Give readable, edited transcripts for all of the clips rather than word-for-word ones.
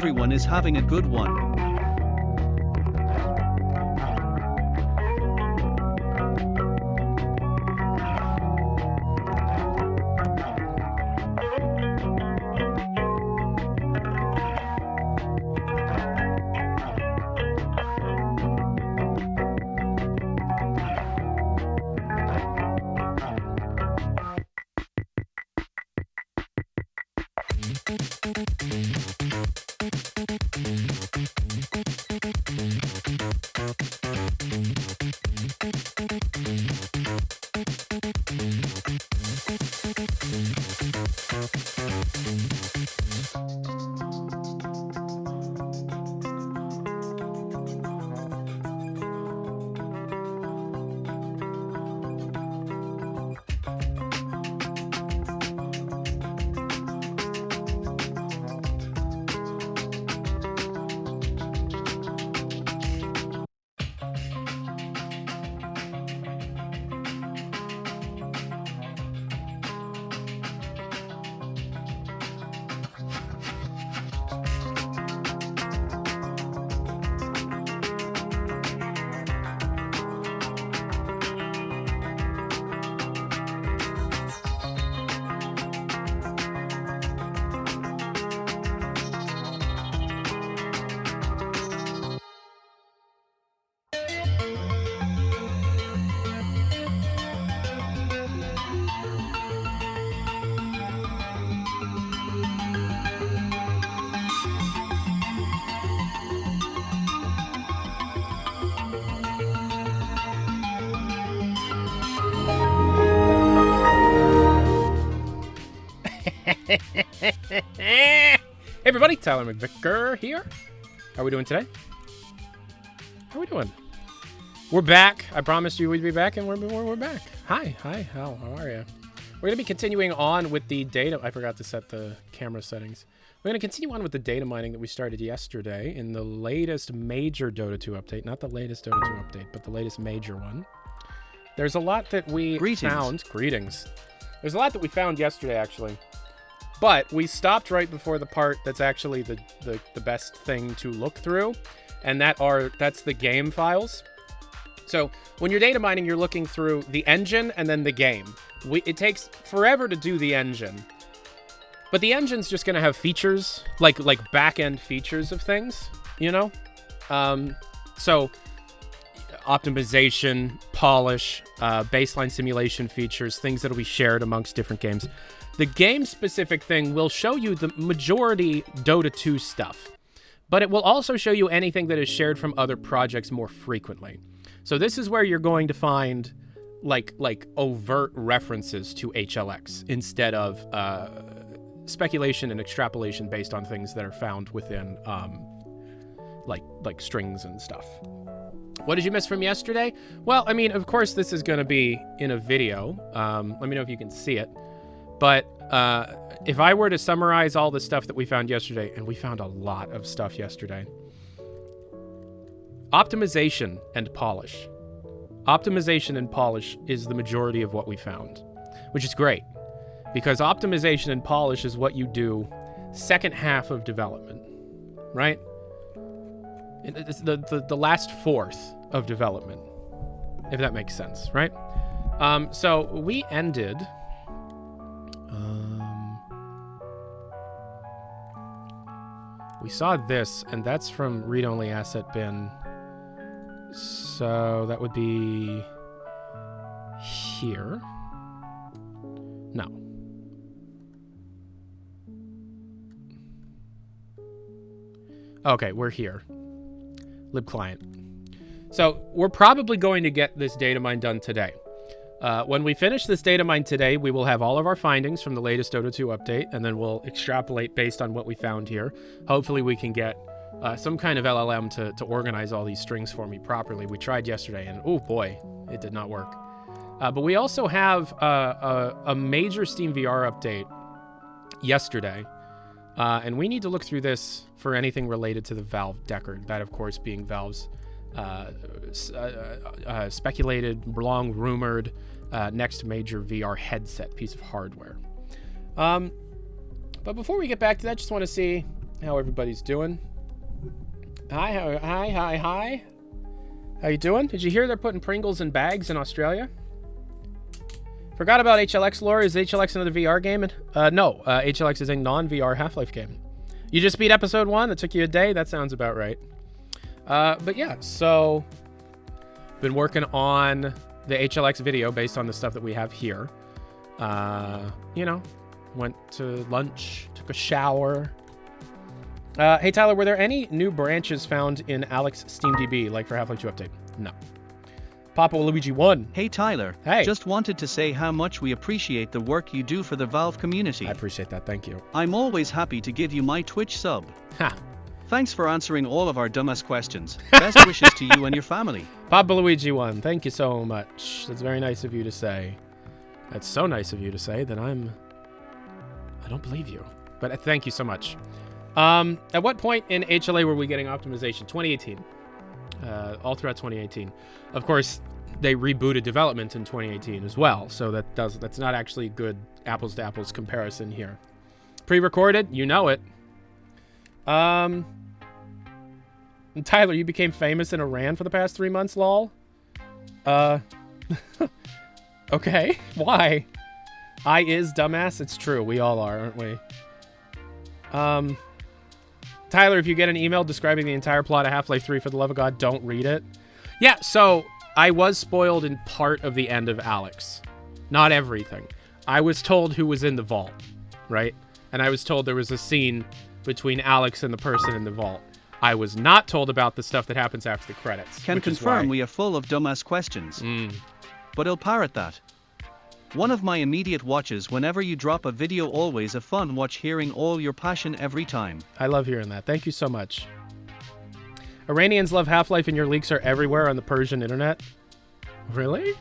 everyone is having a good one. Hey everybody, Tyler McVicker here. How are we doing today? How are we doing? We're back. I promised you we'd be back, and we're back. Hi, how are you? We're going to be continuing on with the data. I forgot to set the camera settings. We're going to continue on with the data mining that we started yesterday in the latest major Dota 2 update. Not the latest Dota 2 update, but the latest major one. There's a lot that we found. Greetings. There's a lot that we found yesterday, actually. But we stopped right before the part that's actually the best thing to look through, and that's the game files. So when you're data mining, you're looking through the engine and then the game. It takes forever to do the engine, but the engine's just going to have features, like back-end features of things, you know? So optimization, polish, baseline simulation features, things that'll be shared amongst different games. The game-specific thing will show you the majority Dota 2 stuff, but it will also show you anything that is shared from other projects more frequently. So this is where you're going to find like overt references to HLX instead of speculation and extrapolation based on things that are found within like strings and stuff. What did you miss from yesterday? Well, I mean, of course, this is going to be in a video. Let me know if you can see it. But if I were to summarize all the stuff that we found yesterday, and we found a lot of stuff yesterday, optimization and polish. Optimization and polish is the majority of what we found, which is great, because optimization and polish is what you do second half of development, right? It's the last fourth of development, if that makes sense, right? So we ended... we saw this, and that's from read-only asset bin. So that would be here. No. Okay, we're here. Lib client. So we're probably going to get this data mine done today. When we finish this data mine today, we will have all of our findings from the latest Dota 2 update, and then we'll extrapolate based on what we found here. Hopefully we can get some kind of LLM to organize all these strings for me properly. We tried yesterday, and oh boy, it did not work. But we also have a major Steam VR update yesterday, and we need to look through this for anything related to the Valve Deckard. That, of course, being Valve's speculated, long-rumored next major VR headset piece of hardware. But before we get back to that, just want to see how everybody's doing. Hi. How you doing? Did you hear they're putting Pringles in bags in Australia? Forgot about HLX lore. Is HLX another VR game? No, HLX is a non-VR Half-Life game. You just beat episode 1? That took you a day? That sounds about right. But yeah, so been working on the HLX video based on the stuff that we have here. You know, went to lunch, took a shower. Hey Tyler, were there any new branches found in Alex SteamDB, like for Half-Life 2 update? No. Papa Luigi 1. Hey Tyler, Hey. Just wanted to say how much we appreciate the work you do for the Valve community. I appreciate that, thank you. I'm always happy to give you my Twitch sub. Ha. Thanks for answering all of our dumbass questions. Best wishes to you and your family. Papa Luigi 1, thank you so much. That's very nice of you to say. That's so nice of you to say that I don't believe you. But thank you so much. At what point in HLA were we getting optimization? 2018. All throughout 2018. Of course, they rebooted development in 2018 as well, so that's not actually good apples to apples comparison here. Pre-recorded, you know it. Tyler, you became famous in Iran for the past 3 months, lol. Okay, why? I is dumbass. It's true. We all are, aren't we? Tyler, if you get an email describing the entire plot of Half-Life 3, for the love of God, don't read it. Yeah, so I was spoiled in part of the end of Alex. Not everything. I was told who was in the vault, right? And I was told there was a scene between Alex and the person in the vault. I was not told about the stuff that happens after the credits. Can confirm we are full of dumbass questions. But I'll parrot that. One of my immediate watches whenever you drop a video, always a fun watch, hearing all your passion every time. I love hearing that. Thank you so much. Iranians love Half-Life and your leaks are everywhere on the Persian internet. Really?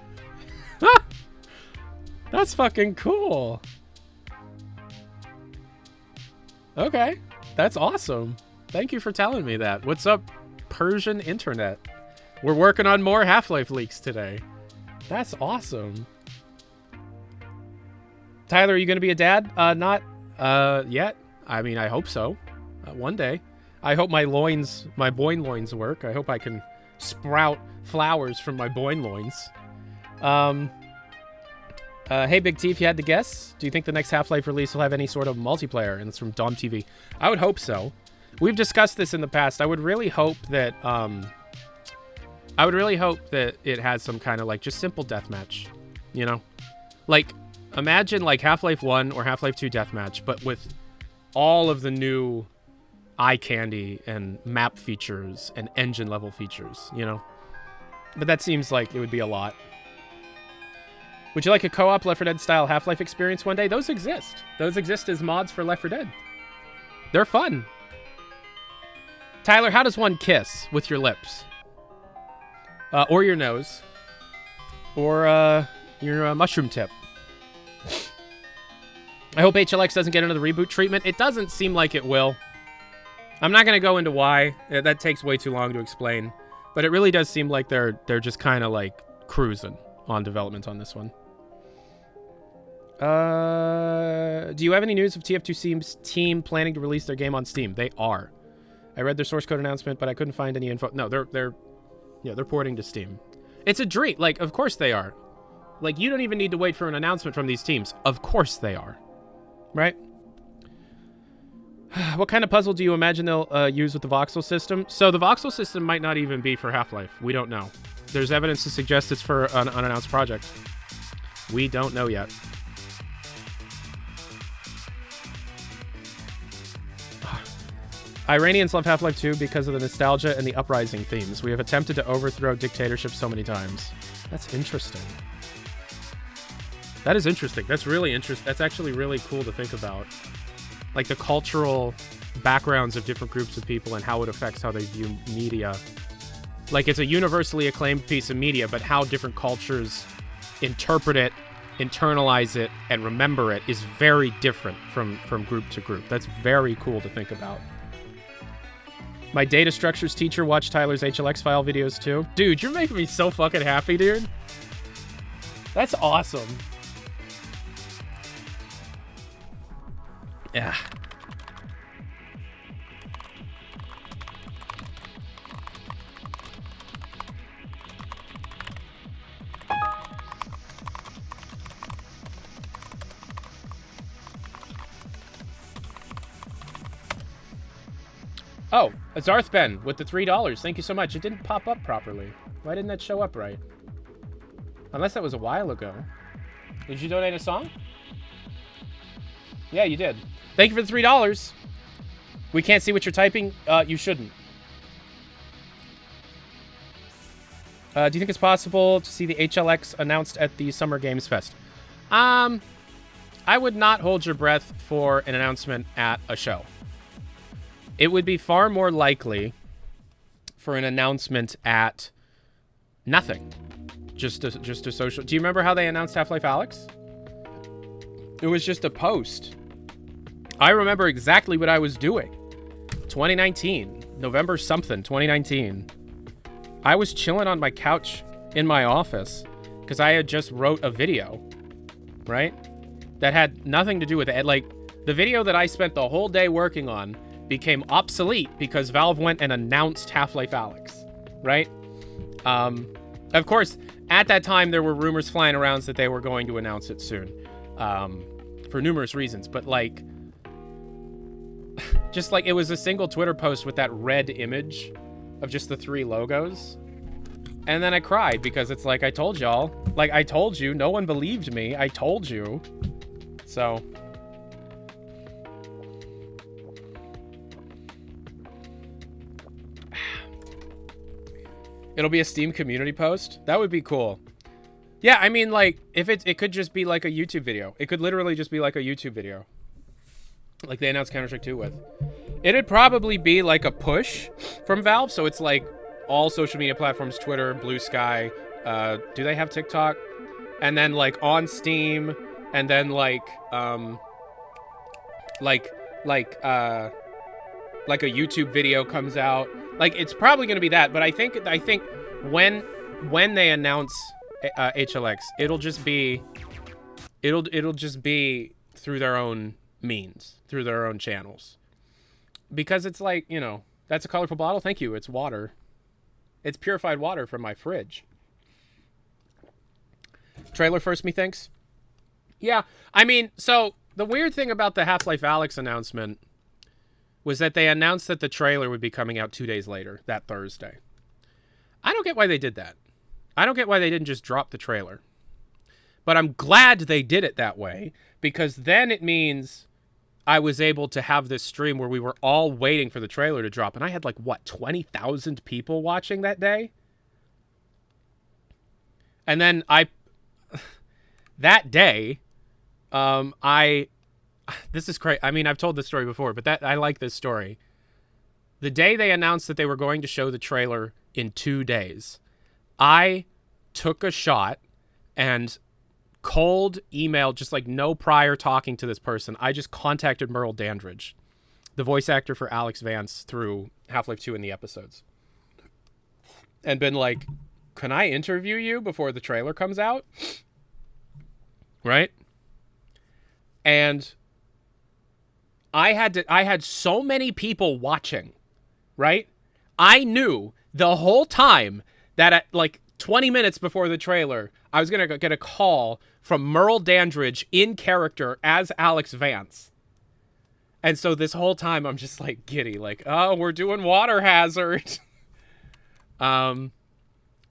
That's fucking cool. Okay. That's awesome. Thank you for telling me that. What's up, Persian internet? We're working on more Half-Life leaks today. That's awesome. Tyler, are you going to be a dad? Not yet. I mean, I hope so. One day. I hope my boin loins work. I hope I can sprout flowers from my boin loins. Hey, Big T, if you had to guess, do you think the next Half-Life release will have any sort of multiplayer? And it's from Dom TV. I would hope so. We've discussed this in the past. I would really hope that it has some kind of like just simple deathmatch. You know? Like, imagine like Half-Life 1 or Half-Life 2 deathmatch, but with all of the new eye candy and map features and engine level features, you know? But that seems like it would be a lot. Would you like a co-op Left 4 Dead style Half-Life experience one day? Those exist. Those exist as mods for Left 4 Dead. They're fun. Tyler, how does one kiss? With your lips? Or your nose? Or your mushroom tip? I hope HLX doesn't get into the reboot treatment. It doesn't seem like it will. I'm not going to go into why. That takes way too long to explain. But it really does seem like they're just kind of like cruising on development on this one. Do you have any news of TF2C's team planning to release their game on Steam? They are. I read their source code announcement, but I couldn't find any info. No, they're porting to Steam. It's a dream. Like, of course they are. Like, you don't even need to wait for an announcement from these teams. Of course they are. Right? What kind of puzzle do you imagine they'll use with the voxel system? So the voxel system might not even be for Half-Life. We don't know. There's evidence to suggest it's for an unannounced project. We don't know yet. Iranians love Half-Life 2 because of the nostalgia and the uprising themes. We have attempted to overthrow dictatorship so many times. That's interesting. That is interesting. That's really interesting. That's actually really cool to think about. Like the cultural backgrounds of different groups of people and how it affects how they view media. Like, it's a universally acclaimed piece of media, but how different cultures interpret it, internalize it, and remember it is very different from group to group. That's very cool to think about. My data structures teacher watched Tyler's HLX file videos too. Dude, you're making me so fucking happy, dude. That's awesome. Yeah. Oh, it's Arthben with the $3. Thank you so much. It didn't pop up properly. Why didn't that show up right? Unless that was a while ago. Did you donate a song? Yeah, you did. Thank you for the $3. We can't see what you're typing. You shouldn't. Do you think it's possible to see the HLX announced at the Summer Games Fest? I would not hold your breath for an announcement at a show. It would be far more likely for an announcement at nothing. Just a social... Do you remember how they announced Half-Life Alyx? It was just a post. I remember exactly what I was doing. 2019. November something, 2019. I was chilling on my couch in my office because I had just wrote a video, right? That had nothing to do with it. Like, the video that I spent the whole day working on became obsolete because Valve went and announced Half-Life Alyx, right? Of course, at that time, there were rumors flying around that they were going to announce it soon, for numerous reasons. But, like, just like it was a single Twitter post with that red image of just the 3 logos. And then I cried because it's like, I told y'all. Like, I told you. No one believed me. I told you. So... It'll be a Steam community post? That would be cool. Yeah, I mean, like, if it could just be like a YouTube video. It could literally just be like a YouTube video. Like they announced Counter-Strike 2 with. It'd probably be like a push from Valve, so it's like all social media platforms, Twitter, Blue Sky. Do they have TikTok? And then like on Steam, and then like a YouTube video comes out. Like, it's probably going to be that, but I think when they announce HLX, it'll just be through their own means, through their own channels. Because it's like, you know, that's a colorful bottle. Thank you. It's water. It's purified water from my fridge. Trailer first, methinks. Yeah, I mean, so the weird thing about the Half-Life Alyx announcement was that they announced that the trailer would be coming out 2 days later, that Thursday. I don't get why they did that. I don't get why they didn't just drop the trailer. But I'm glad they did it that way, because then it means I was able to have this stream where we were all waiting for the trailer to drop. And I had like, what, 20,000 people watching that day? And then that day, this is crazy. I mean, I've told this story before, but I like this story. The day they announced that they were going to show the trailer in 2 days, I took a shot and cold emailed, just like no prior talking to this person. I just contacted Merle Dandridge, the voice actor for Alex Vance through Half-Life 2 in the episodes, and been like, can I interview you before the trailer comes out? Right? And I had so many people watching, right? I knew the whole time that at like 20 minutes before the trailer, I was going to get a call from Merle Dandridge in character as Alex Vance. And so this whole time I'm just like giddy, like, oh, we're doing Water Hazard. That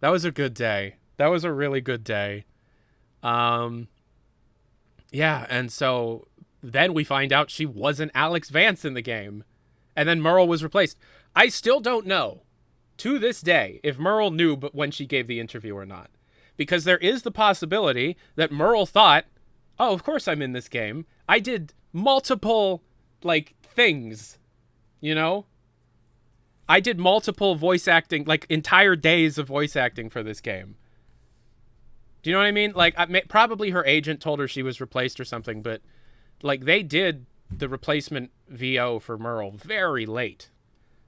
was a good day. That was a really good day. Yeah, and so then we find out she wasn't Alex Vance in the game. And then Merle was replaced. I still don't know, to this day, if Merle knew but when she gave the interview or not. Because there is the possibility that Merle thought, oh, of course I'm in this game. I did multiple, like, things, you know? I did multiple voice acting, like, entire days of voice acting for this game. Do you know what I mean? Like, probably her agent told her she was replaced or something, but... like, they did the replacement VO for Merle very late.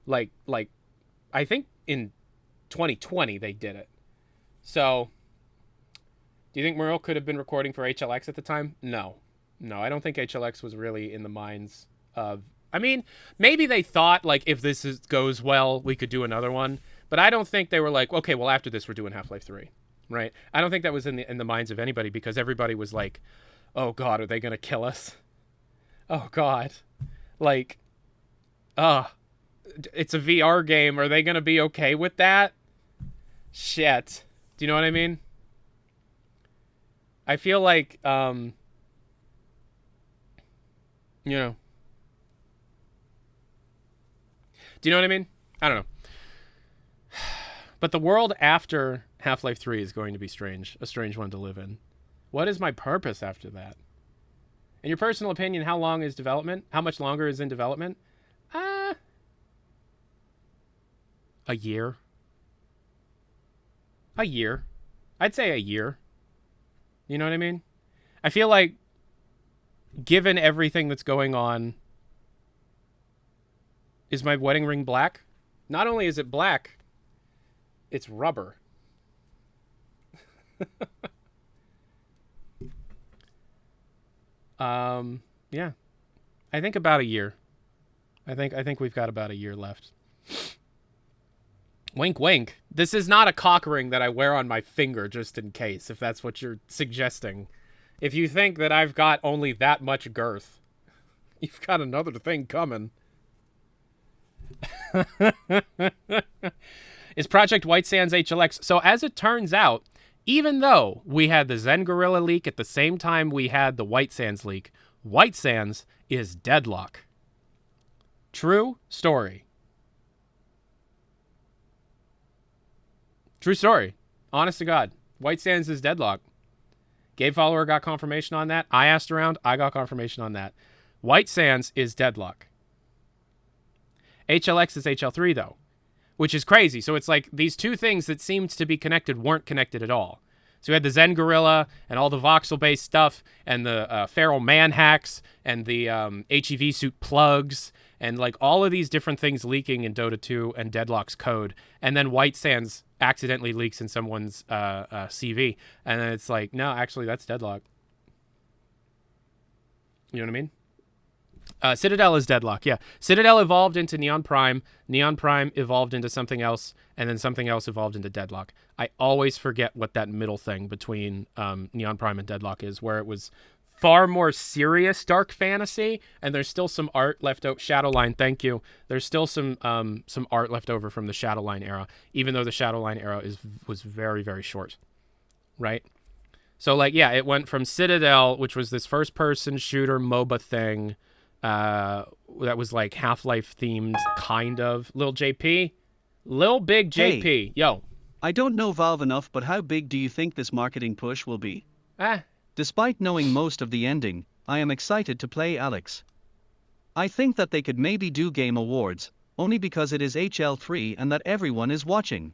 Like, I think in 2020 they did it. So, do you think Merle could have been recording for HLX at the time? No. No, I don't think HLX was really in the minds of... I mean, maybe they thought, like, if this goes well, we could do another one. But I don't think they were like, okay, well, after this, we're doing Half-Life 3. Right? I don't think that was in the minds of anybody, because everybody was like, oh, God, are they going to kill us? Oh, God. Like, it's a VR game. Are they going to be okay with that? Shit. Do you know what I mean? I feel like, you know. Do you know what I mean? I don't know. But the world after Half-Life 3 is going to be strange. A strange one to live in. What is my purpose after that? In your personal opinion, how long is development? How much longer is in development? A year. A year. I'd say a year. You know what I mean? I feel like, given everything that's going on, is my wedding ring black? Not only is it black, it's rubber. Yeah. I think about a year. I think we've got about a year left. Wink, wink. This is not a cock ring that I wear on my finger just in case, if that's what you're suggesting. If you think that I've got only that much girth, you've got another thing coming. Is Project White Sands HLX? So as it turns out, even though we had the Zen Gorilla leak at the same time we had the White Sands leak, White Sands is deadlock. True story. True story. Honest to God. White Sands is deadlock. Gabe Follower got confirmation on that. I asked around. I got confirmation on that. White Sands is deadlock. HLX is HL3, though, which is crazy. So it's like these two things that seemed to be connected weren't connected at all. So we had the Zen Gorilla and all the voxel-based stuff and the feral man hacks and the HEV suit plugs and like all of these different things leaking in Dota 2 and Deadlock's code. And then White Sands accidentally leaks in someone's CV. And then it's like, no, actually, that's Deadlock. You know what I mean? Citadel is deadlock, yeah. Citadel evolved into Neon Prime. Neon Prime evolved into something else, and then something else evolved into Deadlock. I always forget what that middle thing between Neon Prime and Deadlock is, where it was far more serious dark fantasy, and there's still some art left out. Shadowline, thank you. There's still some art left over from the Shadowline era, even though the Shadowline era was very, very short, right? So, like, yeah, it went from Citadel, which was this first-person shooter MOBA thing, that was like Half-Life themed, kind of. Lil JP, Lil Big JP, hey, yo. I don't know Valve enough, but how big do you think this marketing push will be? Ah, Despite knowing most of the ending, I am excited to play Alex. I think that they could maybe do Game Awards, only because it is HL3 and that everyone is watching.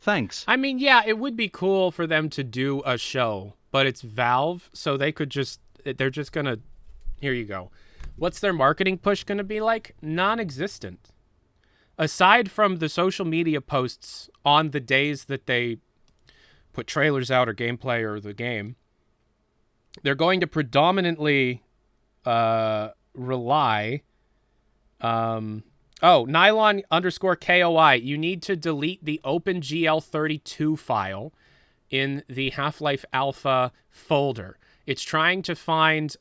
Thanks. I mean, yeah, it would be cool for them to do a show, but it's Valve, so they could just, they're just gonna, here you go. What's their marketing push going to be like? Non-existent. Aside from the social media posts on the days that they put trailers out or gameplay or the game, they're going to predominantly rely... Nylon_KOI. You need to delete the OpenGL32 file in the Half-Life Alpha folder. It's trying to find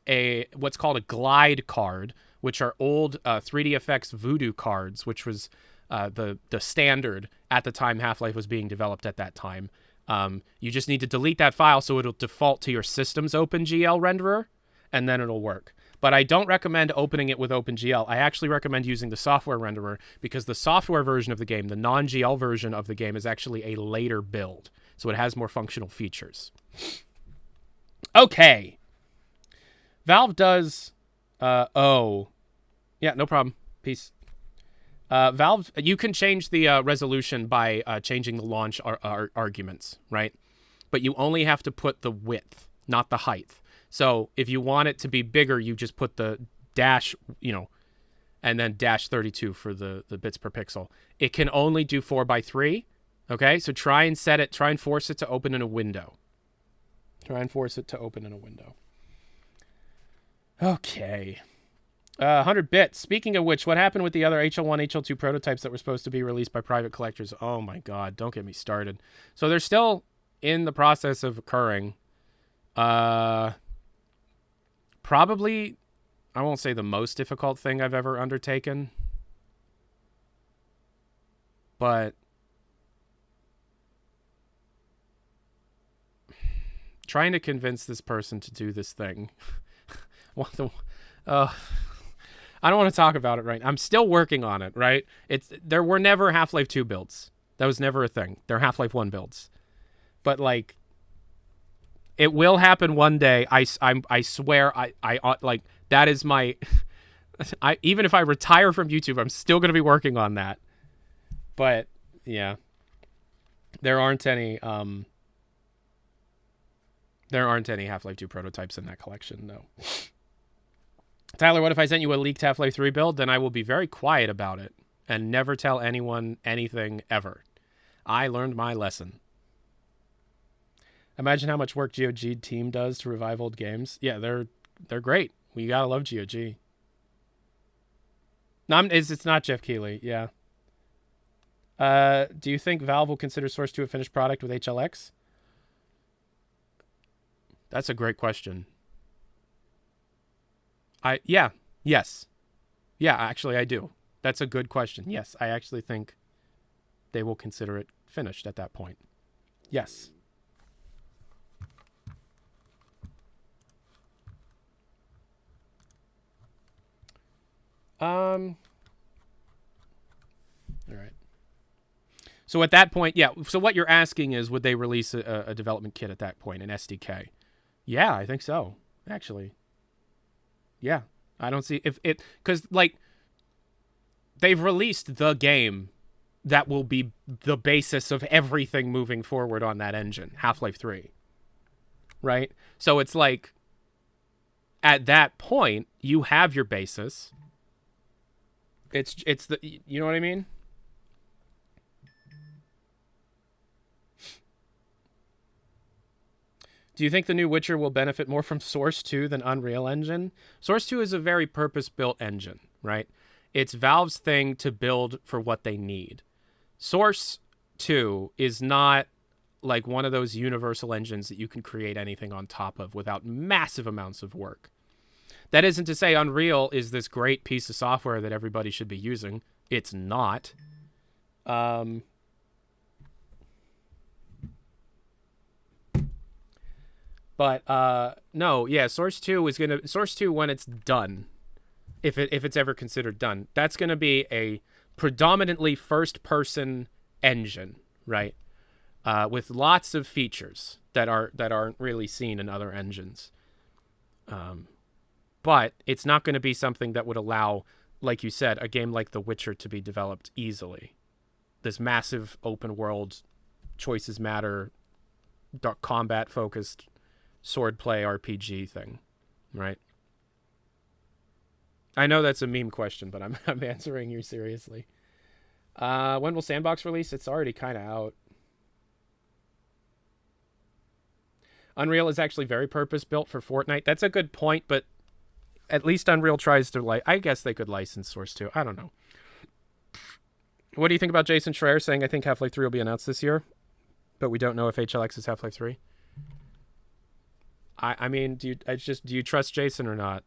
what's called a glide card, which are old 3DFX Voodoo cards, which was the standard at the time Half-Life was being developed at that time. You just need to delete that file so it'll default to your system's OpenGL renderer, and then it'll work. But I don't recommend opening it with OpenGL. I actually recommend using the software renderer because the software version of the game, the non-GL version of the game, is actually a later build. So it has more functional features. Okay. Valve does... yeah, no problem. Peace. Valve, you can change the resolution by changing the launch arguments, right? But you only have to put the width, not the height. So if you want it to be bigger, you just put the dash, and then dash 32 for the bits per pixel. It can only do 4:3. Okay, so try and force it to open in a window. Try and force it to open in a window. Okay. 100 bits. Speaking of which, what happened with the other HL1, HL2 prototypes that were supposed to be released by private collectors? Oh my God, don't get me started. So they're still in the process of occurring. Probably, I won't say the most difficult thing I've ever undertaken. But trying to convince this person to do this thing. I don't want to talk about it right now. I'm still working on it, right? There were never Half-Life 2 builds. That was never a thing. They're Half-Life 1 builds. But, like, it will happen one day. I swear, I like, that is my... even if I retire from YouTube, I'm still going to be working on that. But, yeah. There aren't any Half-Life 2 prototypes in that collection, no. Tyler, what if I sent you a leaked Half-Life 3 build? Then I will be very quiet about it and never tell anyone anything ever. I learned my lesson. Imagine how much work GOG team does to revive old games. Yeah, they're great. We gotta love GOG. No, it's not Jeff Keighley. Yeah. Do you think Valve will consider Source 2 a finished product with HLX? That's a great question. Yes. Yeah, actually, I do. That's a good question. Yes, I actually think they will consider it finished at that point. Yes. All right. So at that point, yeah. So what you're asking is, would they release a development kit at that point, an SDK? Yeah, I think so, actually. Yeah, I don't see if it, because like they've released the game that will be the basis of everything moving forward on that engine, Half-Life 3. Right? So it's like at that point you have your basis. It's the, you know what I mean? Do you think the new Witcher will benefit more from Source 2 than Unreal Engine? Source 2 is a very purpose-built engine, right? It's Valve's thing to build for what they need. Source 2 is not like one of those universal engines that you can create anything on top of without massive amounts of work. That isn't to say Unreal is this great piece of software that everybody should be using. It's not. But no, yeah, Source 2 is gonna Source 2 when it's done, if it's ever considered done, that's gonna be a predominantly first-person engine, right? With lots of features that aren't really seen in other engines. But it's not going to be something that would allow, like you said, a game like The Witcher to be developed easily. This massive open world, choices matter, dark combat focused swordplay RPG thing, right? I know that's a meme question, but I'm answering you seriously. When will Sandbox release? It's already kind of out. Unreal is actually very purpose-built for Fortnite. That's a good point, but at least Unreal tries to, I guess they could license Source 2. I don't know. What do you think about Jason Schreier saying, I think Half-Life 3 will be announced this year, but we don't know if HLX is Half-Life 3? I mean, do you trust Jason or not?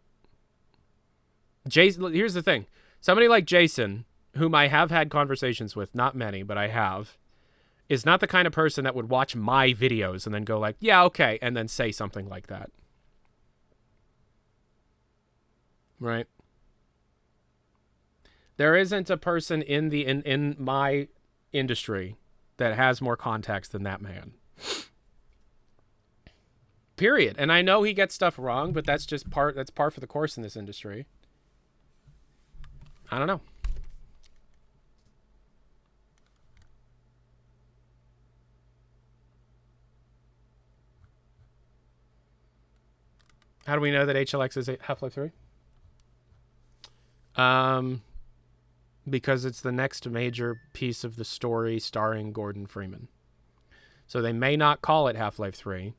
Jason, here's the thing. Somebody like Jason, whom I have had conversations with, not many, but I have, is not the kind of person that would watch my videos and then go like, yeah, okay, and then say something like that. Right? There isn't a person in my industry that has more contacts than that man. Period. And I know he gets stuff wrong, but that's par for the course in this industry. I don't know. How do we know that HLX is Half-Life 3? Because it's the next major piece of the story starring Gordon Freeman. So they may not call it Half-Life 3.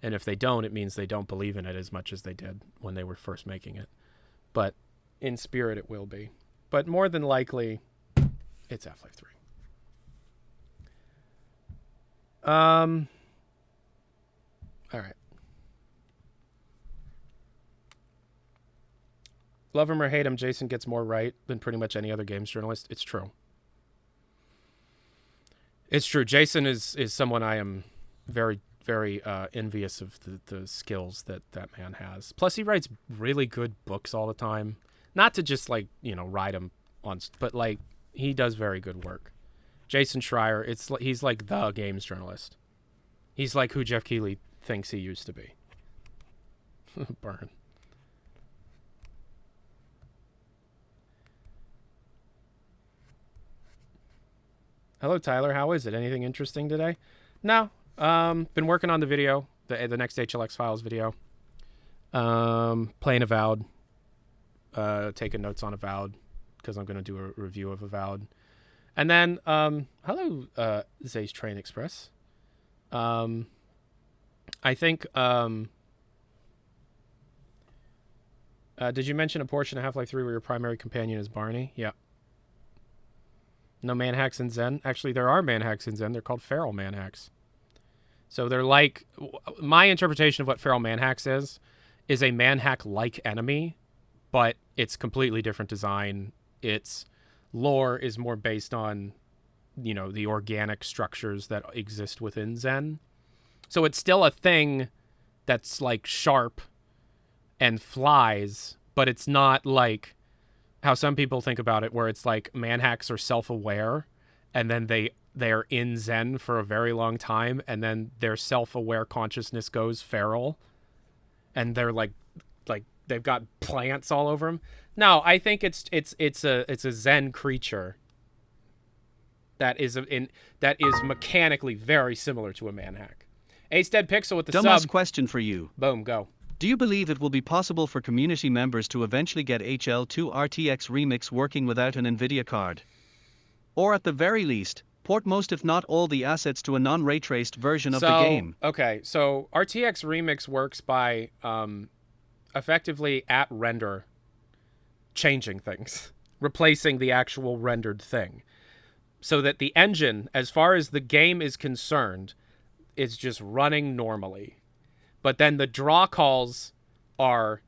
And if they don't, it means they don't believe in it as much as they did when they were first making it. But in spirit, it will be. But more than likely, it's Half-Life 3. All right. Love him or hate him, Jason gets more right than pretty much any other games journalist. It's true. It's true. Jason is someone I am very, very envious of the skills that man has. Plus, he writes really good books all the time. Not to just, like, you know, write them on, but, like, he does very good work. Jason Schreier, he's like the games journalist. He's like who Jeff Keighley thinks he used to be. Burn. Hello, Tyler. How is it? Anything interesting today? No. Been working on the video, the next HLX Files video. Playing Avowed. Taking notes on Avowed because I'm going to do a review of Avowed. And then, hello, Zay's Train Express. I think, did you mention a portion of Half-Life 3 where your primary companion is Barney? Yeah. No manhacks in Zen? Actually, there are manhacks in Zen. They're called feral manhacks. So they're like, my interpretation of what feral manhacks is a manhack-like enemy, but it's completely different design. Its lore is more based on, you know, the organic structures that exist within Zen. So it's still a thing that's like sharp and flies, but it's not like how some people think about it, where it's like manhacks are self-aware and then they're in Zen for a very long time, and then their self-aware consciousness goes feral and they're like they've got plants all over them. No, I think it's a Zen creature that is mechanically very similar to a manhack. Ace Dead Pixel with the Dumbass sub. question for you. Boom, go. Do you believe it will be possible for community members to eventually get HL2 RTX Remix working without an NVIDIA card? Or at the very least, port most if not all the assets to a non-ray traced version of the game? Okay, so RTX Remix works by effectively at render changing things, replacing the actual rendered thing. So that the engine, as far as the game is concerned, is just running normally. But then the draw calls are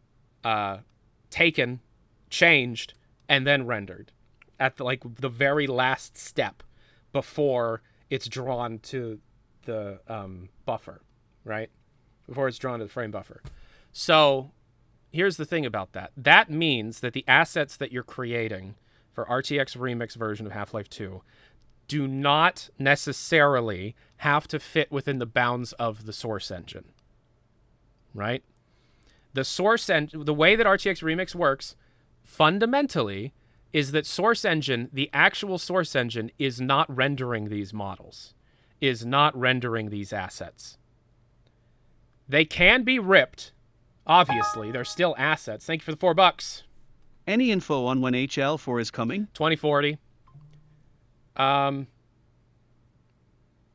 taken, changed, and then rendered at the very last step before it's drawn to the buffer, right? Before it's drawn to the frame buffer. So here's the thing about that. That means that the assets that you're creating for RTX Remix version of Half-Life 2 do not necessarily have to fit within the bounds of the source engine. Right? The source the way that RTX Remix works fundamentally is that source engine, the actual source engine, is not rendering these models, is not rendering these assets. They can be ripped. Obviously, they're still assets. Thank you for the $4. Any info on when HL4 is coming? 2040.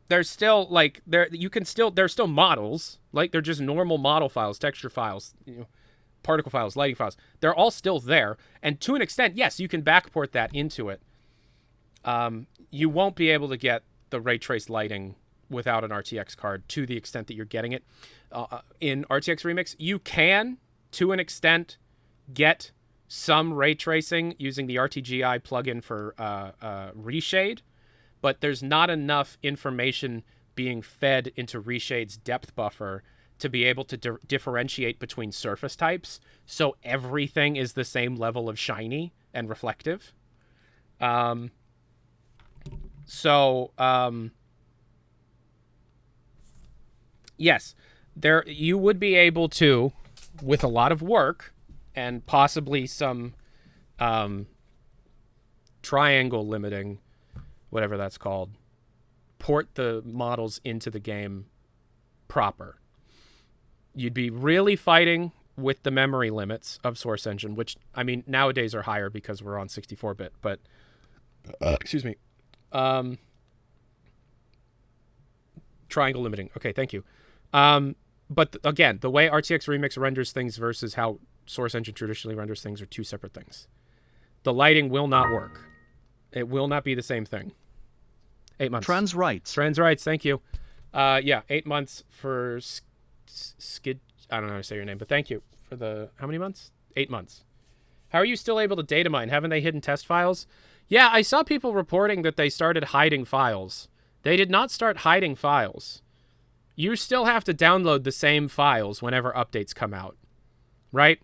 There's still there's still models, like they're just normal model files, texture files, you know, particle files, lighting files. They're all still there, and to an extent, yes, you can backport that into it. You won't be able to get the ray trace lighting without an RTX card to the extent that you're getting it in RTX Remix. You can, to an extent, get some ray tracing using the RTGI plugin for Reshade. But there's not enough information being fed into Reshade's depth buffer to be able to differentiate between surface types, so everything is the same level of shiny and reflective. Yes, you would be able to, with a lot of work and possibly some triangle limiting, whatever that's called, port the models into the game proper. You'd be really fighting with the memory limits of Source Engine, which, I mean, nowadays are higher because we're on 64-bit, but, excuse me. Triangle limiting. Okay, thank you. But again, the way RTX Remix renders things versus how Source Engine traditionally renders things are two separate things. The lighting will not work. It will not be the same thing. 8 months. Trans rights. Trans rights, thank you. Yeah, 8 months for Skid. I don't know how to say your name, but thank you for the... How many months? 8 months. How are you still able to data mine? Haven't they hidden test files? Yeah, I saw people reporting that they started hiding files They did not start hiding files. You still have to download the same files whenever updates come out, right?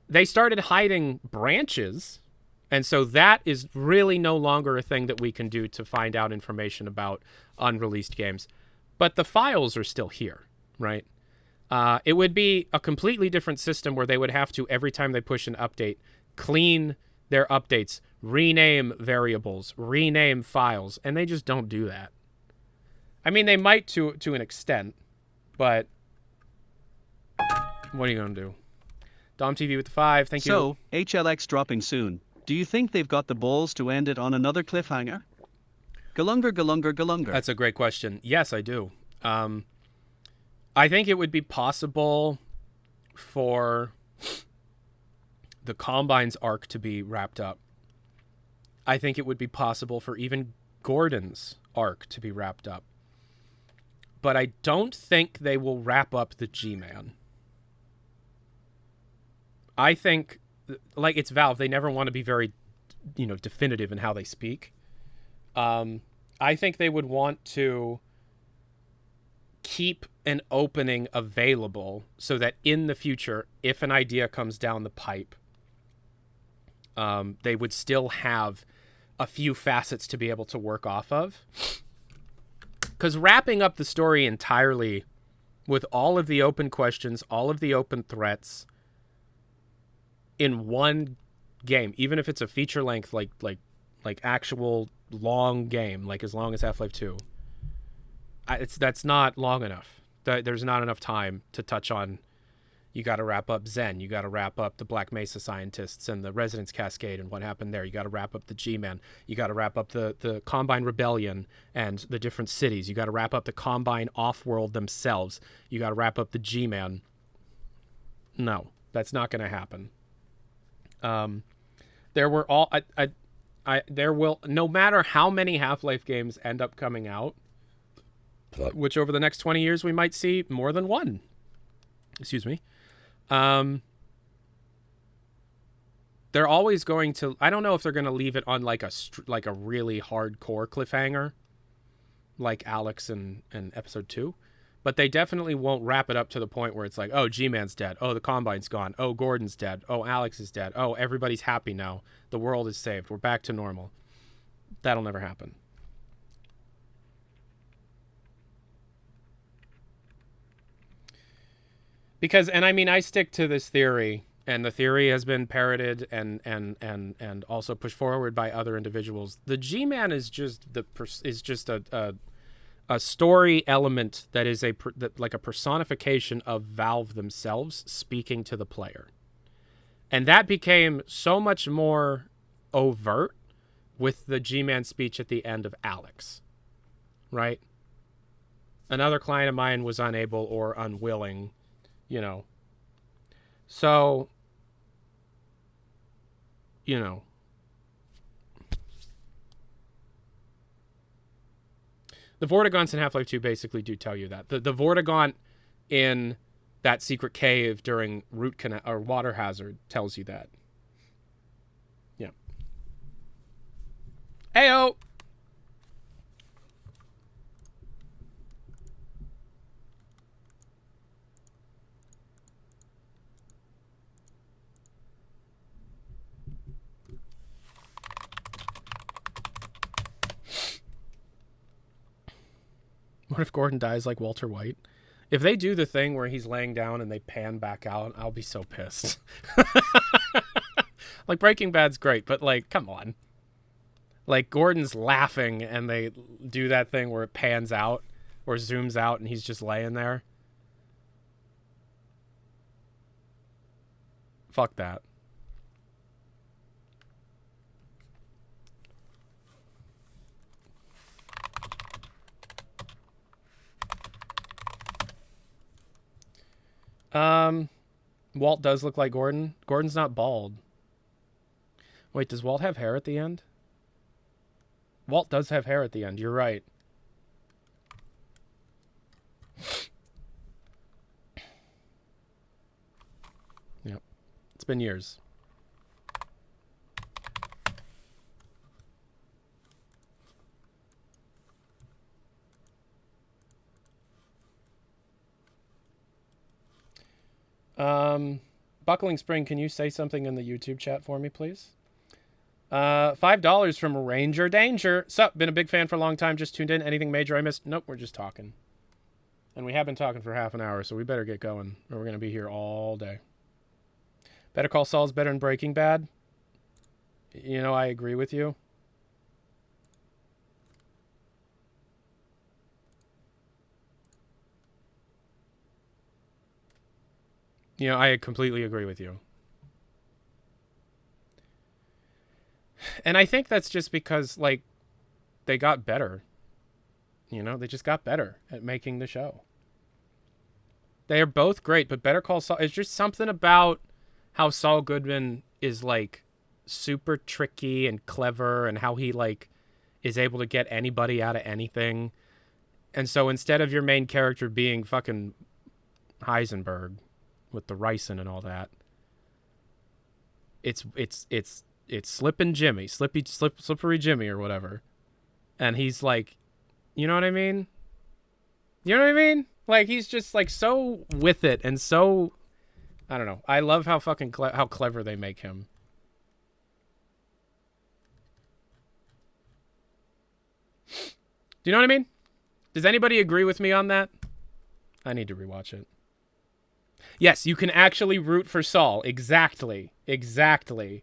They started hiding branches, and so that is really no longer a thing that we can do to find out information about unreleased games. But the files are still here, right? It would be a completely different system where they would have to, every time they push an update, clean their updates, rename variables, rename files, and they just don't do that. I mean, they might to an extent, but what are you going to do? Dom TV with the 5, thank you. So, HLX dropping soon. Do you think they've got the balls to end it on another cliffhanger? Galunga, galunga, galunga. That's a great question. Yes, I do. I think it would be possible for the Combine's arc to be wrapped up. I think it would be possible for even Gordon's arc to be wrapped up. But I don't think they will wrap up the G-Man. I think, like, it's Valve. They never want to be very, definitive in how they speak. I think they would want to keep an opening available so that in the future, if an idea comes down the pipe, they would still have a few facets to be able to work off of. Because wrapping up the story entirely with all of the open questions, all of the open threats in one game, even if it's a feature length, like actual long game, like as long as Half-Life 2, that's not long enough. There's not enough time to touch on. You got to wrap up Zen. You got to wrap up the Black Mesa scientists and the Resonance Cascade and what happened there. You got to wrap up the G-Man. You got to wrap up the Combine Rebellion and the different cities. You got to wrap up the Combine off-world themselves. You got to wrap up the G-Man. No, that's not going to happen. There were all... there will... No matter how many Half-Life games end up coming out, which over the next 20 years we might see more than one. Excuse me. They're always going to... I don't know if they're going to leave it on like a really hardcore cliffhanger, like Alex and Episode 2, but they definitely won't wrap it up to the point where it's like, oh, G-Man's dead. Oh, the Combine's gone. Oh, Gordon's dead. Oh, Alex is dead. Oh, everybody's happy now. The world is saved. We're back to normal. That'll never happen. Because, and I mean, I stick to this theory, and the theory has been parroted and also pushed forward by other individuals. The G-Man is just a story element that is like a personification of Valve themselves speaking to the player, and that became so much more overt with the G-Man speech at the end of Alex, right? Another client of mine was unable or unwilling. So, the Vortigaunts in Half-Life 2 basically do tell you that. The Vortigaunt in that secret cave during water hazard tells you that. Yeah. Heyo! What if Gordon dies like Walter White? If they do the thing where he's laying down and they pan back out, I'll be so pissed. Like, Breaking Bad's great, but, like, come on. Like, Gordon's laughing and they do that thing where it pans out or zooms out and he's just laying there. Fuck that. Walt does look like Gordon. Gordon's not bald. Wait, does Walt have hair at the end? Walt does have hair at the end. You're right. Yep. It's been years. Buckling Spring, can you say something in the YouTube chat for me, please? $5 from Ranger Danger. Sup, been a big fan for a long time, just tuned in. Anything major I missed? Nope, we're just talking. And we have been talking for half an hour, so we better get going, or we're going to be here all day. Better Call Saul's better than Breaking Bad. You know, I agree with you. You know, I completely agree with you. And I think that's just because, like, they got better. You know, they just got better at making the show. They are both great, but Better Call Saul, it's just something about how Saul Goodman is, like, super tricky and clever, and how he, like, is able to get anybody out of anything. And so instead of your main character being fucking Heisenberg with the ricin and all that, it's Slippery Jimmy or whatever. And he's like, you know what I mean? You know what I mean? Like, he's just, like, so with it and so, I don't know. I love how fucking how clever they make him. Do you know what I mean? Does anybody agree with me on that? I need to rewatch it. Yes, you can actually root for Saul. Exactly. Exactly.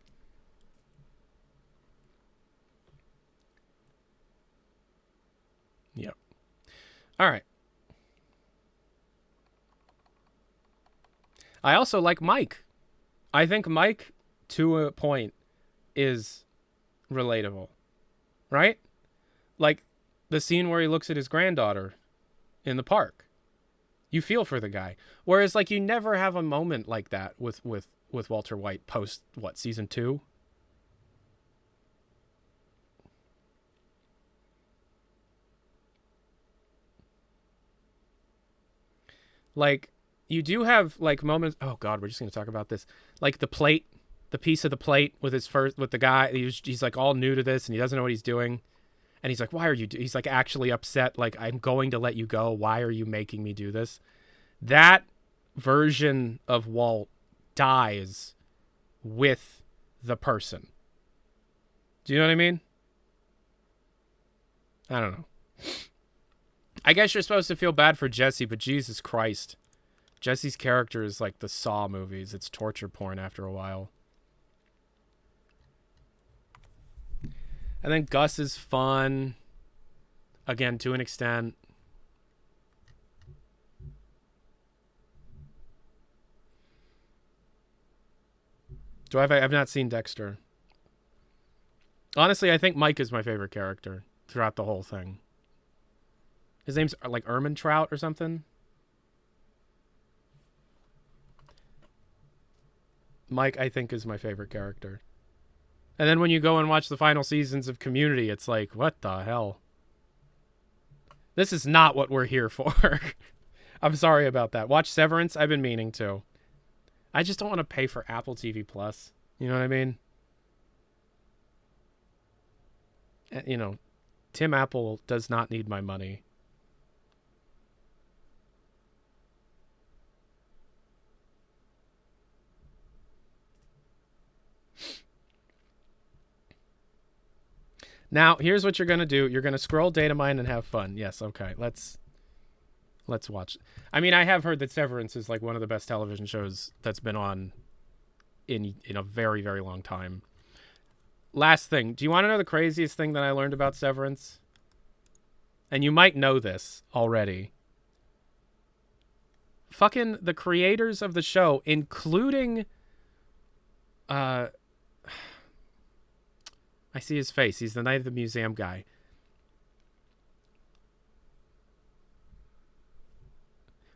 Yep. All right. I also like Mike. I think Mike, to a point, is relatable. Right? Like, the scene where he looks at his granddaughter in the park. You feel for the guy. Whereas, like, you never have a moment like that with Walter White post, what, season 2? Like, you do have, like, moments. Oh God, we're just gonna talk about this. Like the piece of the plate with the guy. He's like all new to this and he doesn't know what he's doing. And he's like, why are you he's like actually upset. Like, I'm going to let you go. Why are you making me do this? That version of Walt dies with the person. Do you know what I mean? I don't know. I guess you're supposed to feel bad for Jesse, but Jesus Christ. Jesse's character is like the Saw movies. It's torture porn after a while. And then Gus is fun. Again, to an extent. I've not seen Dexter. Honestly, I think Mike is my favorite character throughout the whole thing. His name's like Ermintrout or something. Mike, I think, is my favorite character. And then when you go and watch the final seasons of Community, it's like, what the hell? This is not what we're here for. I'm sorry about that. Watch Severance. I've been meaning to. I just don't want to pay for Apple TV Plus. You know what I mean? You know, Tim Apple does not need my money. Now, here's what you're going to do. You're going to scroll Datamine and have fun. Yes, okay. Let's watch. I mean, I have heard that Severance is like one of the best television shows that's been on in a very, very long time. Last thing. Do you want to know the craziest thing that I learned about Severance? And you might know this already. Fucking the creators of the show, including... I see his face. He's the Night of the Museum guy.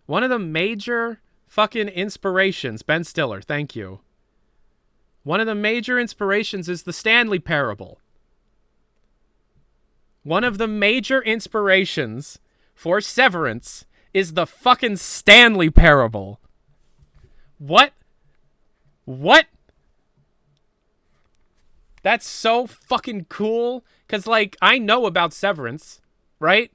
One of the major fucking inspirations, Ben Stiller, thank you. One of the major inspirations is the Stanley Parable. One of the major inspirations for Severance is the fucking Stanley Parable. What? That's so fucking cool. Because, like, I know about Severance, right?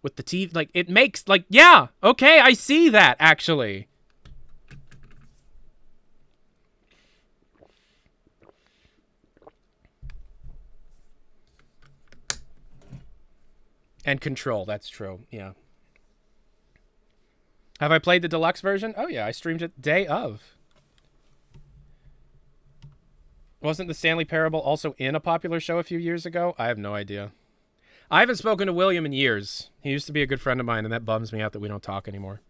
With the TV, like, it makes, like, yeah, okay, I see that, actually. And Control, that's true, yeah. Have I played the deluxe version? Oh yeah, I streamed it day of. Wasn't the Stanley Parable also in a popular show a few years ago? I have no idea. I haven't spoken to William in years. He used to be a good friend of mine, and that bums me out that we don't talk anymore.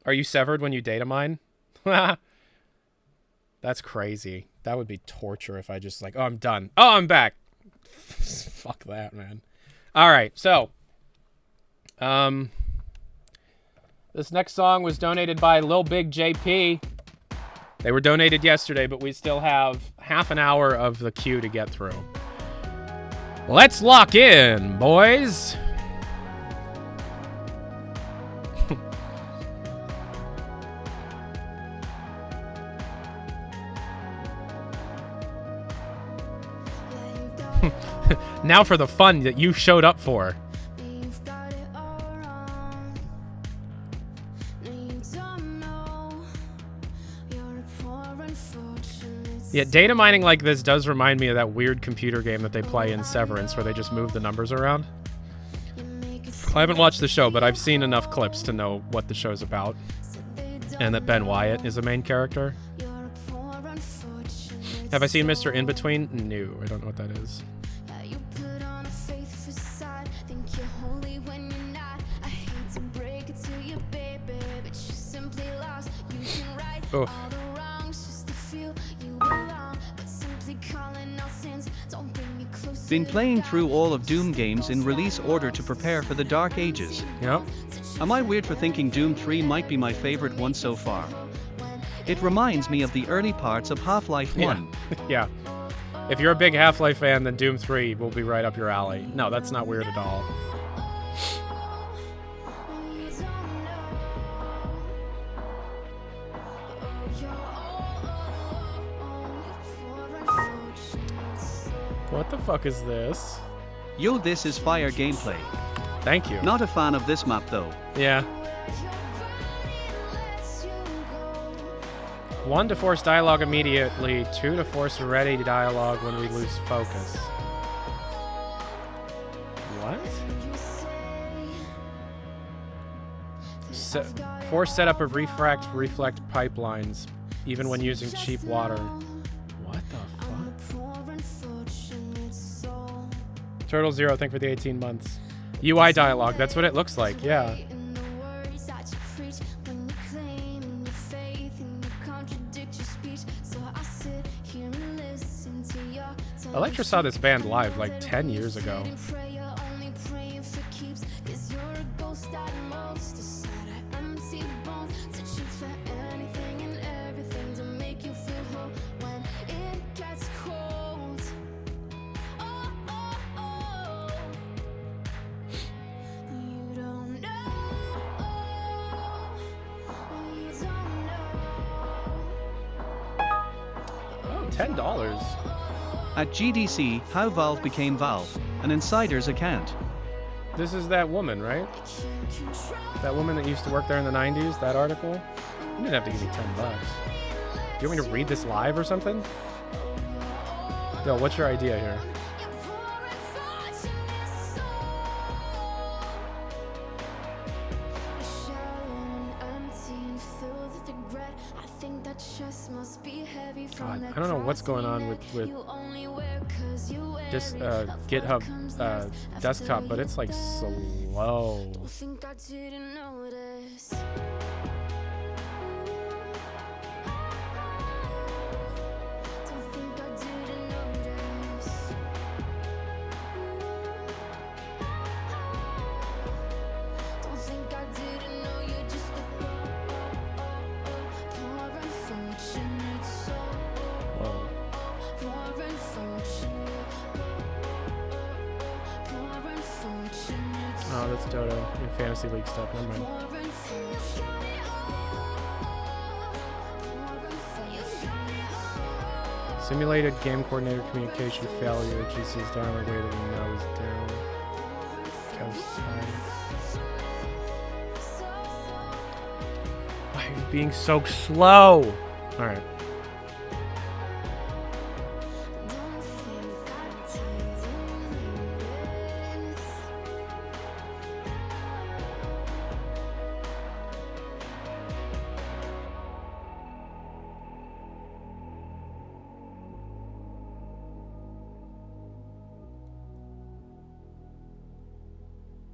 Are you severed when you data mine? That's crazy. That would be torture if I just like, oh, I'm done. Oh, I'm back. Fuck that, man. All right, so this next song was donated by Lil Big JP. They were donated yesterday, but we still have half an hour of the queue to get through. Let's lock in, boys. Now for the fun that you showed up for. Yeah, data mining like this does remind me of that weird computer game that they play in Severance where they just move the numbers around. I haven't watched the show, but I've seen enough clips to know what the show's about. And that Ben Wyatt is the main character. Have I seen Mr. In Between? No, I don't know what that is. Oof. Been playing through all of Doom games in release order to prepare for the Dark Ages. Yep. Am I weird for thinking Doom 3 might be my favorite one so far? It reminds me of the early parts of Half-Life 1. Yeah. If you're a big Half-Life fan, then Doom 3 will be right up your alley. No, that's not weird at all. What the fuck is this? Yo, this is fire gameplay. Thank you. Not a fan of this map though. Yeah. 1 to force dialogue immediately, 2 to force ready dialogue when we lose focus. What? Force setup of reflect pipelines, even when using cheap water. What the fuck? Turtle Zero, thank you for the 18 months. UI dialogue, that's what it looks like, yeah. Electra saw this band live like 10 years ago. $10. At GDC, How Valve Became Valve, an insider's account. This is that woman, right? That woman that used to work there in the 90s, that article? You didn't have to give me $10. Do you want me to read this live or something? Yo, what's your idea here? God, I don't know what's going on with this GitHub desktop, but it's like slow. Oh, that's Dodo in Fantasy League stuff. Never mind. Simulated game coordinator communication failure. GC's down the way that we know is down. Coast time. Why are you being so slow? All right.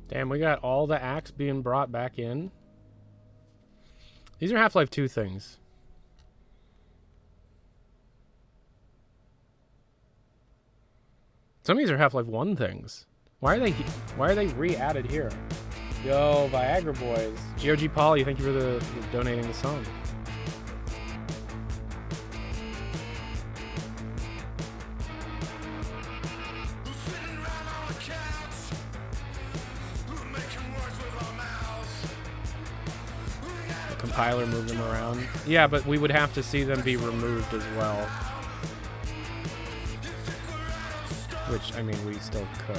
Damn, we got all the acts being brought back in. These are Half-Life 2 things. Some of these are Half-Life 1 things. Why are they re-added here? Yo, Viagra Boys. GOG Polly, thank you for donating the song. The compiler moved them around. Yeah, but we would have to see them be removed as well. Which, I mean, we still could.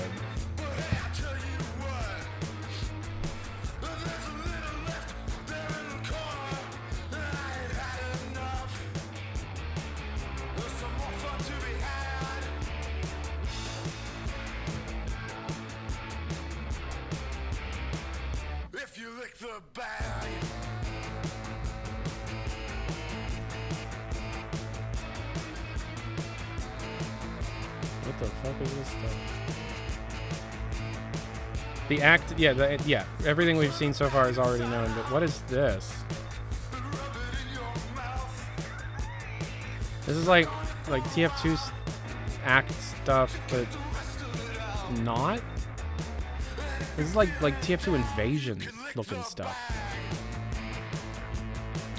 What the fuck is this stuff? The act, yeah, everything we've seen so far is already known, but what is this? This is like TF2's act stuff, but not? This is like TF2 Invasion looking stuff.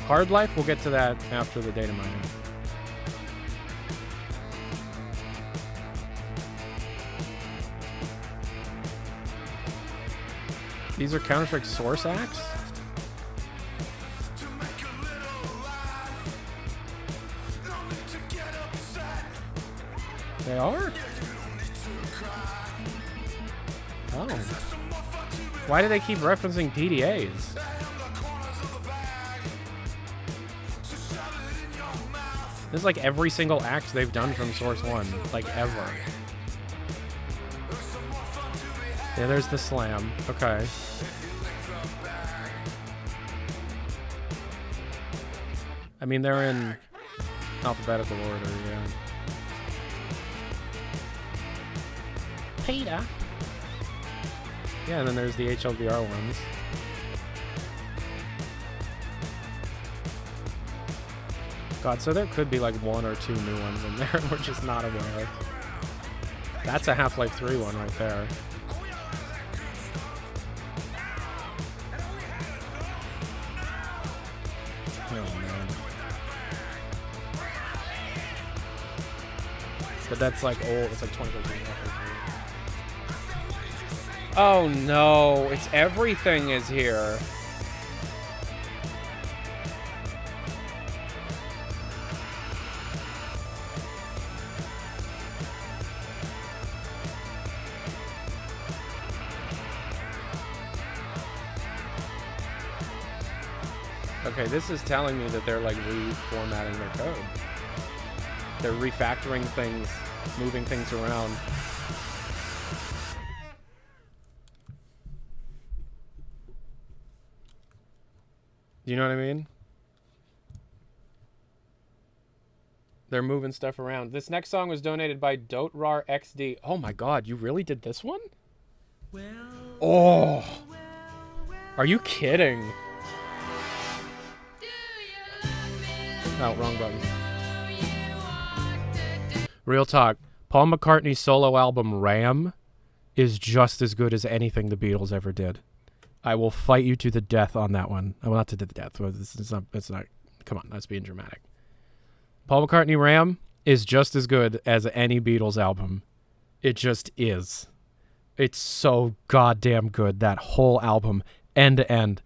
Hard Life, we'll get to that after the data mining. These are Counter-Strike source acts? They are? Oh. Why do they keep referencing PDAs? This is like every single act they've done from Source 1. Like, ever. Yeah, there's the slam. Okay. I mean, they're in alphabetical order, yeah. Peter. Yeah, and then there's the HLVR ones. God, so there could be like one or two new ones in there, and we're just not aware. That's a Half-Life 3 one right there. Oh, man. But that's like old. It's like 2013. Oh no, it's everything is here. Okay, this is telling me that they're like reformatting their code. They're refactoring things, moving things around. You know what I mean? They're moving stuff around. This next song was donated by Dotrar XD. Oh my god, you really did this one? Oh! Are you kidding? Oh, wrong button. Real talk. Paul McCartney's solo album Ram is just as good as anything the Beatles ever did. I will fight you to the death on that one. Well, not to the death. It's not. Come on, that's being dramatic. Paul McCartney Ram is just as good as any Beatles album. It just is. It's so goddamn good. That whole album, end to end.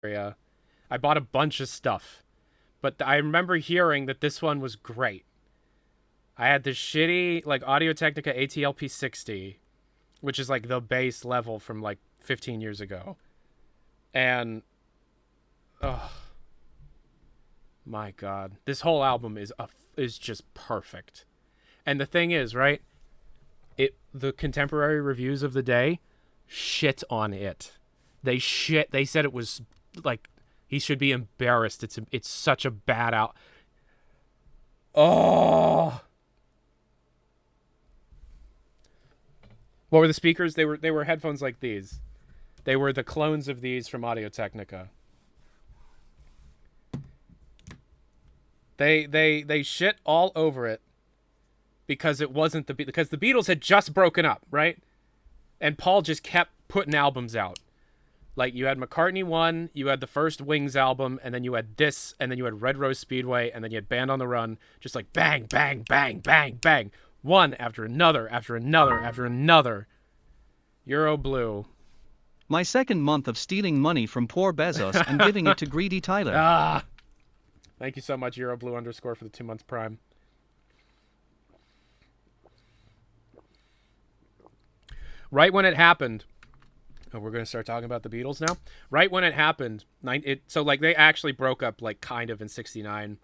area. I bought a bunch of stuff. But I remember hearing that this one was great. I had this shitty, like, Audio-Technica ATL P60, which is, like, the base level from, like, 15 years ago. And, oh, my God. This whole album is just perfect. And the thing is, right, the contemporary reviews of the day shit on it. They said it was, like, he should be embarrassed. It's such a bad out. Oh. What were the speakers? They were headphones like these. They were the clones of these from Audio-Technica. They shit all over it because it wasn't because the Beatles had just broken up, right? And Paul just kept putting albums out. Like, you had McCartney 1, you had the first Wings album, and then you had this, and then you had Red Rose Speedway, and then you had Band on the Run, just like bang, bang, bang, bang, bang. One after another, after another, after another. Euro Blue. My second month of stealing money from poor Bezos and giving it to greedy Tyler. Ah! Thank you so much, Euro Blue _ for the 2 months Prime. Right when it happened... Oh, we're going to start talking about the Beatles now. Right when it happened, so like they actually broke up like kind of in 69.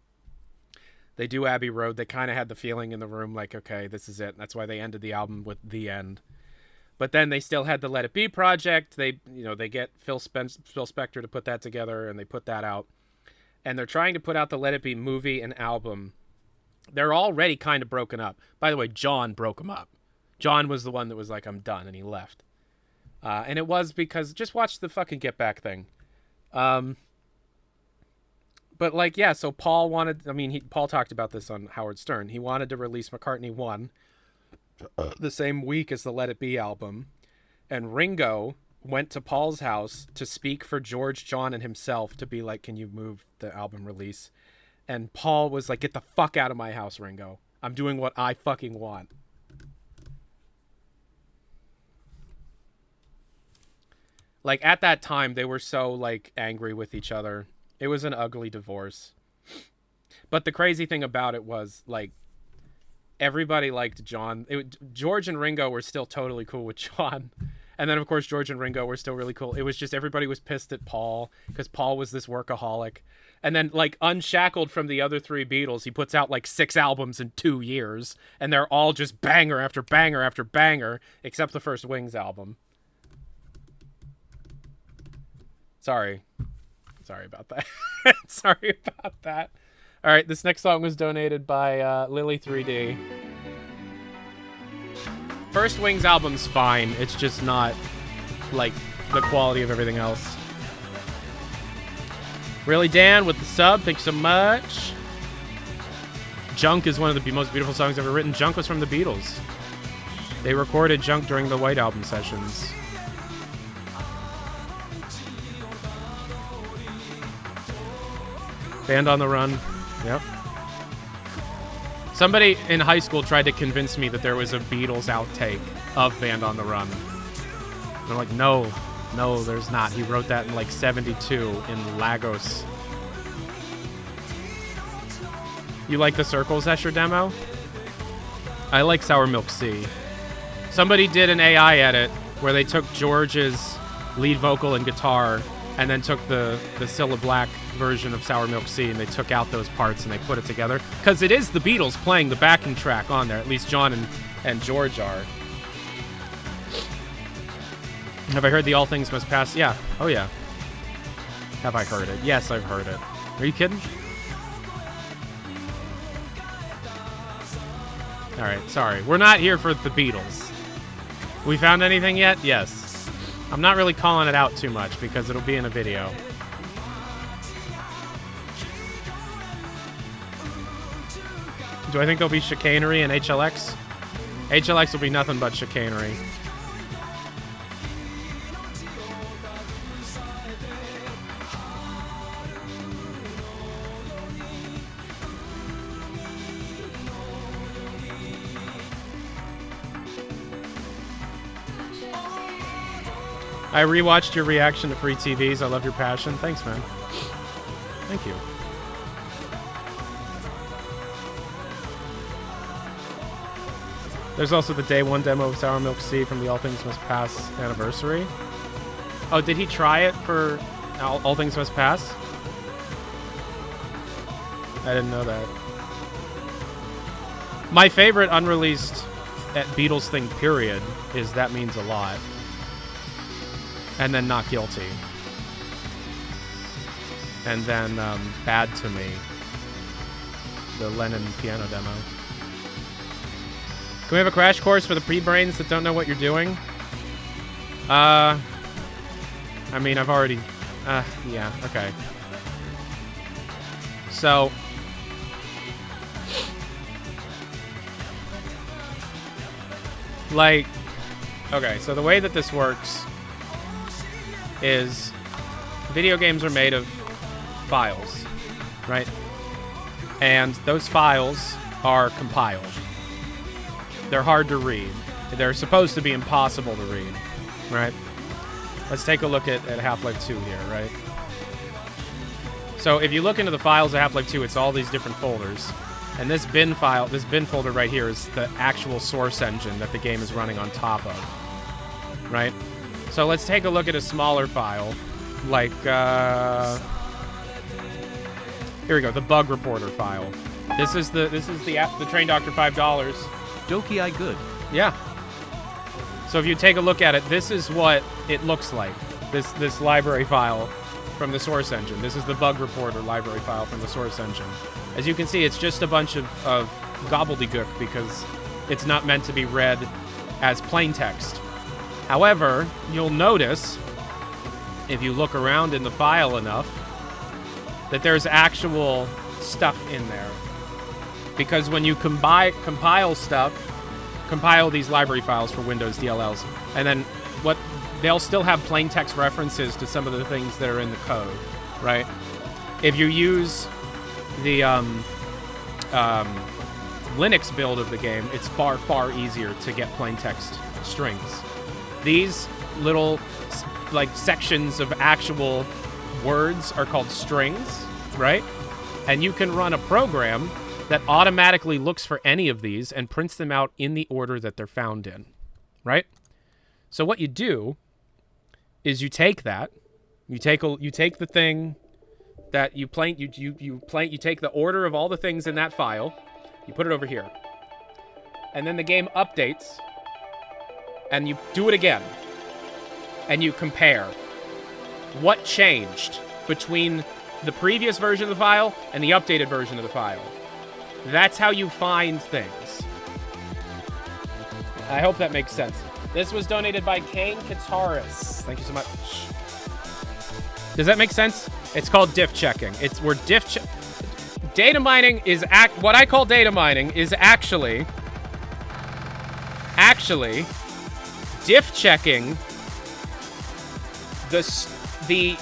They do Abbey Road. They kind of had the feeling in the room like, okay, this is it. That's why they ended the album with The End. But then they still had the Let It Be project. They get Phil Spector to put that together, and they put that out. And they're trying to put out the Let It Be movie and album. They're already kind of broken up. By the way, John broke them up. John was the one that was like, I'm done, and he left. And it was because, just watch the fucking Get Back thing. But like, yeah, so Paul wanted, Paul talked about this on Howard Stern. He wanted to release McCartney 1 the same week as the Let It Be album. And Ringo went to Paul's house to speak for George, John, and himself to be like, can you move the album release? And Paul was like, get the fuck out of my house, Ringo. I'm doing what I fucking want. Like, at that time, they were so, like, angry with each other. It was an ugly divorce. But the crazy thing about it was, like, everybody liked John. George and Ringo were still totally cool with John. And then, of course, George and Ringo were still really cool. It was just everybody was pissed at Paul because Paul was this workaholic. And then, like, unshackled from the other 3 Beatles, he puts out, like, 6 albums in 2 years. And they're all just banger after banger after banger, except the first Wings album. Sorry about that. Sorry about that. All right, this next song was donated by Lily 3D. First Wings album's fine. It's just not like the quality of everything else. Really, Dan, with the sub, thanks so much. Junk is one of the most beautiful songs ever written. Junk was from the Beatles. They recorded Junk during the White Album sessions. Band on the Run. Yep. Somebody in high school tried to convince me that there was a Beatles outtake of Band on the Run. And I'm like, no, there's not. He wrote that in like 72 in Lagos. You like the Circles Escher demo? I like Sour Milk Sea. Somebody did an AI edit where they took George's lead vocal and guitar and then took the Cilla Black version of Sour Milk Sea, and they took out those parts and they put it together. Because it is the Beatles playing the backing track on there. At least John and George are. Have I heard the All Things Must Pass? Yeah. Oh, yeah. Have I heard it? Yes, I've heard it. Are you kidding? All right, sorry. We're not here for the Beatles. We found anything yet? Yes. I'm not really calling it out too much because it'll be in a video. Do I think there'll be chicanery in HLX? HLX will be nothing but chicanery. I rewatched your reaction to free TVs. I love your passion. Thanks, man. Thank you. There's also the day one demo of Sour Milk Sea from the All Things Must Pass anniversary. Oh, did he try it for All Things Must Pass? I didn't know that. My favorite unreleased at Beatles thing, period, is That Means a Lot. And then Not Guilty. And then Bad to Me. The Lennon piano demo. Can we have a crash course for the pre-brains that don't know what you're doing? I mean, I've already... yeah, okay. So... like... okay, so the way that this works is video games are made of files, right? And those files are compiled. They're hard to read. They're supposed to be impossible to read, right? Let's take a look at Half-Life 2 here, right? So if you look into the files of Half-Life 2, it's all these different folders. And this bin file, this bin folder right here is the actual source engine that the game is running on top of, right? So let's take a look at a smaller file, like, here we go, the bug reporter file. This is the Train Doctor $5. Doki I good. Yeah. So if you take a look at it, this is what it looks like. This library file from the source engine. This is the bug reporter library file from the source engine. As you can see, it's just a bunch of gobbledygook because it's not meant to be read as plain text. However, you'll notice, if you look around in the file enough, that there's actual stuff in there. Because when you compile these library files for Windows DLLs, and then they'll still have plain text references to some of the things that are in the code, right? If you use the Linux build of the game, it's far, far easier to get plain text strings. These little like sections of actual words are called strings, right? And you can run a program that automatically looks for any of these and prints them out in the order that they're found in, right? So what you do is you take that, you take the thing that you take the order of all the things in that file, you put it over here, and then the game updates, and you do it again, and you compare what changed between the previous version of the file and the updated version of the file. That's how you find things. I hope that makes sense. This was donated by Kane Kataris. Thank you so much. Does that make sense? It's called diff checking. Data mining is what I call data mining is actually diff checking the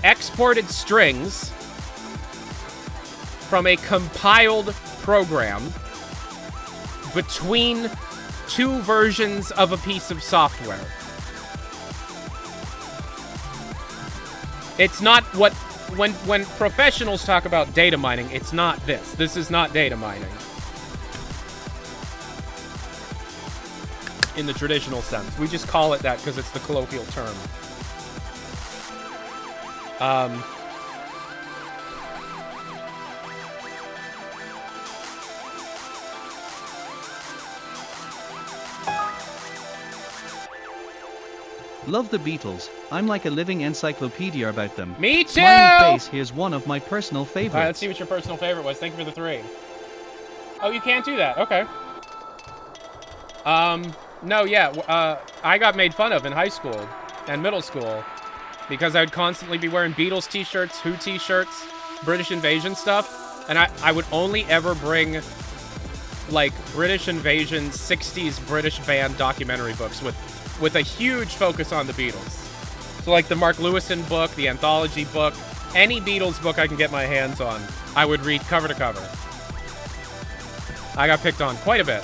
exported strings from a compiled program between two versions of a piece of software. It's not what when professionals talk about data mining, it's not this. This is not data mining in the traditional sense. We just call it that because it's the colloquial term. Love the Beatles. I'm like a living encyclopedia about them. Me too! Smiley face, here's one of my personal favorites. Alright, let's see what your personal favorite was. Thank you for the 3. Oh, you can't do that. Okay. No, yeah. I got made fun of in high school and middle school because I would constantly be wearing Beatles t-shirts, Who t-shirts, British Invasion stuff, and I would only ever bring, like, British Invasion 60s British band documentary books with a huge focus on the Beatles. So like the Mark Lewison book, the anthology book, any Beatles book I can get my hands on, I would read cover to cover. I got picked on quite a bit.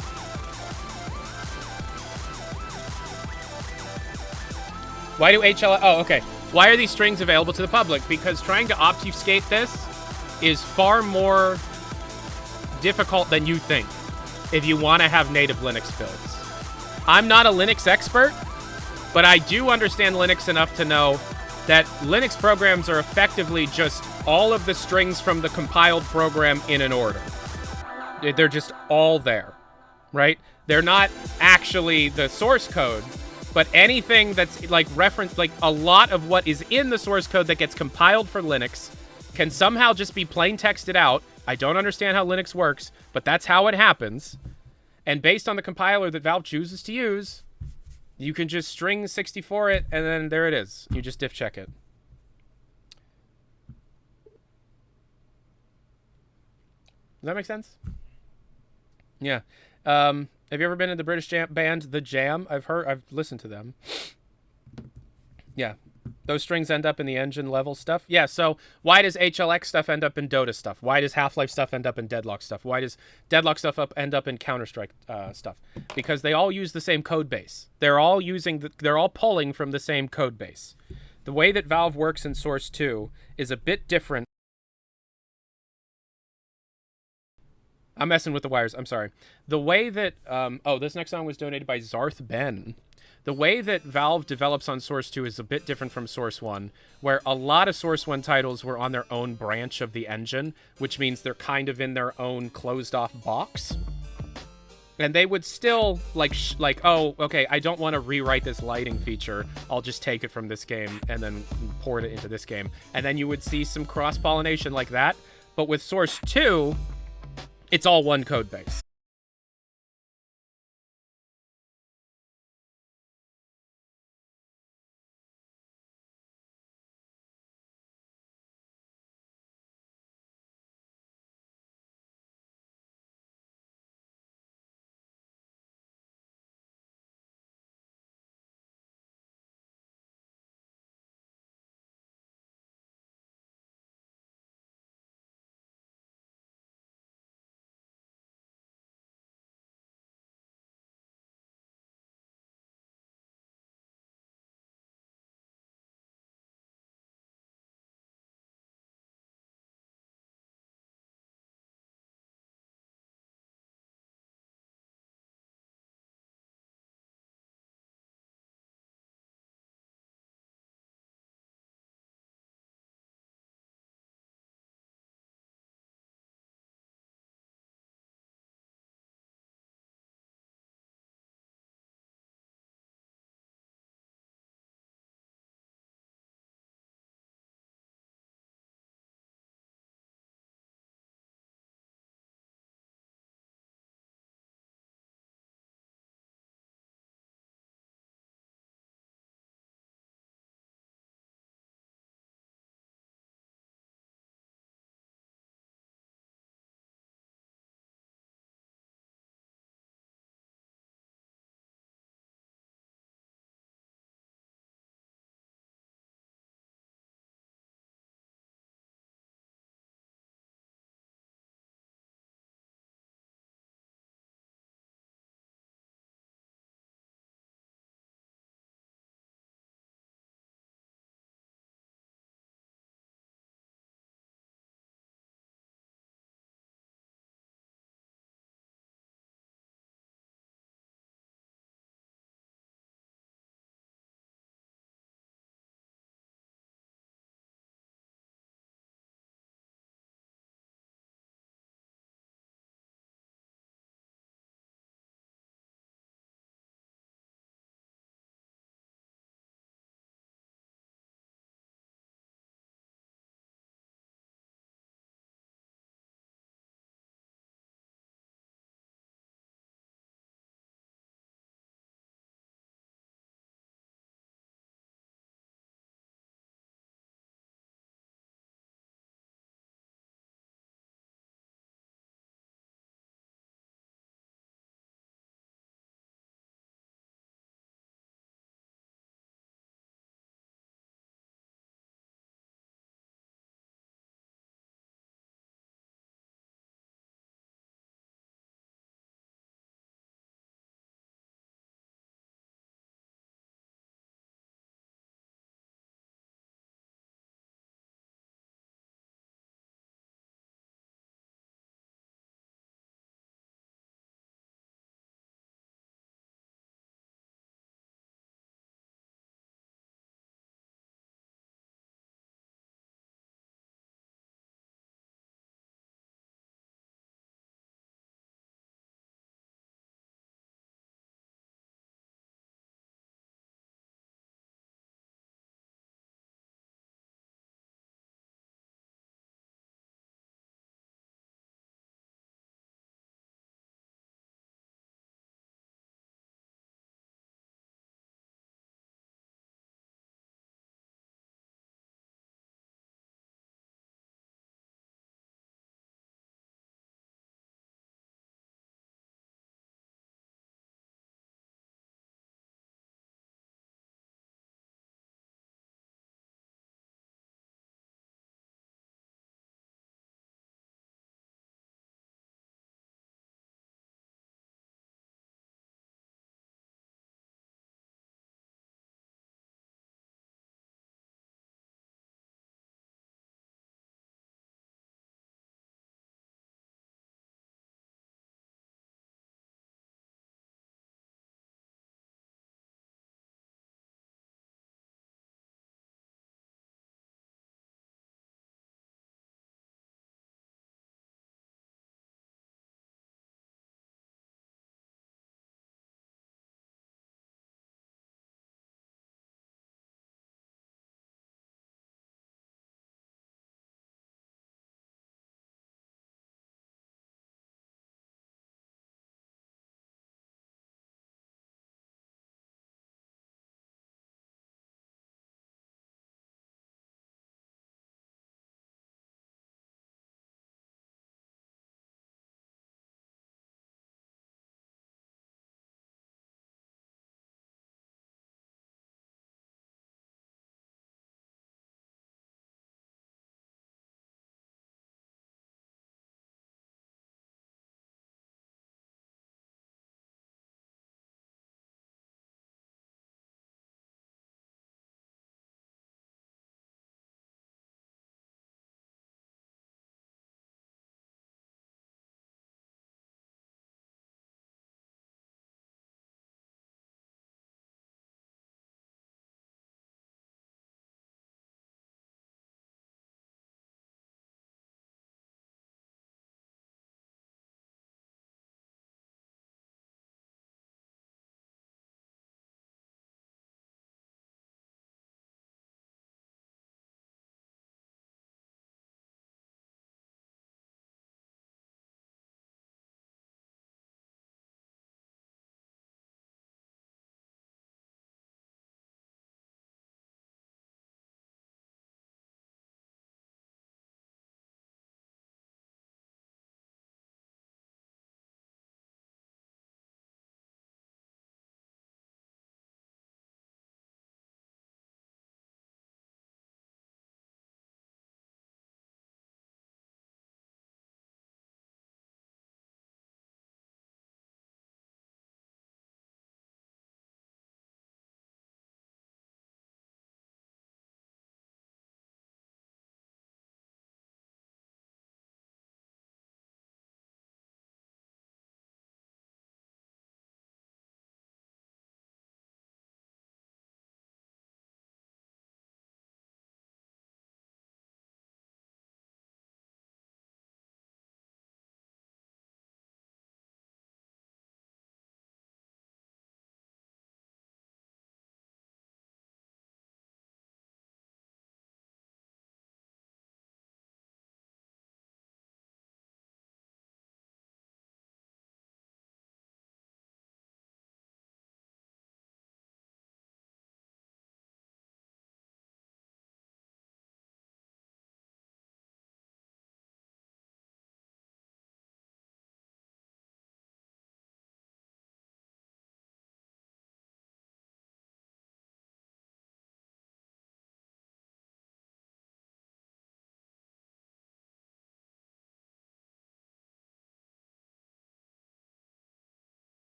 Why do HLX... Oh, okay. Why are these strings available to the public? Because trying to obfuscate this is far more difficult than you think if you want to have native Linux builds. I'm not a Linux expert, but I do understand Linux enough to know that Linux programs are effectively just all of the strings from the compiled program in an order. They're just all there, right? They're not actually the source code, but anything that's like reference, like a lot of what is in the source code that gets compiled for Linux can somehow just be plain texted out. I don't understand how Linux works, but that's how it happens. And based on the compiler that Valve chooses to use, you can just string 64 it, and then there it is. You just diff check it. Does that make sense? Yeah. Have you ever been in the British band The Jam? I've listened to them. Yeah. Those strings end up in the engine level stuff. Yeah, so why does HLX stuff end up in Dota stuff? Why does Half-Life stuff end up in Deadlock stuff? Why does Deadlock stuff end up in Counter-Strike stuff? Because they all use the same code base. They're all pulling from the same code base. The way that Valve works in Source 2 is a bit different. I'm messing with the wires. I'm sorry. The way that... this next song was donated by Zarth Ben. The way that Valve develops on Source 2 is a bit different from Source 1, where a lot of Source 1 titles were on their own branch of the engine, which means they're kind of in their own closed-off box. And they would still, oh, okay, I don't want to rewrite this lighting feature. I'll just take it from this game and then port it into this game. And then you would see some cross-pollination like that. But with Source 2... it's all one code base.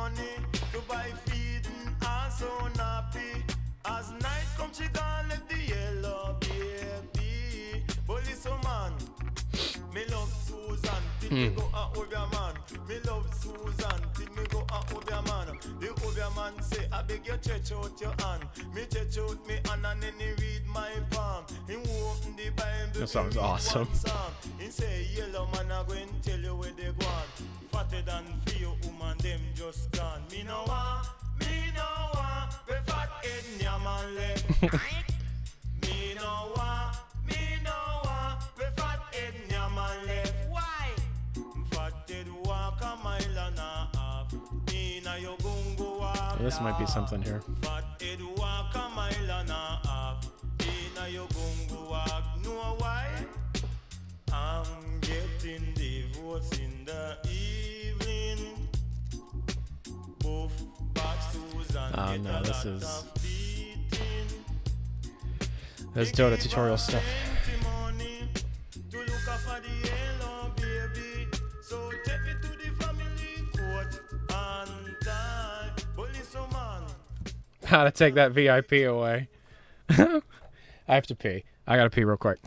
money to buy feeding and so happy. As night come, she gone let the yellow baby. Policeman, me love Susan, till me go out with your man. Me love Susan, till me go out with your man. The other man say, I beg you stretch out your hand. Me stretch out me hand and then he read my palm. He open the Bible. That song's awesome. He say, yellow man, I go and tell you where they gone. Fatter than few woman, them just gone. Me no want, we fat head nyaman left. Me no want, we fat head nyaman left. Why? Fat head walk a mile and a half. Inna your gungo walk. This might be something here. Fat head walk a mile and a half. Inna your gungo walk. Know why? I'm getting divorced in the evening. Both back Susan. Oh no, this is Dota tutorial stuff. How to take that VIP away. I have to pee. I gotta pee real quick.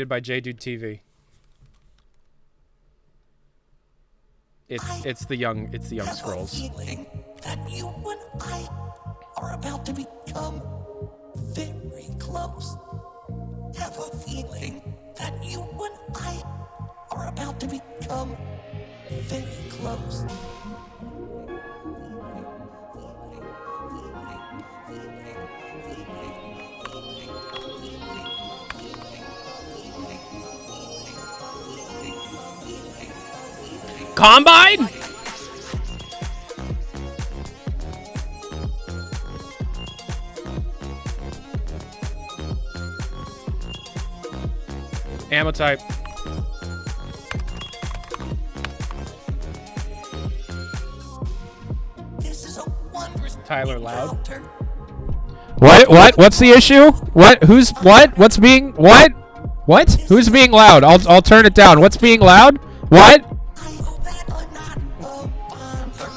By J-Dude TV. It's the young scrolls. Feeling that you and I are about to become very close. Have a feeling that you and I are about to become very close. Combine? Ammo type. This is a wondrous Tyler Loud. encounter. What? What's the issue? What? Who's what? What's being what? What? Who's being loud? I'll turn it down. What's being loud? What? I hope that I'm not a bother.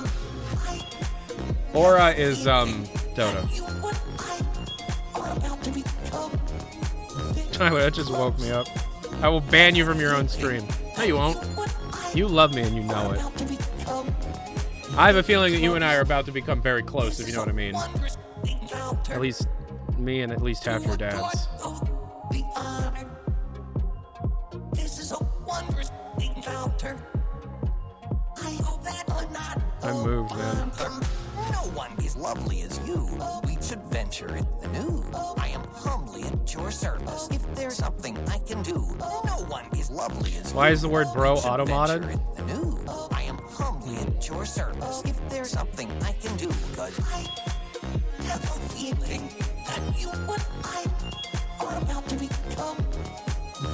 Aura is Dota. You and I are about to become Tyler, that just woke me up. I will ban you from your own stream. No, you won't. You love me and you know it. about to become I have a feeling that you and I are about to become very close, if you know what I mean. wondrous encounter. At least me and at least half your dads. Be honored. This is a wondrous encounter. I hope that I'm not I moved, man. No one as lovely as you. We should venture in the new. I am humbly at your service. If there's something I can do, no one as lovely as Why you. is the word bro We should auto-modded? venture in the new. I am humbly at your service. If there's something I can do, cause I have a feeling that you and I are about to become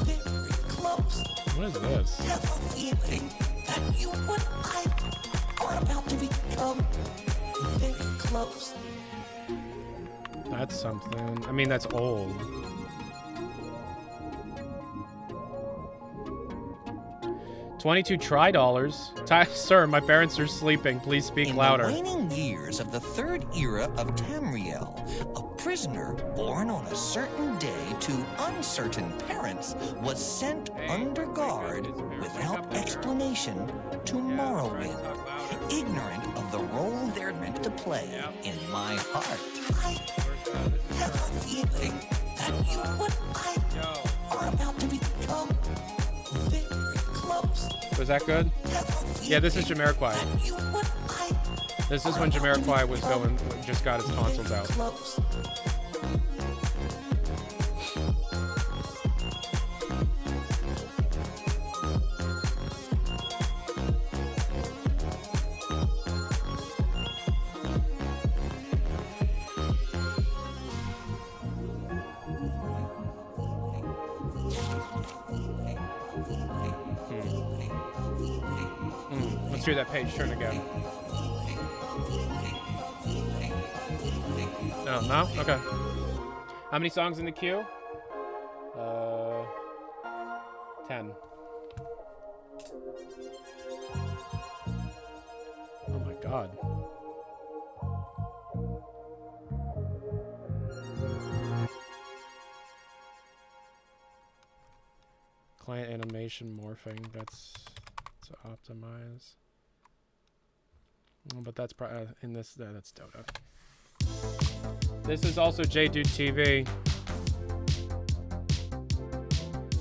very close. What is this? Have a feeling that you and I are about to become very close. That's something. I mean, that's old. $22 $. Sir, my parents are sleeping. Please speak louder. In the waning years of the third era of Tamriel, a prisoner born on a certain day to uncertain parents was sent under guard without explanation to Morrowind, ignorant of the role they're meant to play in my heart. I have a feeling that you and I are about to become very close. Was that good? Yeah, this is Jamiroquai. You and I This is when Jamiroquai was going, just got his tonsils out. close. Let's do that page turn again. No, no? Okay. How many songs in the queue? 10. Oh my god. Client animation morphing, that's to optimize. But that's probably in this. That's Dota. This is also J-Dude TV.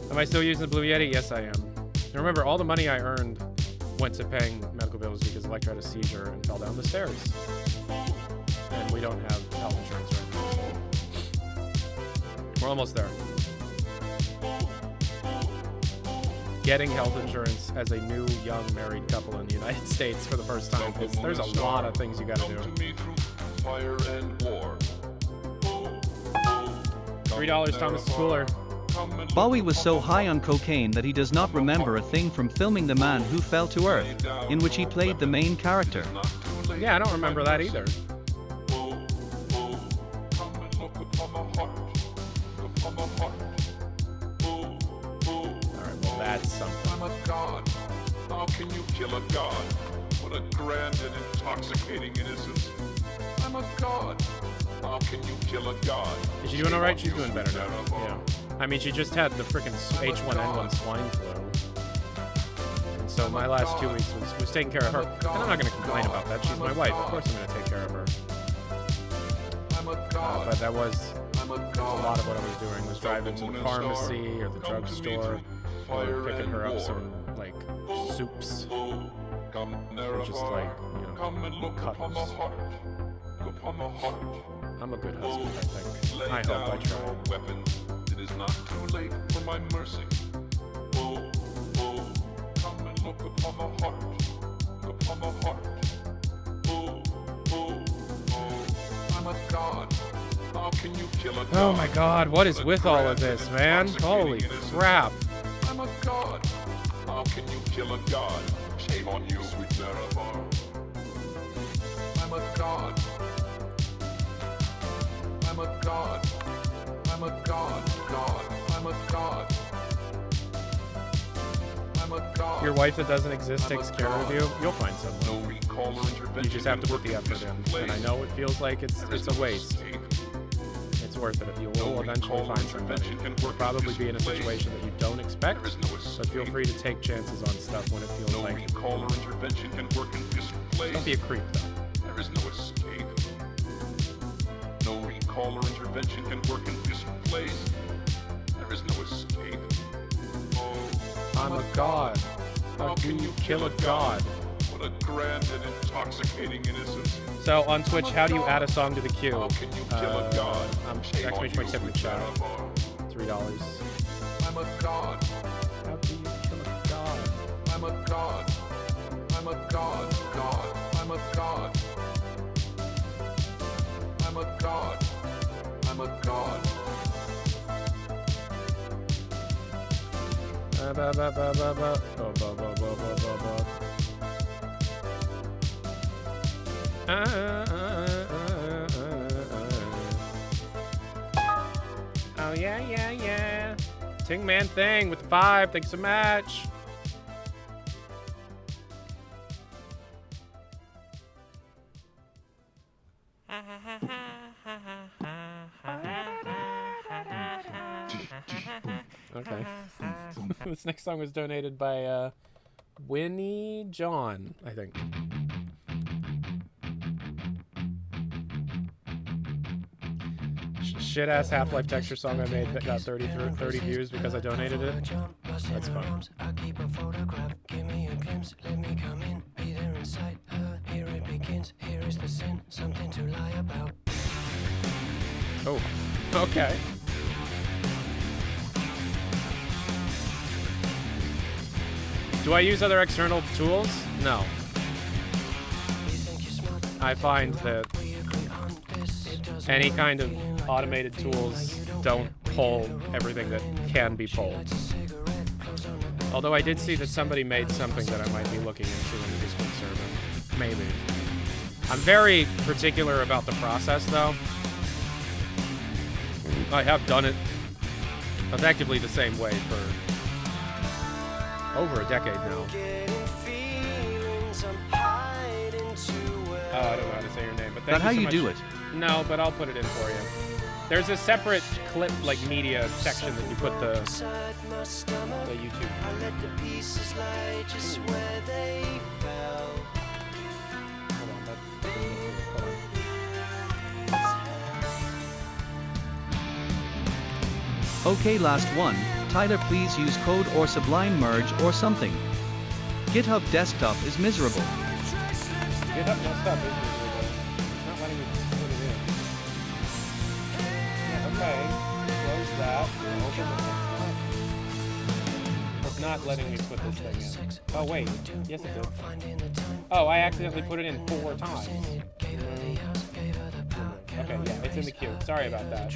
Am I still using the Blue Yeti? Yes, I am. And remember, all the money I earned went to paying medical bills because Electra had a seizure and fell down the stairs. And we don't have health insurance right now. We're almost there. Getting health insurance as a new, young, married couple in the United States for the first time. There's a lot of things you gotta do. $3, Thomas Schooler. Bowie was so high on cocaine that he does not remember a thing from filming The Man Who Fell to Earth, in which he played the main character. Yeah, I don't remember that either. Alright, well that's something. I'm a god. How can you kill a god? What a grand and intoxicating innocence. I'm a god. How can you kill a god? Is she doing alright? She's doing better now. Yeah. I mean, she just had the freaking H1N1 swine flu. And so my last 2 weeks was taking care of her. And I'm not going to complain about that. She's my wife. Of course I'm going to take care of her. But that was a lot of what I was doing. Was driving to the pharmacy or the drugstore or picking her up some, like, soups. Or just, like, you know, cuddles. I'm a good husband, I think. I hope I try. It is not too late for my mercy. Oh, oh, come and look upon the heart. Upon the heart. Oh, oh, oh, I'm a god. How can you kill a god? Oh my god, what is with all of this, man? Holy crap. I'm a god. How can you kill a god? Shame on you, sweet Marabar. I'm a god. I'm a god. I'm a god. God. I'm a god. I'm a god. Your wife that doesn't exist takes care of you. You'll find someone. No recall or intervention. You just have to put the effort in. And I know it feels like it's a waste. It's worth it. You will eventually find somebody. You'll probably be in a situation that you don't expect, but feel free to take chances on stuff when it feels No like recall or intervention can work in this place. Don't be a creep, though. There is no escape. No recall or intervention can work in this place. There is no escape. Oh, I'm a god. How can you kill a god? What a grand and intoxicating innocence. So on Twitch, how do you add a song to the queue? How can you kill a god? Exclamation point tip in the chat. $3. I'm a god. How do you kill a god? I'm a god. I'm a god. God. I'm a god. I'm a god. I'm a god. Oh yeah, yeah, yeah. Ting Man Thing with 5. Thanks so much. Okay. This next song was donated by Winnie John, I think. Shit ass Half-Life texture song I made that got 30 views because I donated it. That's fun. Give me a glimpse, let me come in, be there inside her. Here it begins, here is the sin, something to lie about. Oh, okay. Do I use other external tools? No. I find that any kind of automated tools don't pull everything that can be pulled. Although I did see that somebody made something that I might be looking into in the Discord server. Maybe. I'm very particular about the process, though. I have done it effectively the same way for over a decade now. Oh, I don't know how to say your name, but thank But how you so you much. do it? No, but I'll put it in for you. There's a separate clip, like media section that you put the YouTube. Hold on, Okay, last one. Tyler, please use code or Sublime Merge or something. GitHub Desktop is miserable. GitHub Desktop is miserable. It's not letting me put it in. Yeah, okay. Close that. Open the next one. It's not letting me put this thing in. Oh, wait. Yes, it did. Oh, I accidentally put it in 4 times. Okay, yeah, it's in the queue. Sorry about that.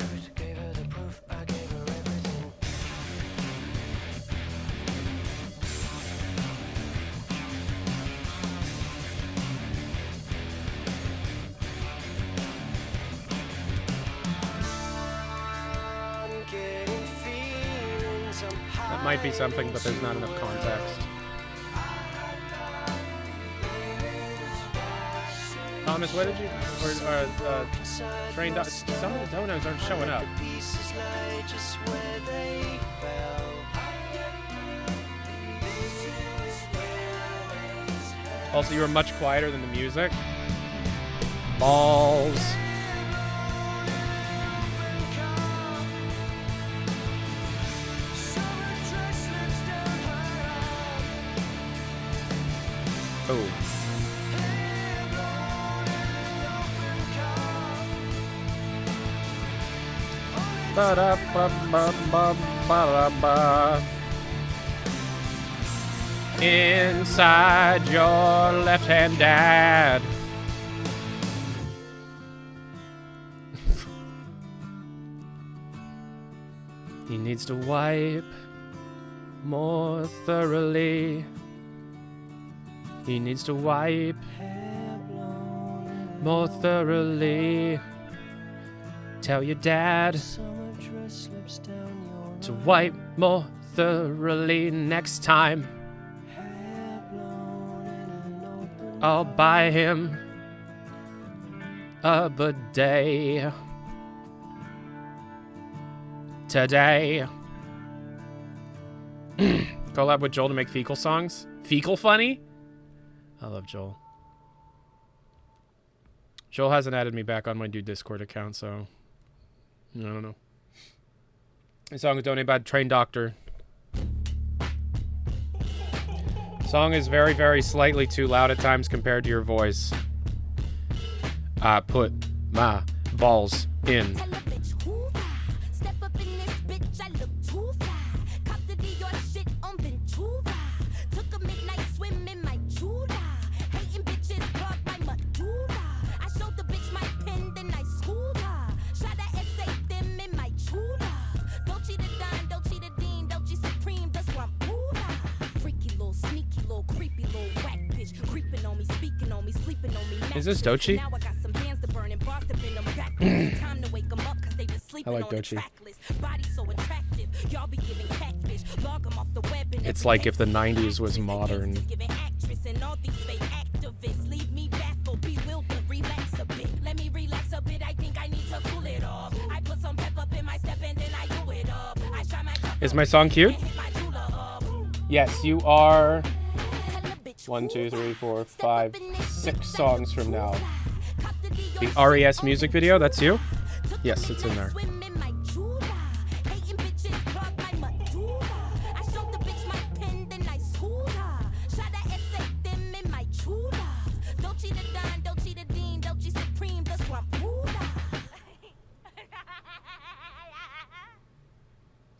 That might be something, but there's not enough context. Thomas, what did you... Or, trained... Some of the donuts aren't showing up. Pieces lie just where they fell. Also, you were much quieter than the music. Balls. Oh. Ba-da-ba-ba-ba-ba-da-ba. Inside your left hand, Dad. He needs to wipe more thoroughly. He needs to wipe more thoroughly. Tell your dad to wipe more thoroughly next time. I'll buy him a bidet today. Collab with Joel to make fecal songs. Fecal funny? I love Joel. Joel hasn't added me back on my new Discord account, so I don't know. The song is donated by Train Doctor. Song is very, very slightly too loud at times compared to your voice. I put my balls in. Is this Dochi? I like Dochi. It's like if the 90s was modern. Is my song cute? Yes, you are. 1, 2, 3, 4, 5, 6 songs from now. The RES music video, that's you? Yes, it's in there.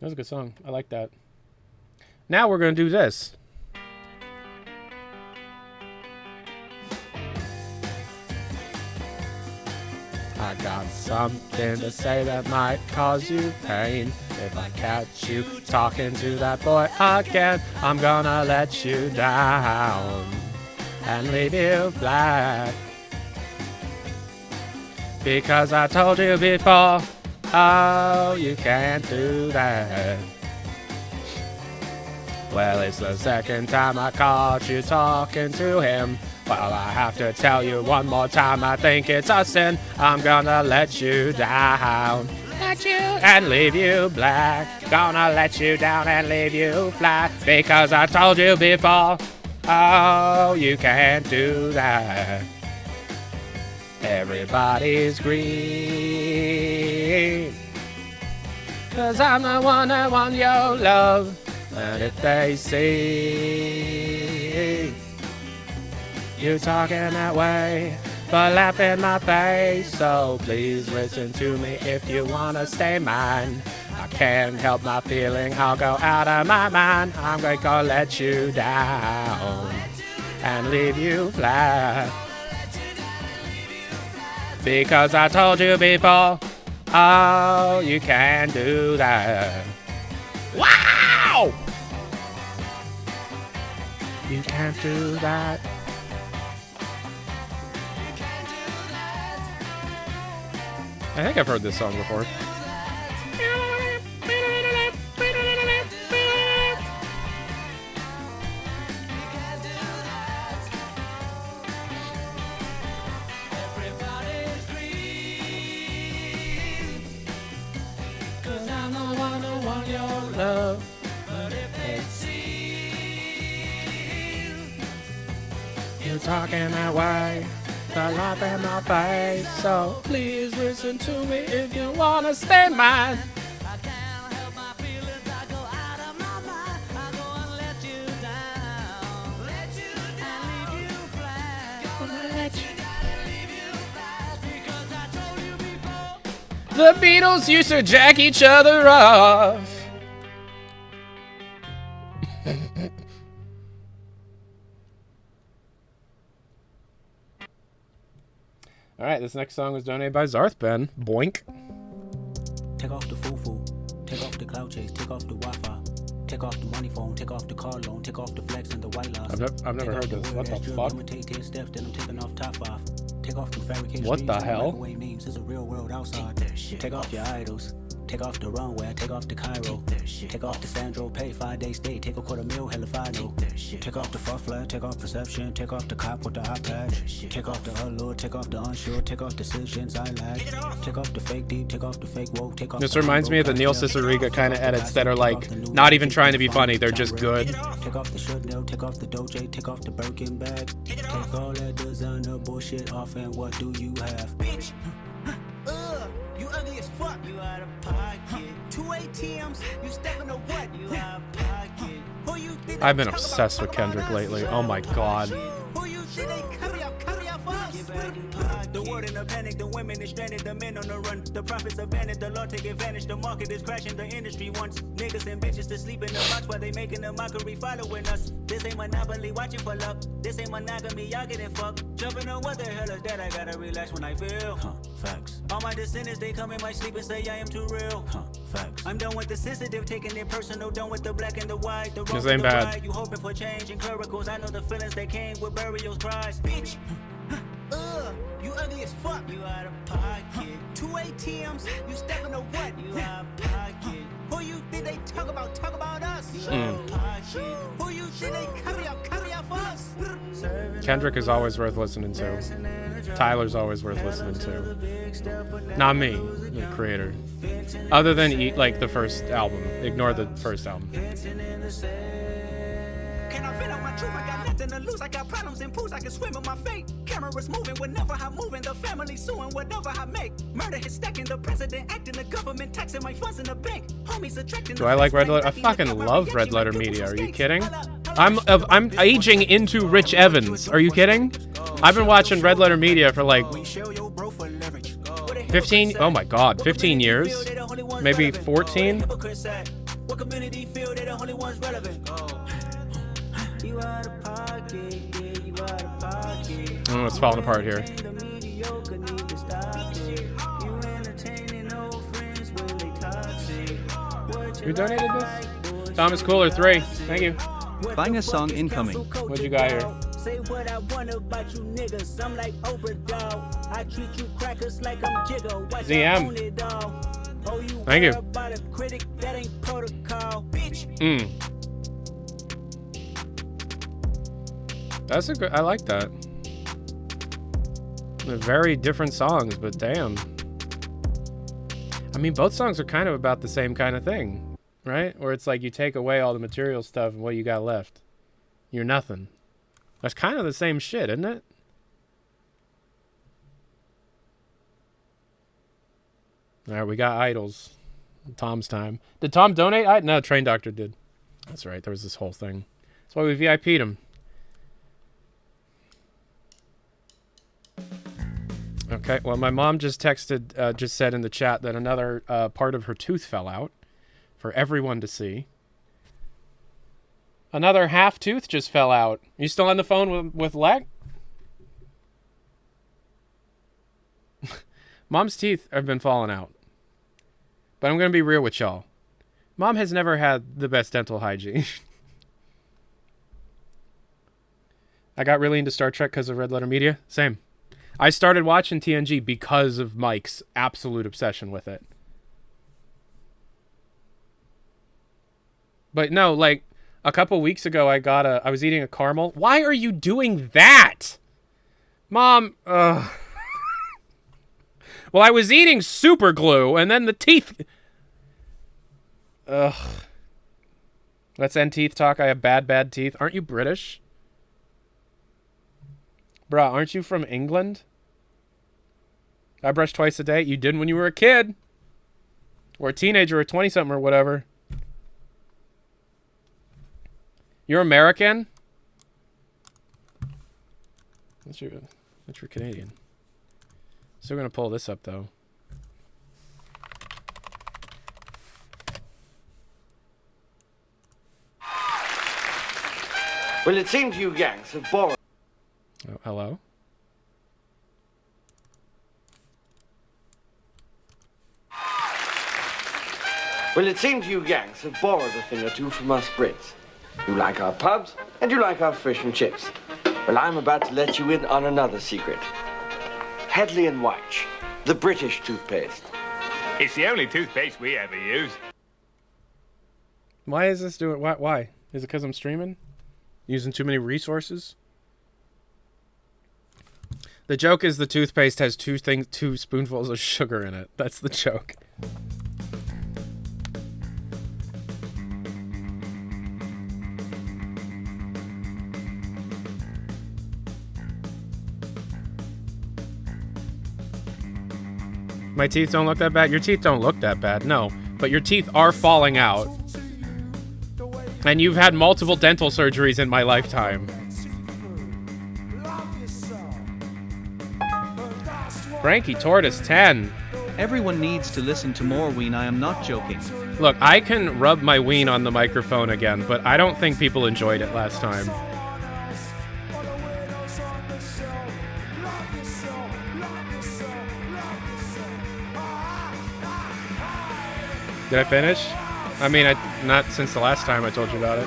That was a good song. I like that. Now we're going to do this. I got something to say that might cause you pain. If I catch you talking to that boy again, I'm gonna let you down and leave you flat. Because I told you before, oh, you can't do that. Well, it's the second time I caught you talking to him. Well, I have to tell you one more time, I think it's a sin. I'm gonna let you down, let you and leave you black. Gonna let you down and leave you flat. Because I told you before, oh, you can't do that. Everybody's green, 'cause I'm the one that wants your love. And if they see you talking that way, but laugh in my face, so please listen to me if you wanna stay mine. I can't help my feeling, I'll go out of my mind. I'm gonna let you down and leave you flat. Because I told you before, oh, you can't do that. Wow! You can't do that. I think I've heard this song before. love. You're talking that way, the love in my face. So please listen to me if you wanna stay mine. The Beatles used to jack each other off. All right, this next song was donated by Zarth Ben. Boink. Take off the foo-foo, take off the cloud chase, take off the Wi-Fi, take off the money phone, take off the car loan, take off the flex and the white loss. I've never heard this. What the fuck? I'ma take 10 steps, then I'm taking off top 5. Take off the fabricated What the hell? Memes. It's a real world outside. Take off your idols. Take off the runway, take off the Cairo. Take off the Sandro, pay 5-day stay, take a $250,000, hell if I know. Take off the fuffler, take off perception, take off the cop with the iPad. Take off the allure, take off the unsure, take off decisions I lack. Take off the fake deep, take off the fake woke, take off. This reminds me of the Neil Cicierega kind of edits that are like not even trying to be funny, they're just good. Take off the Chanel, take off the Doja, take off the Birkin bag. Take all that designer bullshit off, and what do you have? Bitch. You ugly as fuck. You out of pocket. 2 ATMs. You stepping on what? You out of pocket. Who you think I've been obsessed with Kendrick lately. Oh my god. Who you think they carry out for us? The world in a panic, the women is stranded, the men on the run. The profits are vanished, the law take advantage. The market is crashing, the industry wants niggas and bitches to sleep in the box while they making a mockery following us. This ain't monopoly, watching for luck. This ain't monogamy, y'all getting fucked. Jumping on what the hell is that? I gotta relax when I feel. Facts. All my descendants, they come in my sleep and say I am too real. Facts. I'm done with the sensitive, taking it personal. Done with the black and the white. The This ain't bad. Right. You hoping for change and clericals. I know the feelings that came with burials, cries. Bitch. You ugly as fuck. You out of pocket. 2 ATMs. You stepping on what? You out of pocket. Who you think they talk about us? You out of pocket. Who you think they carry out for us? Kendrick is always worth listening to. Tyler's always worth listening to. Not me, the creator. Other than like the first album. Ignore the first album. Can I fit on my truth? I got nothing to lose. I got problems and pools. I can swim in my fate. Cameras moving whenever I'm moving. The family suing whatever I make. Murder is stacking. The president acting. The government taxing my funds in the bank. Homies attracting. Do I like Red Letter? I fucking love Red Letter Media. Are you kidding? I'm aging into Rich Evans. Are you kidding? I've been watching Red Letter Media for like 15. Oh my god, 15 years, maybe 14. Oh, it's falling apart here. Who donated this? Thomas Cooler 3. Thank you. Buying a song incoming. What you got here? Say what I want about you niggas. I'm like Oprah, dog. I treat you crackers like I'm Jigga. ZM. Thank you. That's a good. I like that. They're very different songs, but damn. I mean, both songs are kind of about the same kind of thing, right? Where it's like you take away all the material stuff and what you got left, you're nothing. That's kind of the same shit, isn't it? All right, we got idols. Tom's time. Did Tom donate? No, Train Doctor did. That's right. There was this whole thing. That's why we VIP'd him. Okay. Well, my mom just texted, just said in the chat that another part of her tooth fell out for everyone to see. Another half tooth just fell out. You still on the phone with Leck? Mom's teeth have been falling out. But I'm going to be real with y'all. Mom has never had the best dental hygiene. I got really into Star Trek because of Red Letter Media. Same. I started watching TNG because of Mike's absolute obsession with it. But no, like a couple weeks ago, I was eating a caramel. Why are you doing that? Mom, Well, I was eating super glue and then the teeth. Let's end teeth talk. I have bad teeth. Aren't you British? Bruh, aren't you from England? I brush twice a day. You did when you were a kid. Or a teenager or 20-something or whatever. You're American? That's your Canadian. Still gonna pull this up, though. Well, it seems you gangs have borrowed... Oh, hello? Well, it seems you gangs have borrowed a thing or two from us Brits. You like our pubs, and you like our fish and chips. Well, I'm about to let you in on another secret. Hadley and White, the British toothpaste. It's the only toothpaste we ever use. Why is this doing... Why? Is it because I'm streaming? Using too many resources? The joke is the toothpaste has two spoonfuls of sugar in it. That's the joke. My teeth don't look that bad? Your teeth don't look that bad, no. But your teeth are falling out. And you've had multiple dental surgeries in my lifetime. Frankie Tortoise 10. Everyone needs to listen to more Ween, I am not joking. Look, I can rub my ween on the microphone again, but I don't think people enjoyed it last time. Did I finish? I mean, not since the last time I told you about it.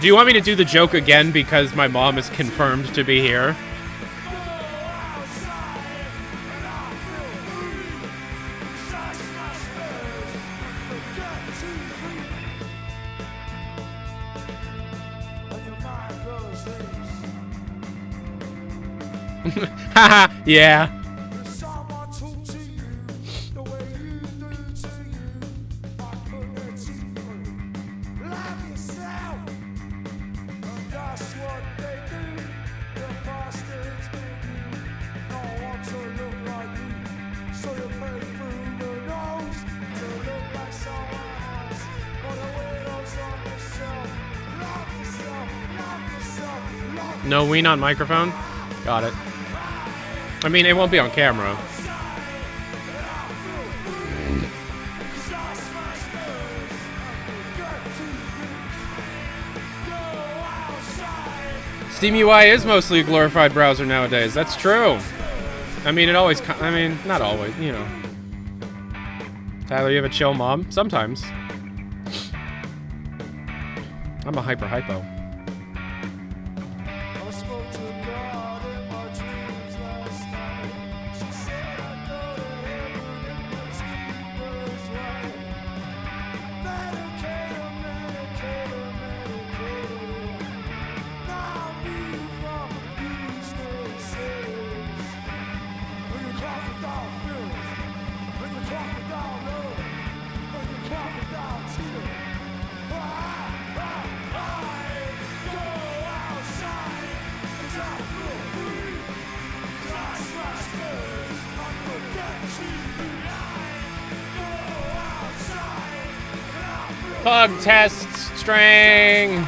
Do you want me to do the joke again because my mom is confirmed to be here? Haha, yeah. No ween on microphone? Got it. I mean, it won't be on camera. SteamUI is mostly a glorified browser nowadays. That's true. I mean, not always, you know. Tyler, you have a chill mom? Sometimes. I'm a hypo. Bug test string.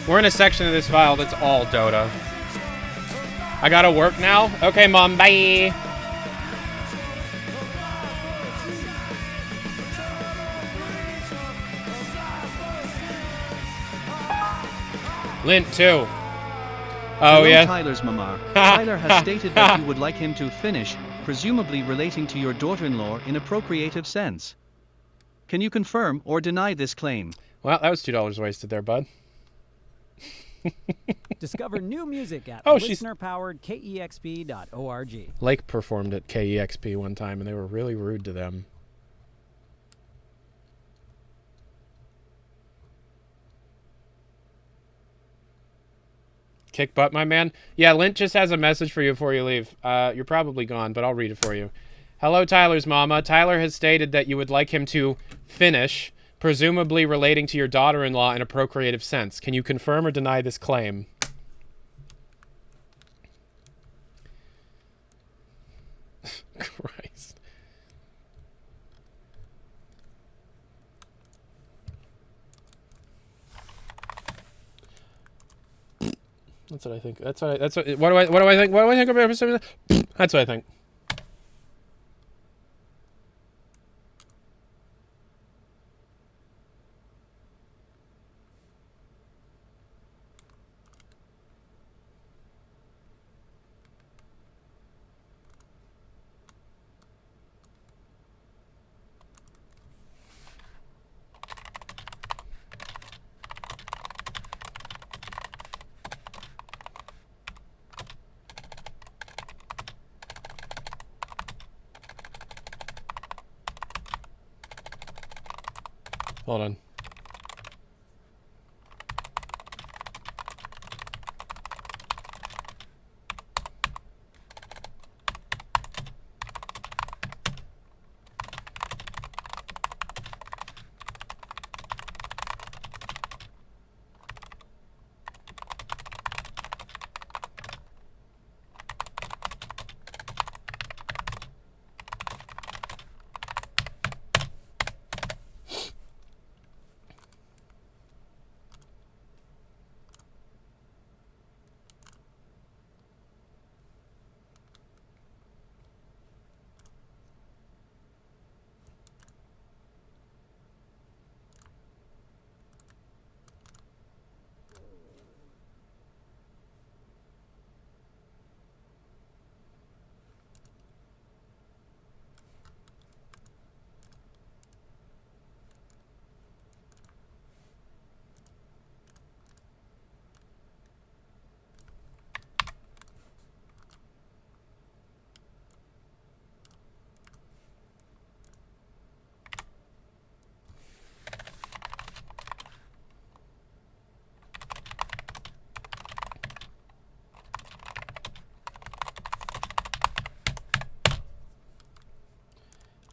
We're in a section of this file that's all Dota. I gotta work now? Okay, Mom, bye. Lint 2. Oh, Hello, yeah. Tyler's mama. Tyler has stated that you would like him to finish, presumably relating to your daughter-in-law in a procreative sense. Can you confirm or deny this claim? Well, that was $2 wasted there, bud. Discover new music at listener-powered listenerpowered.kexp.org. Lake performed at KEXP one time, and they were really rude to them. Kick butt, my man. Yeah, Lint just has a message for you before you leave. You're probably gone, but I'll read it for you. Hello, Tyler's mama. Tyler has stated that you would like him to finish, presumably relating to your daughter-in-law in a procreative sense. Can you confirm or deny this claim? Christ. That's what I think. What do I think? What do I think about episode? That's what I think. Hold on.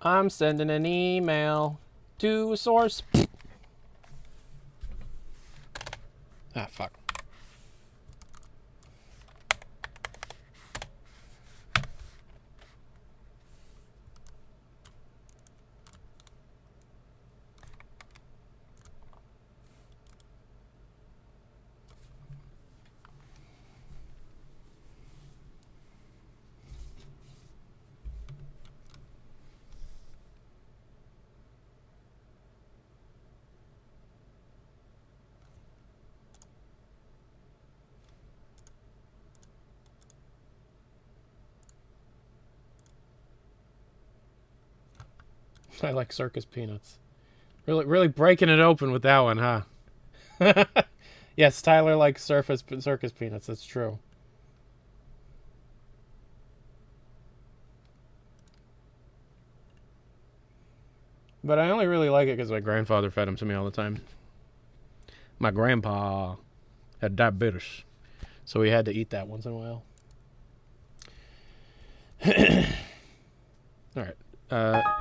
I'm sending an email to a source. Ah, fuck. I like circus peanuts. Really breaking it open with that one, huh? Yes, Tyler likes circus peanuts. That's true. But I only really like it because my grandfather fed them to me all the time. My grandpa had diabetes, so he had to eat that once in a while. All right.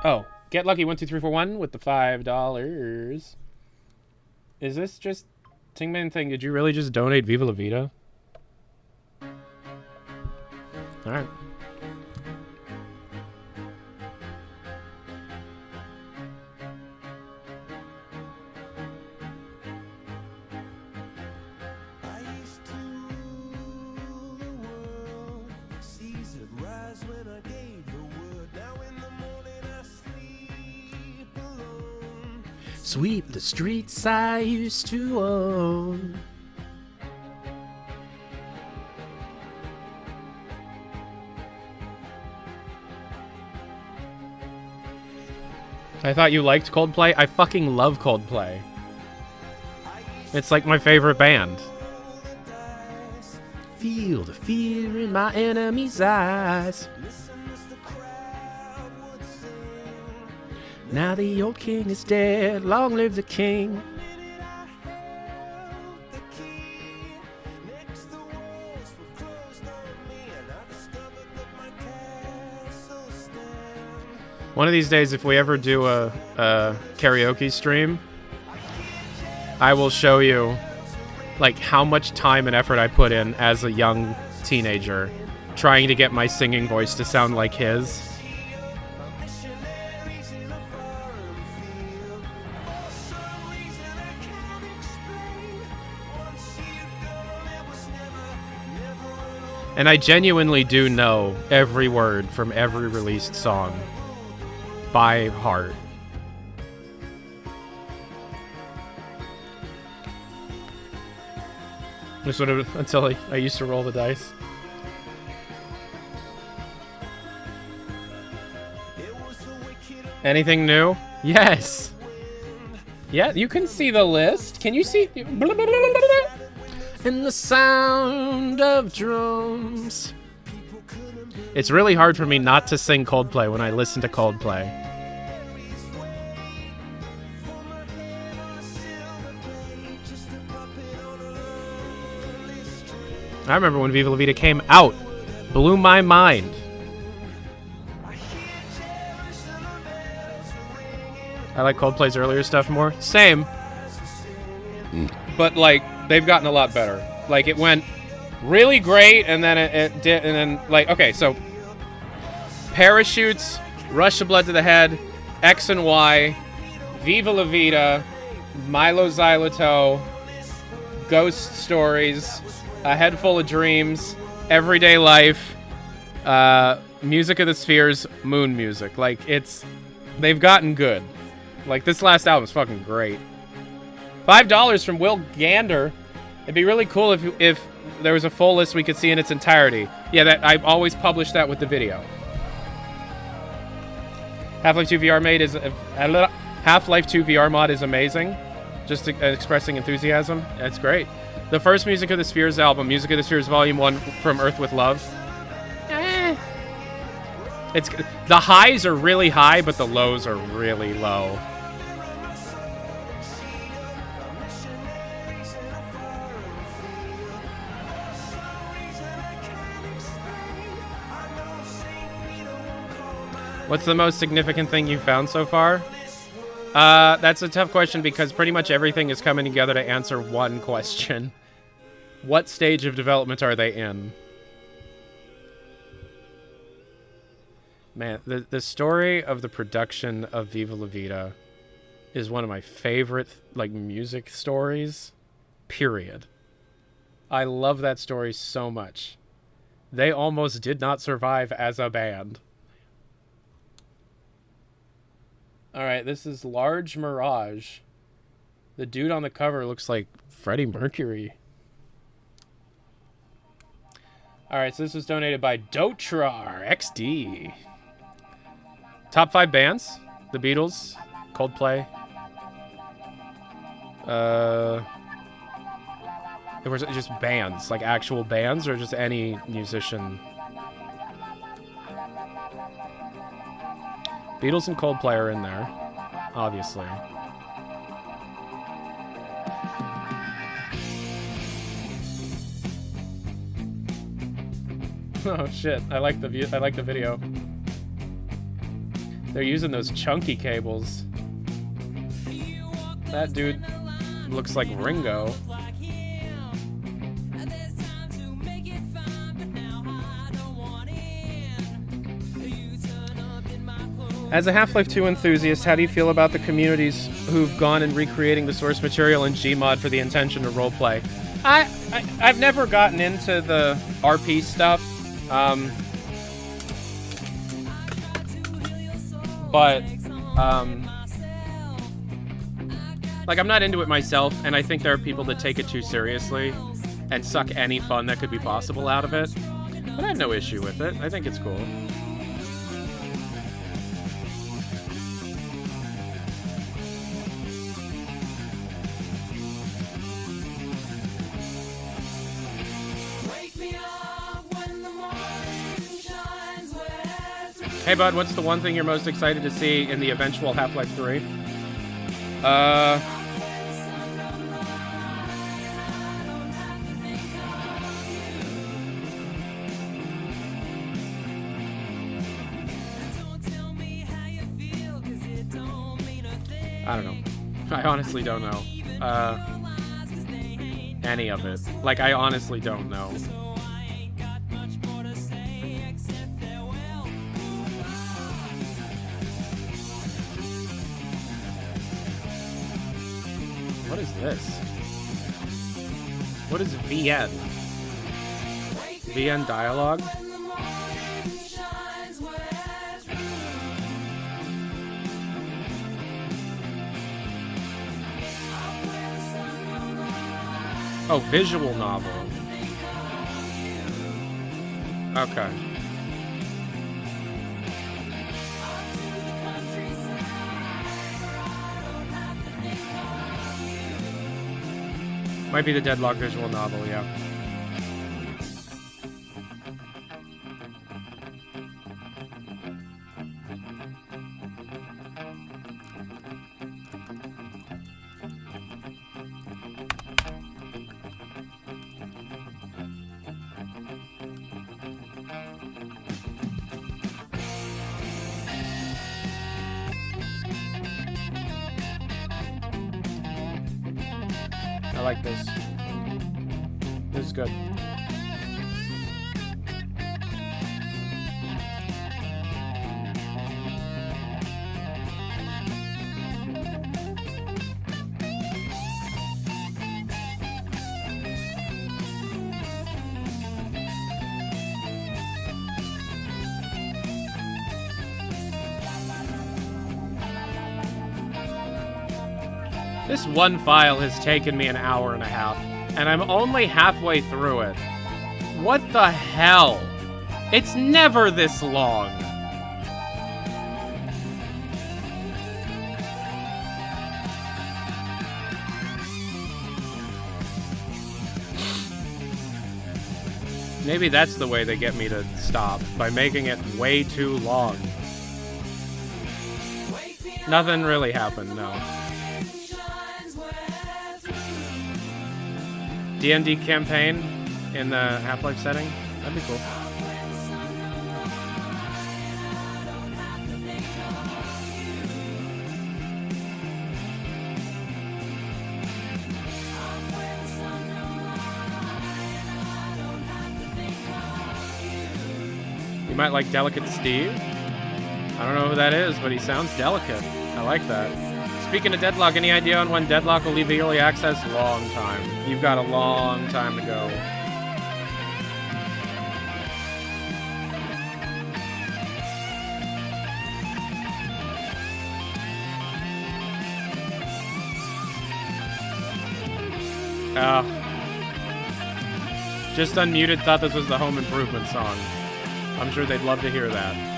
Oh, Get Lucky 12341 with the $5. Is this just Tingman thing? Did you really just donate Viva La Vida? All right. Sweep the streets I used to own. I thought you liked Coldplay. I fucking love Coldplay. It's like my favorite band. Feel the fear in my enemy's eyes. Now the old king is dead, long live the king. One of these days, if we ever do a karaoke stream, I will show you like how much time and effort I put in as a young teenager trying to get my singing voice to sound like his. And I genuinely do know every word from every released song by heart. Just sort of until I used to roll the dice. Anything new? Yes. Yeah, you can see the list. Can you see? In the sound of drums. It's really hard for me not to sing Coldplay when I listen to Coldplay. I remember when Viva La Vida came out. Blew my mind. I like Coldplay's earlier stuff more. Same. But, like, they've gotten a lot better. Like, it went really great, and then it did, and then, like, okay, so Parachutes, Rush of Blood to the Head, X and Y, Viva La Vida, Milo Xyloto, Ghost Stories, A Head Full of Dreams, Everyday Life, Music of the Spheres, Moon Music. Like, they've gotten good. Like, this last album is fucking great. $5 from Will Gander. It'd be really cool if there was a full list we could see in its entirety. Yeah, I always publish that with the video. Half-Life 2 VR made is Half-Life 2 VR mod is amazing. Just expressing enthusiasm. That's great. The first Music of the Spheres album, Music of the Spheres Volume 1 from Earth with Love. It's the highs are really high, but the lows are really low. What's the most significant thing you've found so far? That's a tough question because pretty much everything is coming together to answer one question. What stage of development are they in? Man, the story of the production of Viva La Vida is one of my favorite, like, music stories, period. I love that story so much. They almost did not survive as a band. Alright, this is Large Mirage. The dude on the cover looks like Freddie Mercury. Alright, so this was donated by Dotrar XD. Top 5 bands? The Beatles, Coldplay. It was just bands, like actual bands, or just any musician? Beatles and Coldplay are in there, obviously. Oh shit! I like the video. They're using those chunky cables. That dude looks like Ringo. As a Half-Life 2 enthusiast, how do you feel about the communities who've gone and recreating the source material in Gmod for the intention to roleplay? I've never gotten into the RP stuff, like, I'm not into it myself, and I think there are people that take it too seriously and suck any fun that could be possible out of it. But I have no issue with it. I think it's cool. Hey bud, what's the one thing you're most excited to see in the eventual Half-Life 3? I don't know. I honestly don't know. Any of it. Like, I honestly don't know. What is this? What is VN? VN dialogue? Oh, visual novel. Okay. Might be the Deadlock visual novel, yeah. I like this. This is good. This one file has taken me an hour and a half, and I'm only halfway through it. What the hell? It's never this long. Maybe that's the way they get me to stop, by making it way too long. Nothing really happened, no. D&D campaign in the Half-Life setting? That'd be cool. You might like Delicate Steve? I don't know who that is, but he sounds delicate. I like that. Speaking of Deadlock, any idea on when Deadlock will leave early access? Long time. You've got a long time to go. Just unmuted, thought this was the Home Improvement song. I'm sure they'd love to hear that.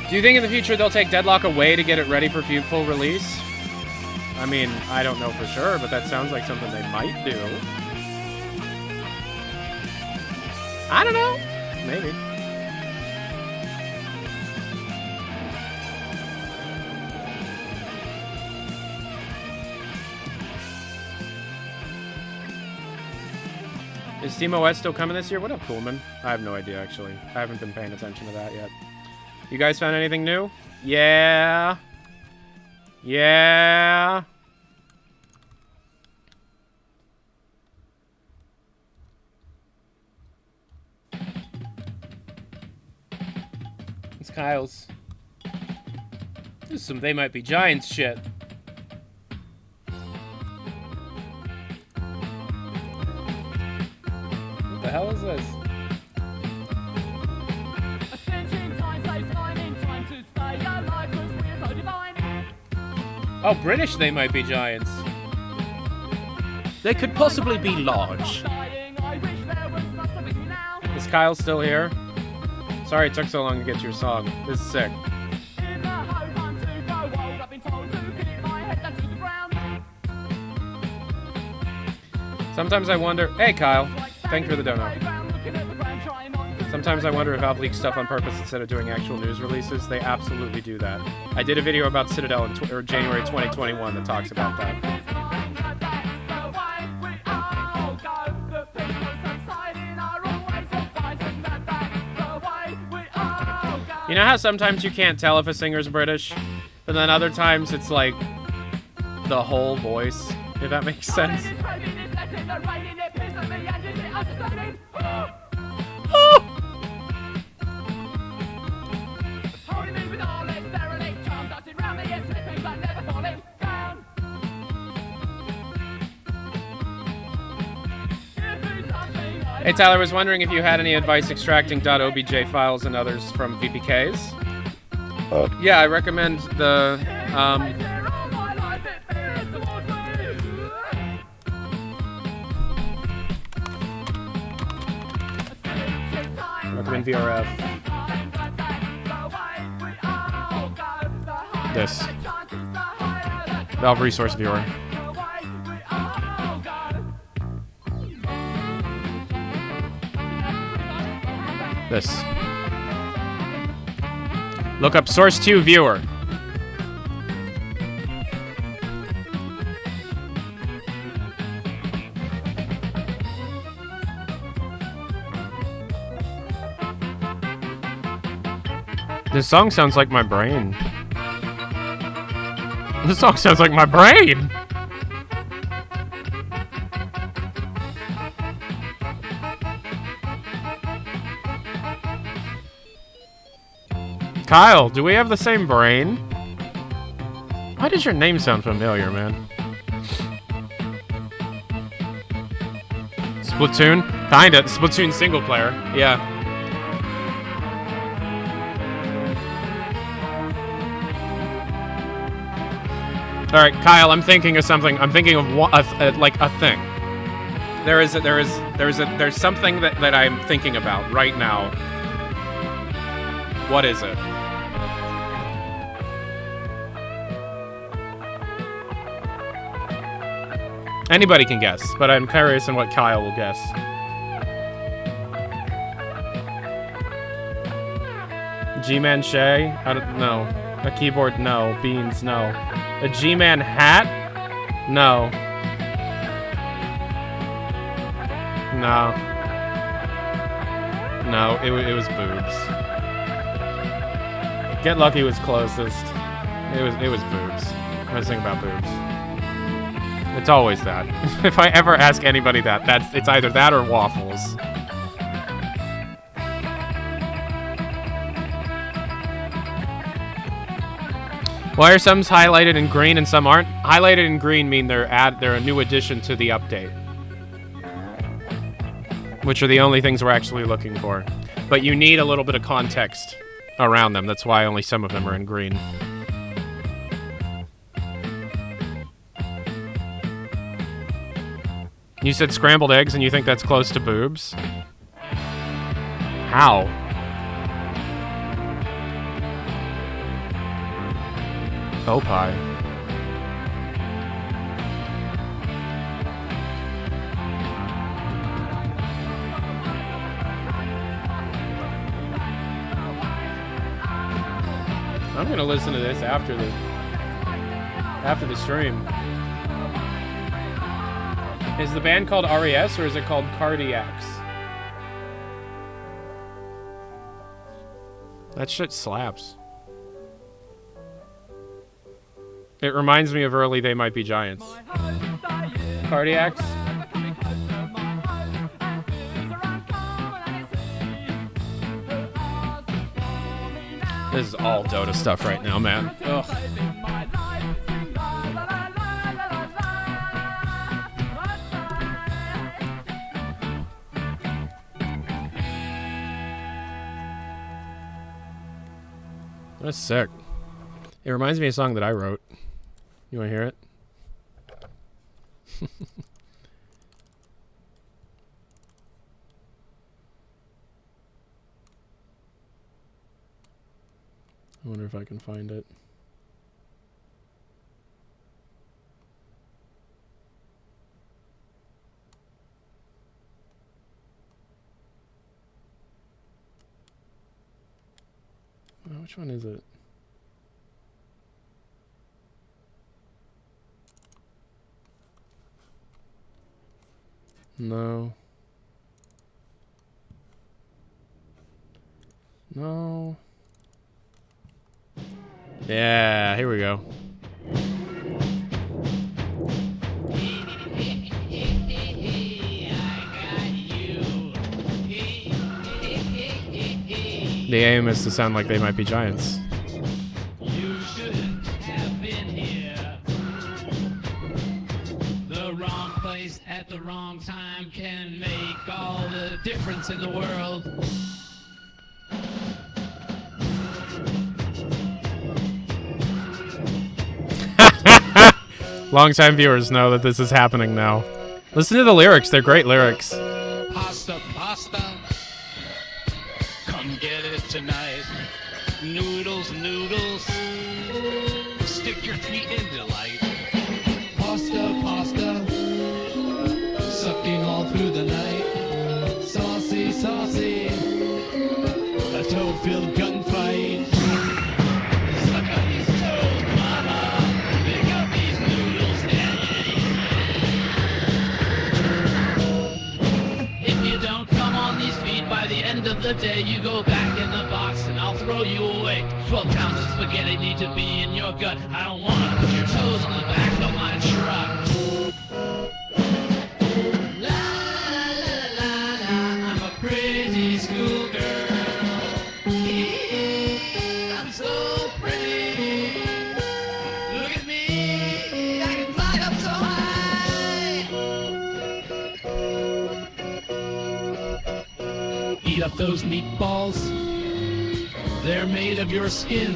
Do you think in the future they'll take Deadlock away to get it ready for full release? I mean, I don't know for sure, but that sounds like something they might do. I don't know. Maybe. Is SteamOS still coming this year? What up, Coolman? I have no idea, actually. I haven't been paying attention to that yet. You guys found anything new? Yeah. Yeah. It's Kyle's. This is some They Might Be Giants shit. What the hell is this? Oh, British They Might Be Giants. They could possibly be large. Is Kyle still here? Sorry it took so long to get to your song. This is sick. Sometimes I wonder... Hey, Kyle. Thank you for the dono. Sometimes I wonder if Valve leaks stuff on purpose instead of doing actual news releases. They absolutely do that. I did a video about Citadel in January 2021 that talks about that. You know how sometimes you can't tell if a singer's British? But then other times it's like the whole voice, if that makes sense. Hey Tyler, was wondering if you had any advice extracting .obj files and others from VPKs. Yeah, I recommend the recommend VRF. This Valve Resource Viewer. This. Look up Source 2 Viewer. This song sounds like my brain. This song sounds like my brain! Kyle, do we have the same brain? Why does your name sound familiar, man? Splatoon? Kinda. Splatoon single player. Yeah. All right, Kyle. I'm thinking of something. I'm thinking of like a thing. There's something that I'm thinking about right now. What is it? Anybody can guess, but I'm curious on what Kyle will guess. G-Man Shay? I don't know. A keyboard? No. Beans? No. A G-Man hat? No. No. No, it was boobs. Get Lucky was closest. It was boobs. I was thinking about boobs. It's always that. If I ever ask anybody that, it's either that or waffles. Why are some highlighted in green and some aren't? Highlighted in green mean they're a new addition to the update, which are the only things we're actually looking for. But you need a little bit of context around them. That's why only some of them are in green. You said scrambled eggs and you think that's close to boobs? How? Oh, pie. I'm gonna listen to this after the stream. Is the band called RES or is it called Cardiacs? That shit slaps. It reminds me of early They Might Be Giants. Cardiacs? This is all Dota stuff right now, man. Ugh. That's sick. It reminds me of a song that I wrote. You want to hear it? I wonder if I can find it. Which one is it? No. No. Yeah, here we go. The aim is to sound like they might be giants. You shouldn't have been here. The wrong place at the wrong time can make all the difference in the world. Longtime viewers know that this is happening now. Listen to the lyrics, they're great lyrics. Pasta, pasta. Come get it tonight. Noodles, noodles. Stick your feet in delight. Pasta, pasta. Sucking all through the night. Saucy, saucy. A toad-filled gunfight. Suck on these toes, mama. Pick up these noodles, daddy. If you don't come on these feet by the end of the day, you go back in the box and I'll throw you away. 12 pounds of spaghetti need to be in your gut. I don't want to put your toes on the back of my truck. La, la, la, la, la, I'm a pretty schoolgirl. I'm so pretty. Look at me, I can fly up so high. Eat up those meatballs. They're made of your skin.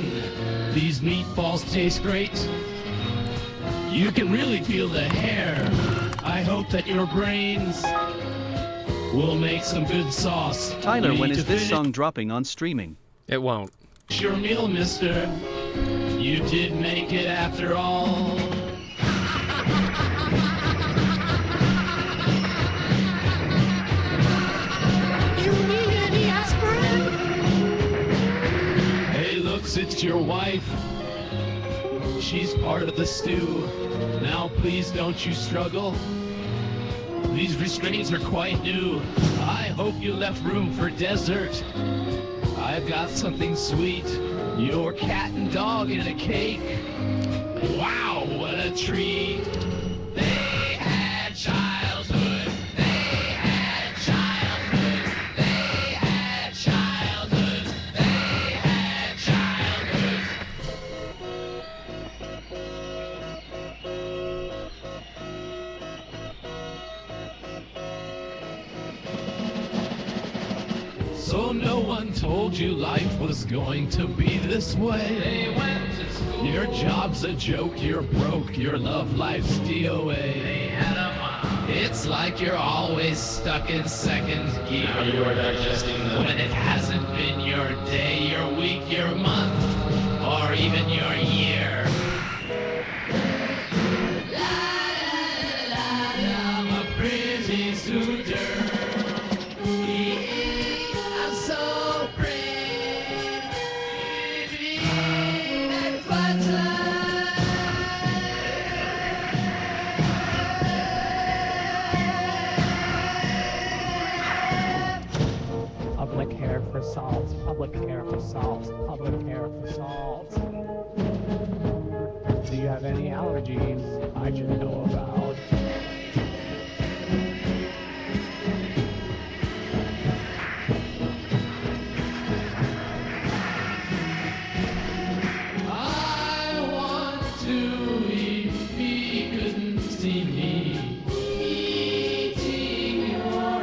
These meatballs taste great. You can really feel the hair. I hope that your brains will make some good sauce. Tyler, You when need is to this finish song dropping on streaming? It won't. your meal, mister. You did make it after all. You need any aspirin? Hey, looks, it's your wife. She's part of the stew. Now, please don't you struggle. These restraints are quite new. I hope you left room for dessert. I've got something sweet. Your cat and dog in a cake. Wow, what a treat. They had childhood. They had childhood. They had childhood. They had childhood. So no one told you life was going to be this way. They went to school. Your job's a joke, you're broke, your love life's DOA. They had a mom. It's like you're always stuck in second gear. Now you're digesting them. When it hasn't been your day, your week, your month, or even your year. I'm a pretty suitor. I'm so pretty and Public care for salt, public care for salt, public care for salt. Do you have any allergies I should know about? I want to eat. He couldn't see me eating your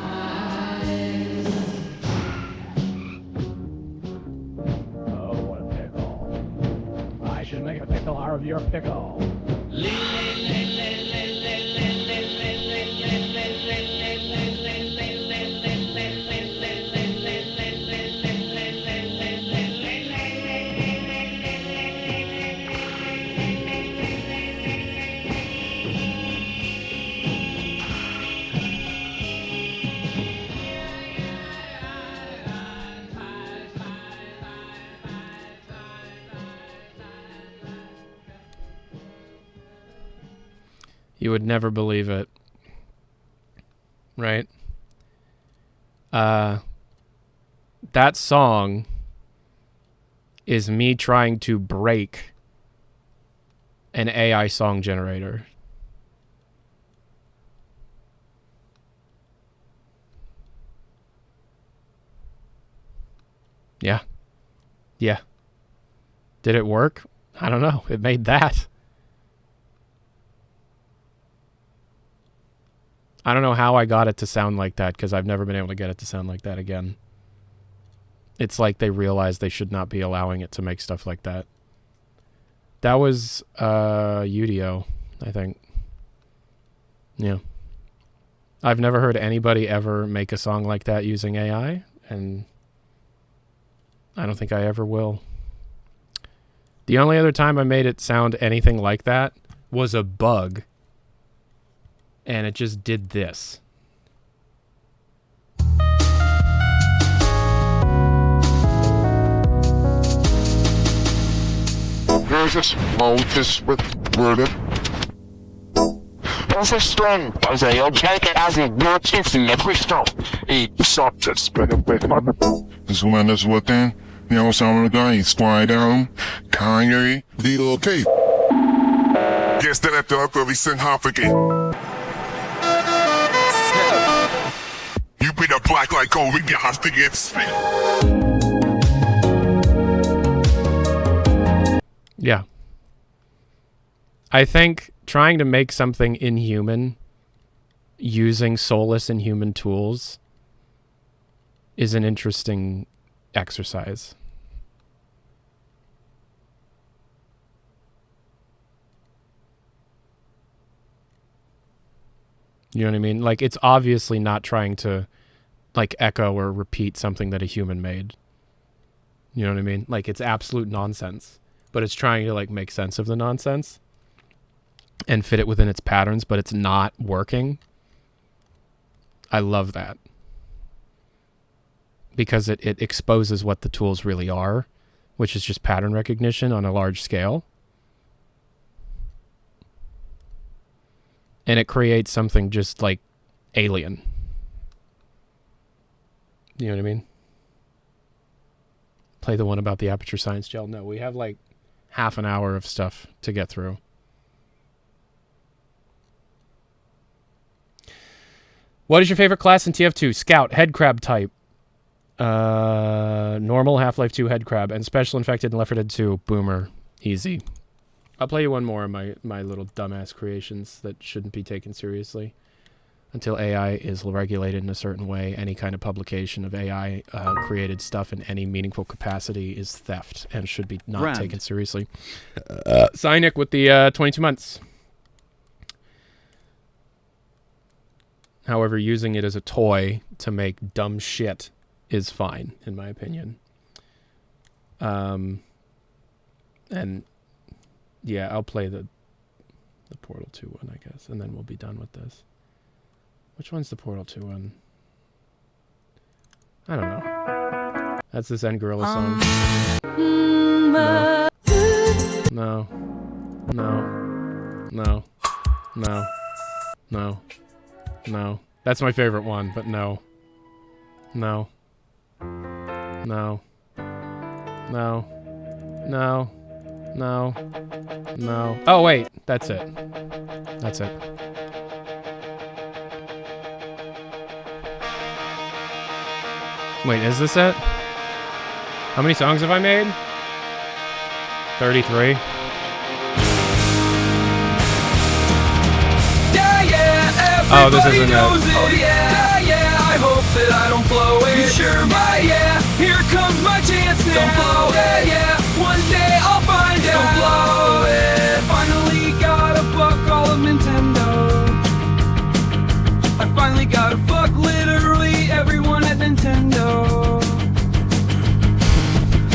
eyes. Oh, what a pickle. I should make a pickle out of your pickle. You would never believe it. Right? That song is me trying to break an AI song generator. Yeah. Yeah. Did it work? I don't know. It made that. I don't know how I got it to sound like that, because I've never been able to get it to sound like that again. It's like they realized they should not be allowing it to make stuff like that. That was Udio, I think. Yeah. I've never heard anybody ever make a song like that using AI, and I don't think I ever will. The only other time I made it sound anything like that was a bug, and it just did this. Versus Moses with worded. Das ist strong. Also, jag käkar alltså blodkissing med crystal i sortet. This woman is looking. You know, some of the guys fly down. Kanye, Lil K. Guess that after I thought he sent half again. You be the black like oh, we get hostile get spit. Yeah. I think trying to make something inhuman using soulless inhuman tools is an interesting exercise. You know what I mean? Like, it's obviously not trying to, like, echo or repeat something that a human made. You know what I mean? Like, it's absolute nonsense. But it's trying to, like, make sense of the nonsense and fit it within its patterns, but it's not working. I love that. Because it exposes what the tools really are, which is just pattern recognition on a large scale. And it creates something just, like, alien. You know what I mean? Play the one about the aperture science gel. No, we have, like, half an hour of stuff to get through. What is your favorite class in TF2? Scout, head crab type. Normal, Half-Life 2 head crab, and special infected in Left 4 Dead 2. Boomer. Easy. I'll play you one more of my little dumbass creations that shouldn't be taken seriously. Until AI is regulated in a certain way, any kind of publication of AI created stuff in any meaningful capacity is theft and should be not taken seriously. Cynic with the 22 months. However, using it as a toy to make dumb shit is fine, in my opinion. And yeah, I'll play the Portal 2 one, I guess, and then we'll be done with this. Which one's the Portal 2 one? I don't know. That's this End Gorilla song. No. No. No. No. No. No. That's my favorite one, but no. No. No. No. No. No. No. Oh, wait. That's it. That's it. Wait, is this it? How many songs have I made? 33. Oh, this isn't it. Oh yeah, yeah, I hope that I don't blow it. You sure might, yeah. Here comes my chance now. Don't blow it, yeah. One day I'll find out. Don't blow it. Finally gotta fuck all of Nintendo. I finally gotta fuck literally everyone at Nintendo.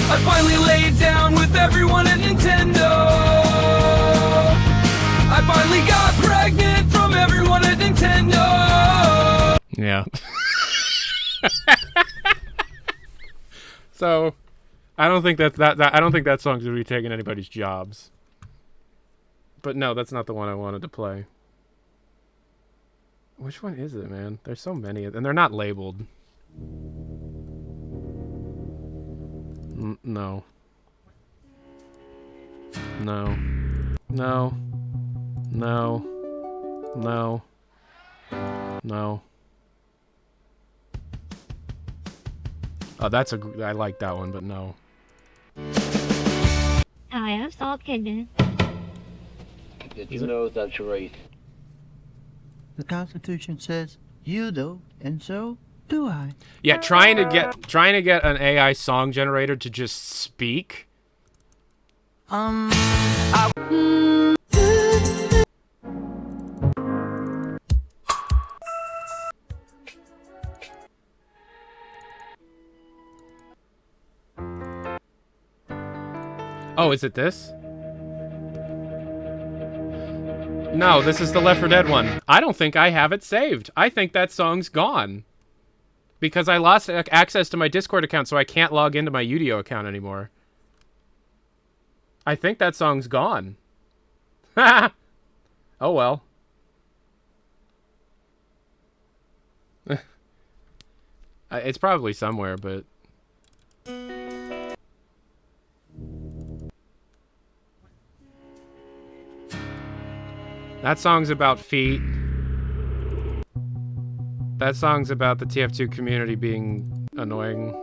I finally laid down with everyone at Nintendo. I finally got pregnant from everyone at Nintendo. Yeah. So, I don't think I don't think that song's gonna be taking anybody's jobs. But no, that's not the one I wanted to play. Which one is it, man? There's so many, and they're not labeled. No. No. No. No. No. No. Oh, that's I like that one, but no. I have talking. Did you know that's right? The Constitution says you do, and so do I. Yeah, trying to get an AI song generator to just speak. Oh, is it this? No, this is the Left 4 Dead one. I don't think I have it saved. I think that song's gone. Because I lost access to my Discord account, so I can't log into my Udio account anymore. I think that song's gone. Oh well. It's probably somewhere, but... That song's about feet. That song's about the TF2 community being annoying.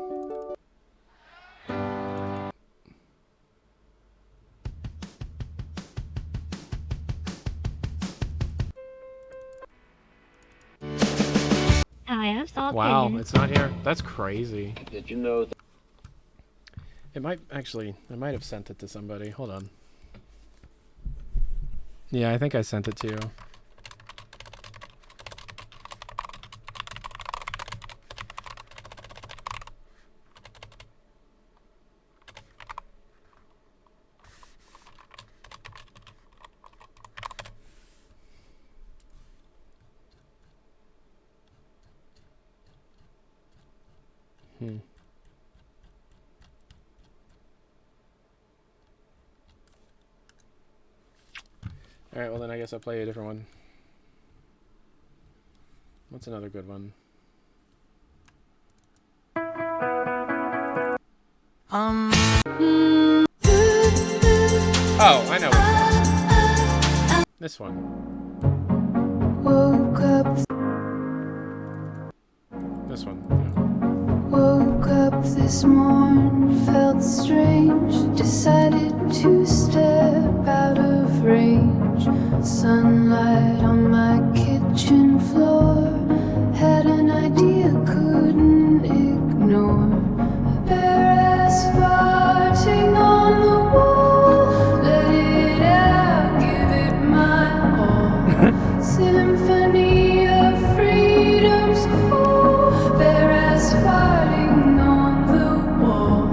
Wow, it's not here. That's crazy. Did you know that? It might actually. I might have sent it to somebody. Hold on. Yeah, I think I sent it to you. Alright, well then I guess I'll play a different one. What's another good one? Oh, I know what. This one. Woke up. This one. Woke up this morning, felt strange. Decided to step out of range. Sunlight on my kitchen floor. Had an idea, couldn't ignore. A bare ass farting on the wall. Let it out, give it my all. Symphony of freedom's cool. Bare ass farting on the wall.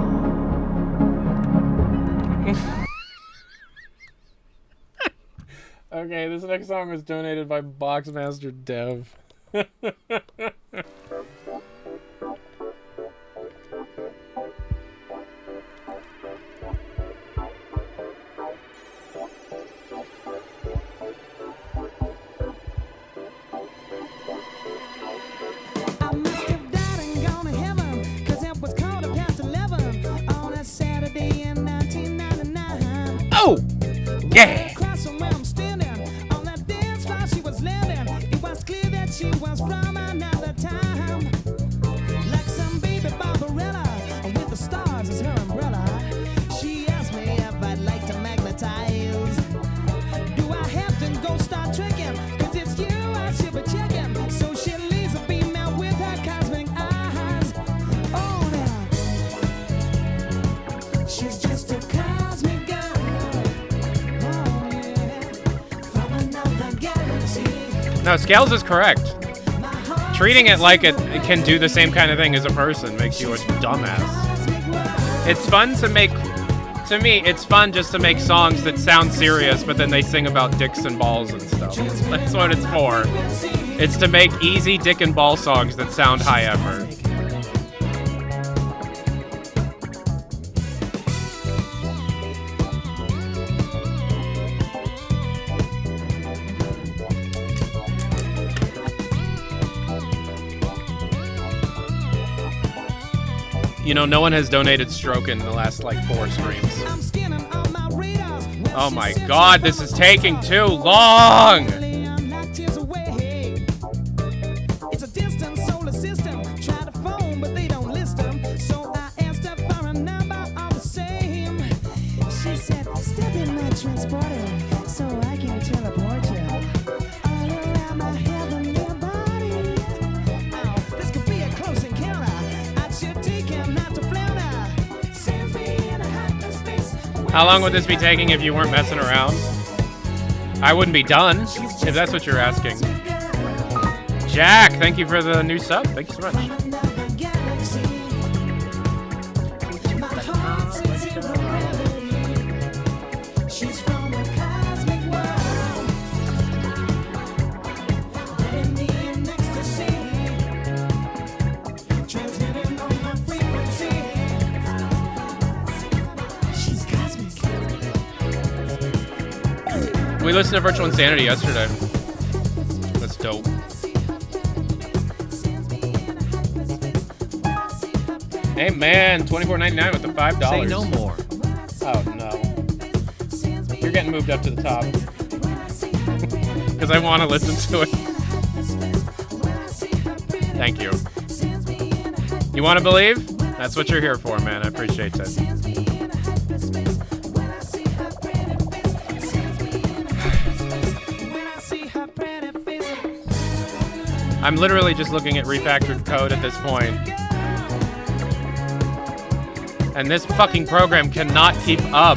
Okay, this next song was donated by Boxmaster Dev. Oh! Yeah! No, Scales is correct. Treating it like it can do the same kind of thing as a person makes you a dumbass. It's fun to make... To me, it's fun just to make songs that sound serious, but then they sing about dicks and balls and stuff. That's what it's for. It's to make easy dick and ball songs that sound high effort. You know, no one has donated stroke in the last, like, 4 streams. Oh my god, this is taking too long! How long would this be taking if you weren't messing around? I wouldn't be done, if that's what you're asking. Jack, thank you for the new sub. Thank you so much. We listened to Virtual Insanity yesterday. That's dope. Hey man, $24.99 with the $5. Say no more. Oh no. You're getting moved up to the top. Because I want to listen to it. Thank you. You want to believe? That's what you're here for, man. I appreciate it. I'm literally just looking at refactored code at this point. And this fucking program cannot keep up.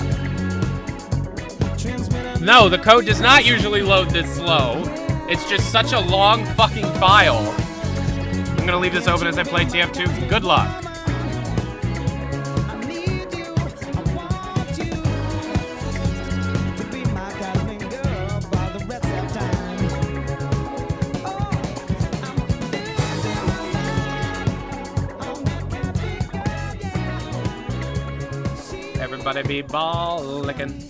No, the code does not usually load this slow. It's just such a long fucking file. I'm gonna leave this open as I play TF2. Good luck. Everybody be ball licking.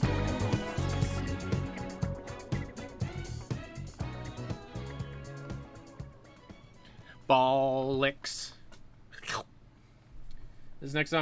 Ball licks. This next song.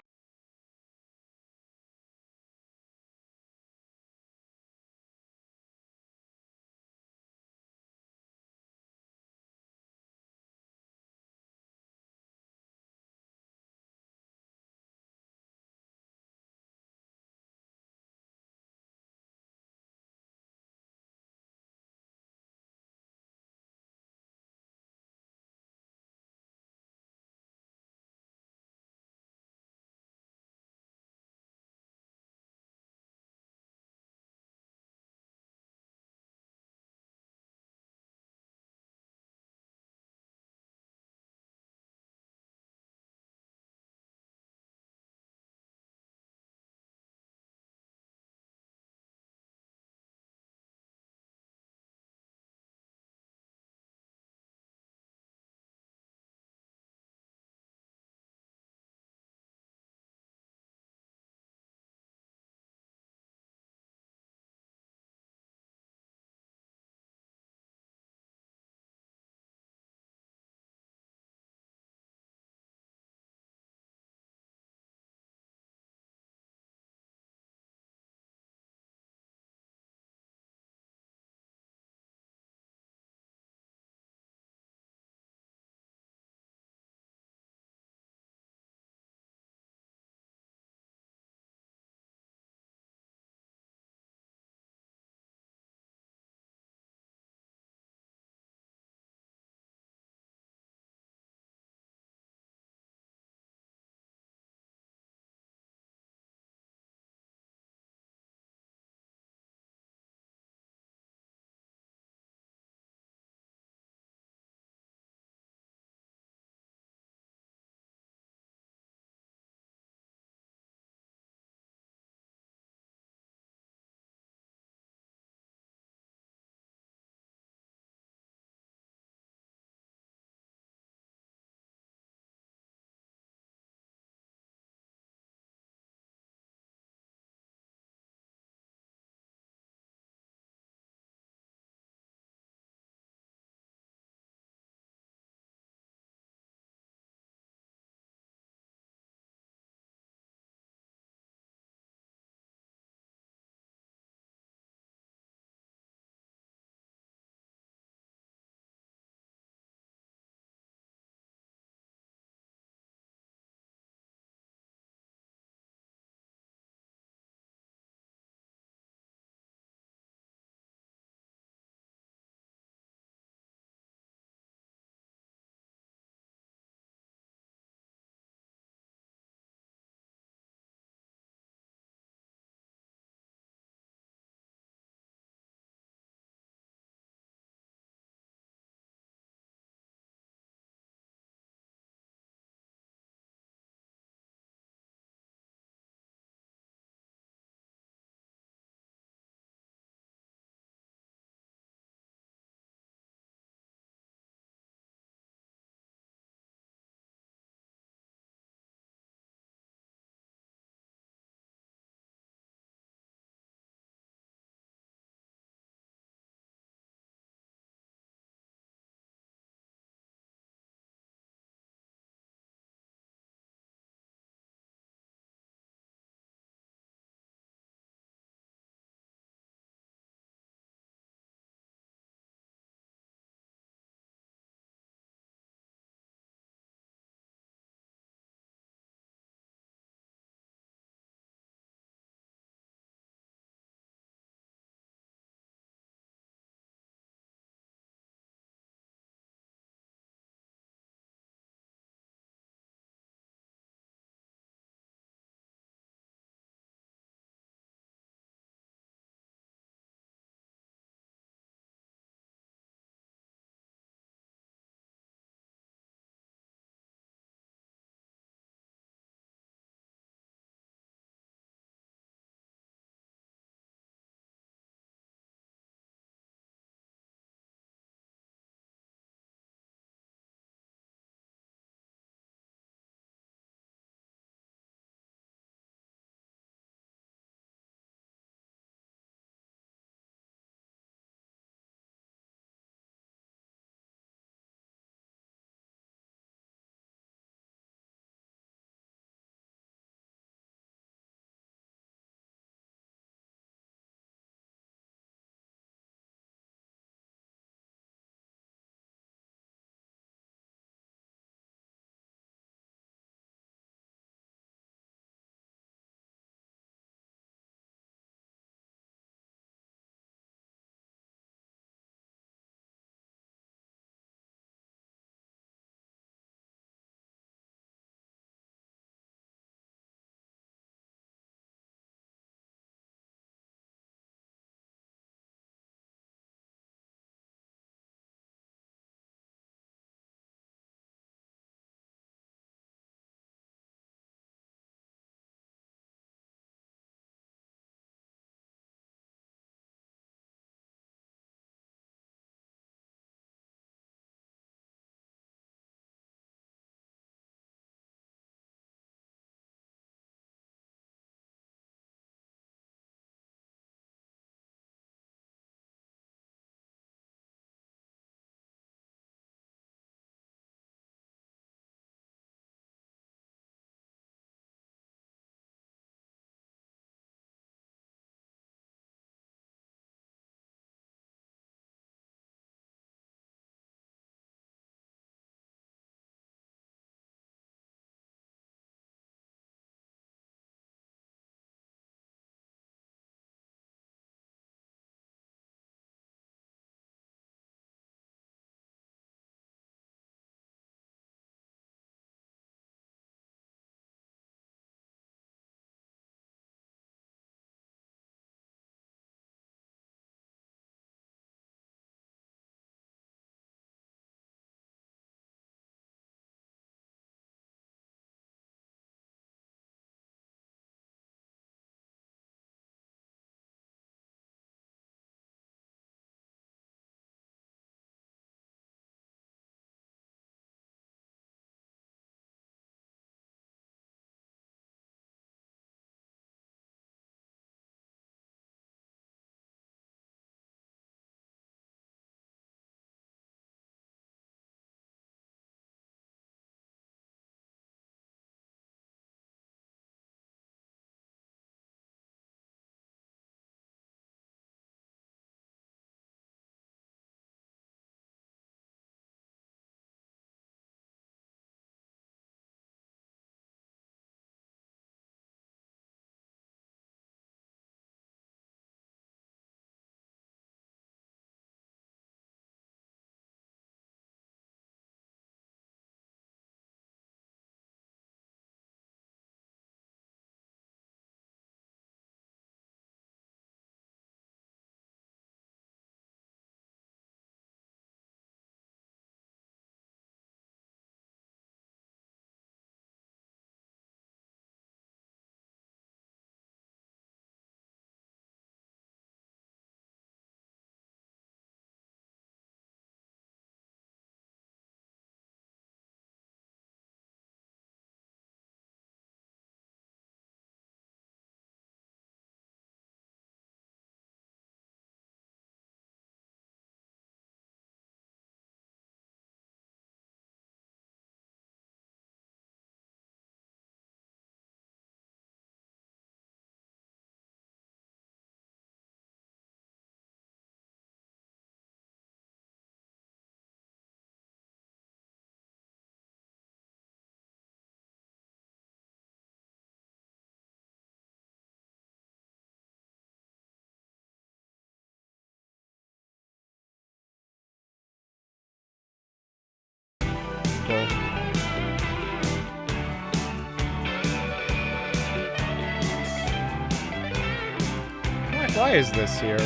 Why is this here?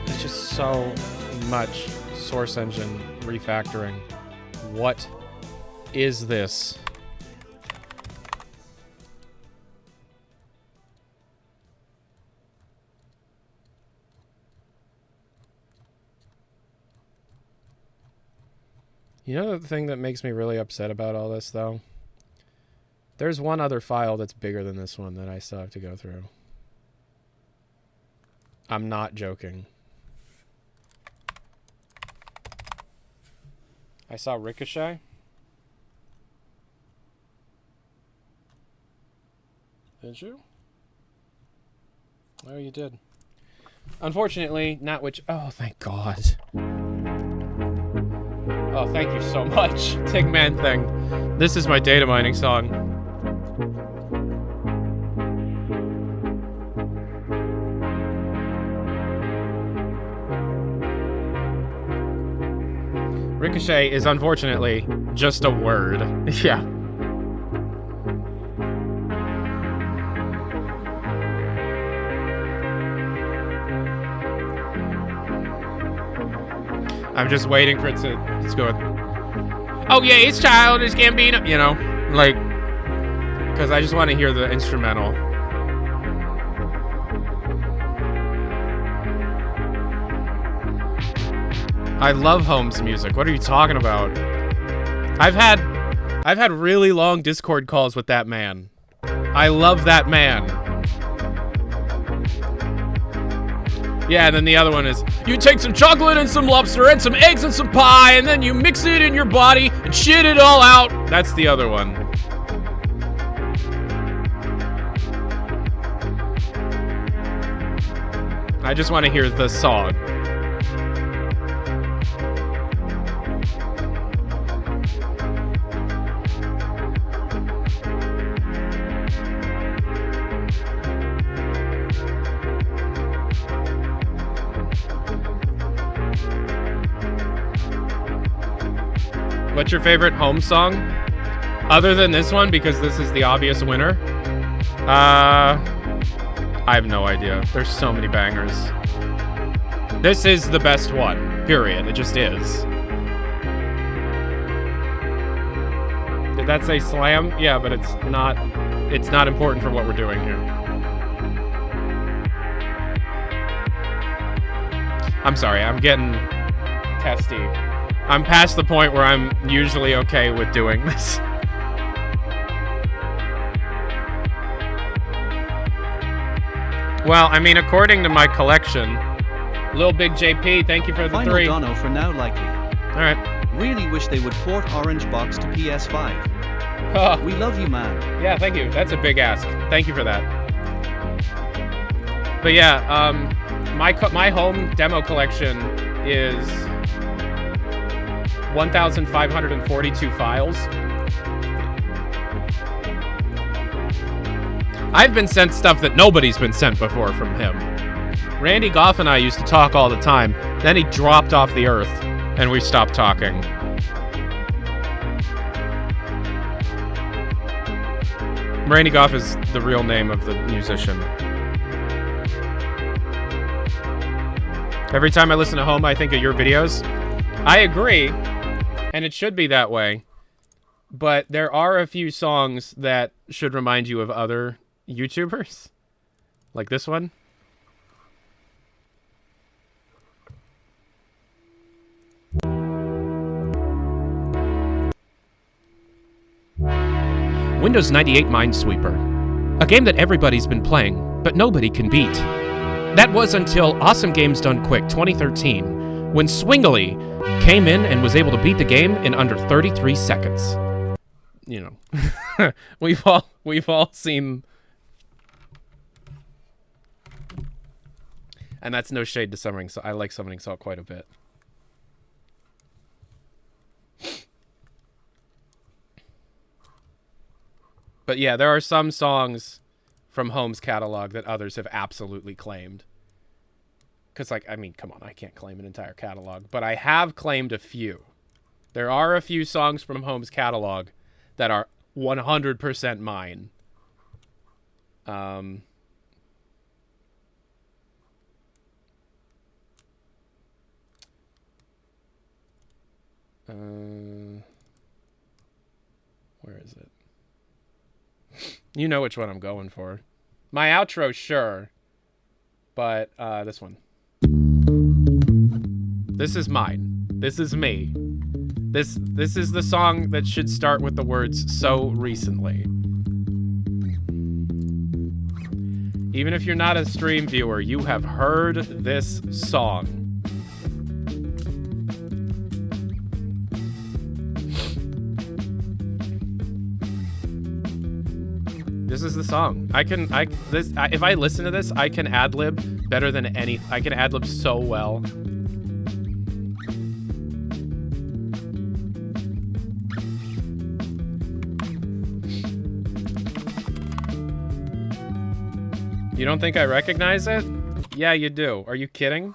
It's just so much Source Engine refactoring. What is this? You know the thing that makes me really upset about all this, though? There's one other file that's bigger than this one that I still have to go through. I'm not joking. I saw Ricochet. Did you? Oh, you did. Unfortunately, not which... Oh, thank God. Oh, thank you so much. Tigman thing. This is my data mining song. Ricochet is unfortunately just a word. Yeah. I'm just waiting for it to just go. Oh yeah, it's Childish Gambino, you know, like, because I just want to hear the instrumental. I love Holmes music. What are you talking about? I've had really long Discord calls with that man. I love that man. Yeah, and then the other one is, you take some chocolate and some lobster and some eggs and some pie, and then you mix it in your body and shit it all out. That's the other one. I just want to hear the song. What's your favorite home song? Other than this one, because this is the obvious winner. I have no idea. There's so many bangers. This is the best one, period. It just is. Did that say slam? Yeah, but it's not important for what we're doing here. I'm sorry, I'm getting testy. I'm past the point where I'm usually okay with doing this. Well, I mean, according to my collection, Lil Big JP, thank you for the Final 3. Dono for now likely. Alright. Really wish they would port Orange Box to PS5. We love you, man. Yeah, thank you. That's a big ask. Thank you for that. But yeah, my home demo collection is 1,542 files. I've been sent stuff that nobody's been sent before from him. Randy Goff and I used to talk all the time. Then he dropped off the earth, and we stopped talking. Randy Goff is the real name of the musician. Every time I listen to Home, I think of your videos. I agree, and it should be that way. But there are a few songs that should remind you of other YouTubers. Like this one. Windows 98 Minesweeper. A game that everybody's been playing, but nobody can beat. That was until Awesome Games Done Quick 2013, when Swingly came in and was able to beat the game in under 33 seconds. You know, we've all seen, and that's no shade to Summoning Salt. I like Summoning Salt quite a bit. But yeah, there are some songs from Home's catalog that others have absolutely claimed. Because, like, I mean, come on, I can't claim an entire catalog. But I have claimed a few. There are a few songs from Home's catalog that are 100% mine. Where is it? You know which one I'm going for. My outro, sure. But this one. This is mine. This is me. This is the song that should start with the words "so recently." Even if you're not a stream viewer, you have heard this song. This is the song. If I listen to this, I can ad-lib better than any. I can ad-lib so well. You don't think I recognize it? Yeah, you do. Are you kidding?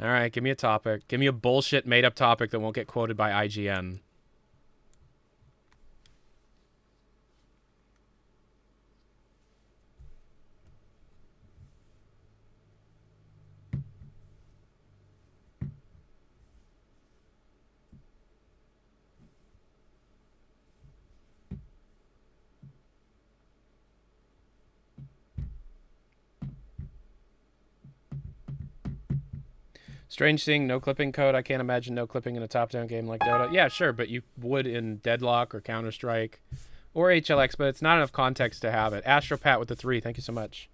All right, give me a topic. Give me a bullshit made-up topic that won't get quoted by IGN. Strange seeing no clipping code. I can't imagine no clipping in a top-down game like Dota. Yeah, sure, but you would in Deadlock or Counter-Strike or HLX, but it's not enough context to have it. Astropat with the 3. Thank you so much.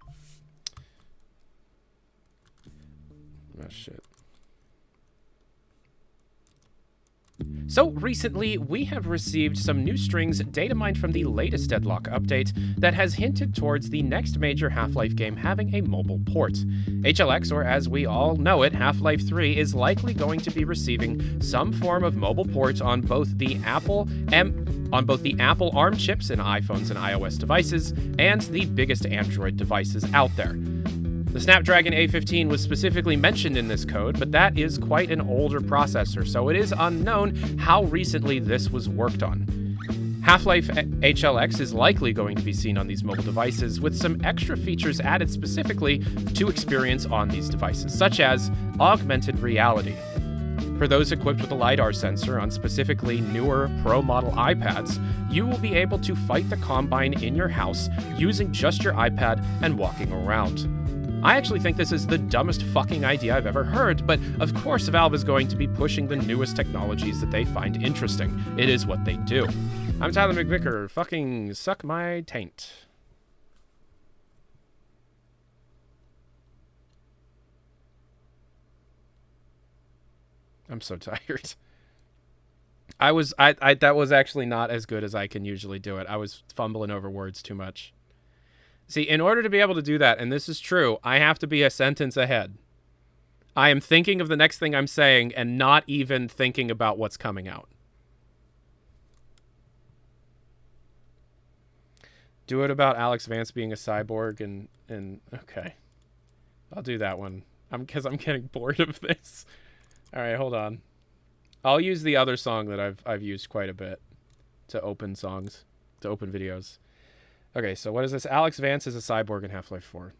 Oh, shit. So recently, we have received some new strings data mined from the latest Deadlock update that has hinted towards the next major Half-Life game having a mobile port. HLX, or as we all know it, Half-Life 3, is likely going to be receiving some form of mobile port on both the Apple ARM chips in iPhones and iOS devices and the biggest Android devices out there. The Snapdragon A15 was specifically mentioned in this code, but that is quite an older processor, so it is unknown how recently this was worked on. Half-Life HLX is likely going to be seen on these mobile devices, with some extra features added specifically to experience on these devices, such as augmented reality. For those equipped with a LiDAR sensor on specifically newer Pro model iPads, you will be able to fight the Combine in your house using just your iPad and walking around. I actually think this is the dumbest fucking idea I've ever heard, but of course Valve is going to be pushing the newest technologies that they find interesting. It is what they do. I'm Tyler McVicker. Fucking suck my taint. I'm so tired. That was actually not as good as I can usually do it. I was fumbling over words too much. See, in order to be able to do that, and this is true, I have to be a sentence ahead. I am thinking of the next thing I'm saying and not even thinking about what's coming out. Do it about Alex Vance being a cyborg and okay. I'll do that one. Because I'm getting bored of this. All right, hold on. I'll use the other song that I've used quite a bit to open songs, to open videos. Okay, so what is this? Alex Vance is a cyborg in Half-Life 4.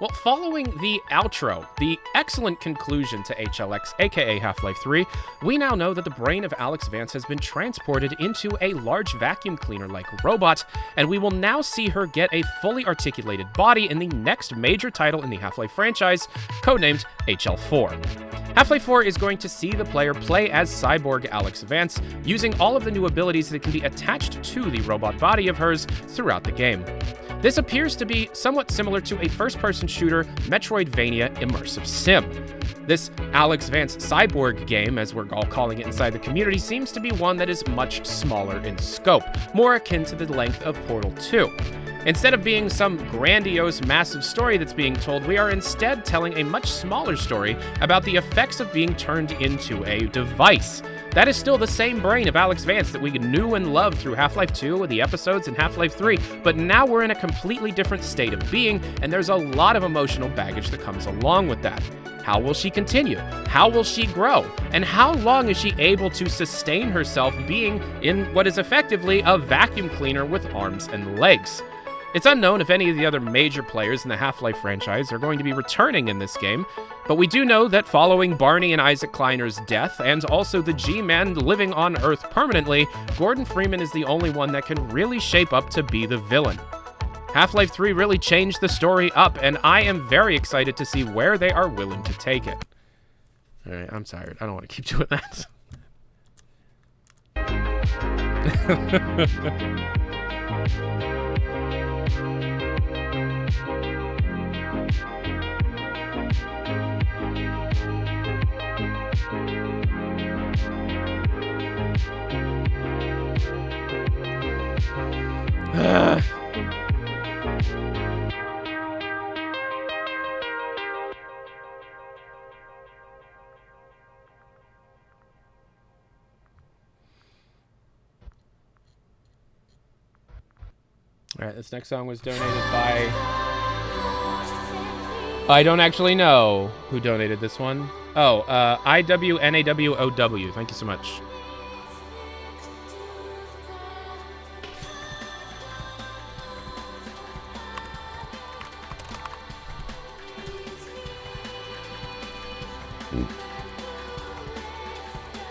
Well, following the outro, the excellent conclusion to HLX, aka Half-Life 3, we now know that the brain of Alex Vance has been transported into a large vacuum cleaner-like robot, and we will now see her get a fully articulated body in the next major title in the Half-Life franchise, codenamed HL4. Half-Life 4 is going to see the player play as cyborg Alex Vance, using all of the new abilities that can be attached to the robot body of hers throughout the game. This appears to be somewhat similar to a first-person shooter Metroidvania immersive sim. This Alex Vance cyborg game, as we're all calling it inside the community, seems to be one that is much smaller in scope, more akin to the length of Portal 2. Instead of being some grandiose, massive story that's being told, we are instead telling a much smaller story about the effects of being turned into a device. That is still the same brain of Alex Vance that we knew and loved through Half-Life 2, the episodes, and Half-Life 3, but now we're in a completely different state of being, and there's a lot of emotional baggage that comes along with that. How will she continue? How will she grow? And how long is she able to sustain herself being in what is effectively a vacuum cleaner with arms and legs? It's unknown if any of the other major players in the Half-Life franchise are going to be returning in this game, but we do know that following Barney and Isaac Kleiner's death, and also the G-Man living on Earth permanently, Gordon Freeman is the only one that can really shape up to be the villain. Half-Life 3 really changed the story up, and I am very excited to see where they are willing to take it. Alright, I'm tired. I don't want to keep doing that. Alright, this next song was donated by... I don't actually know who donated this one. Oh, IWNAWOW. Thank you so much.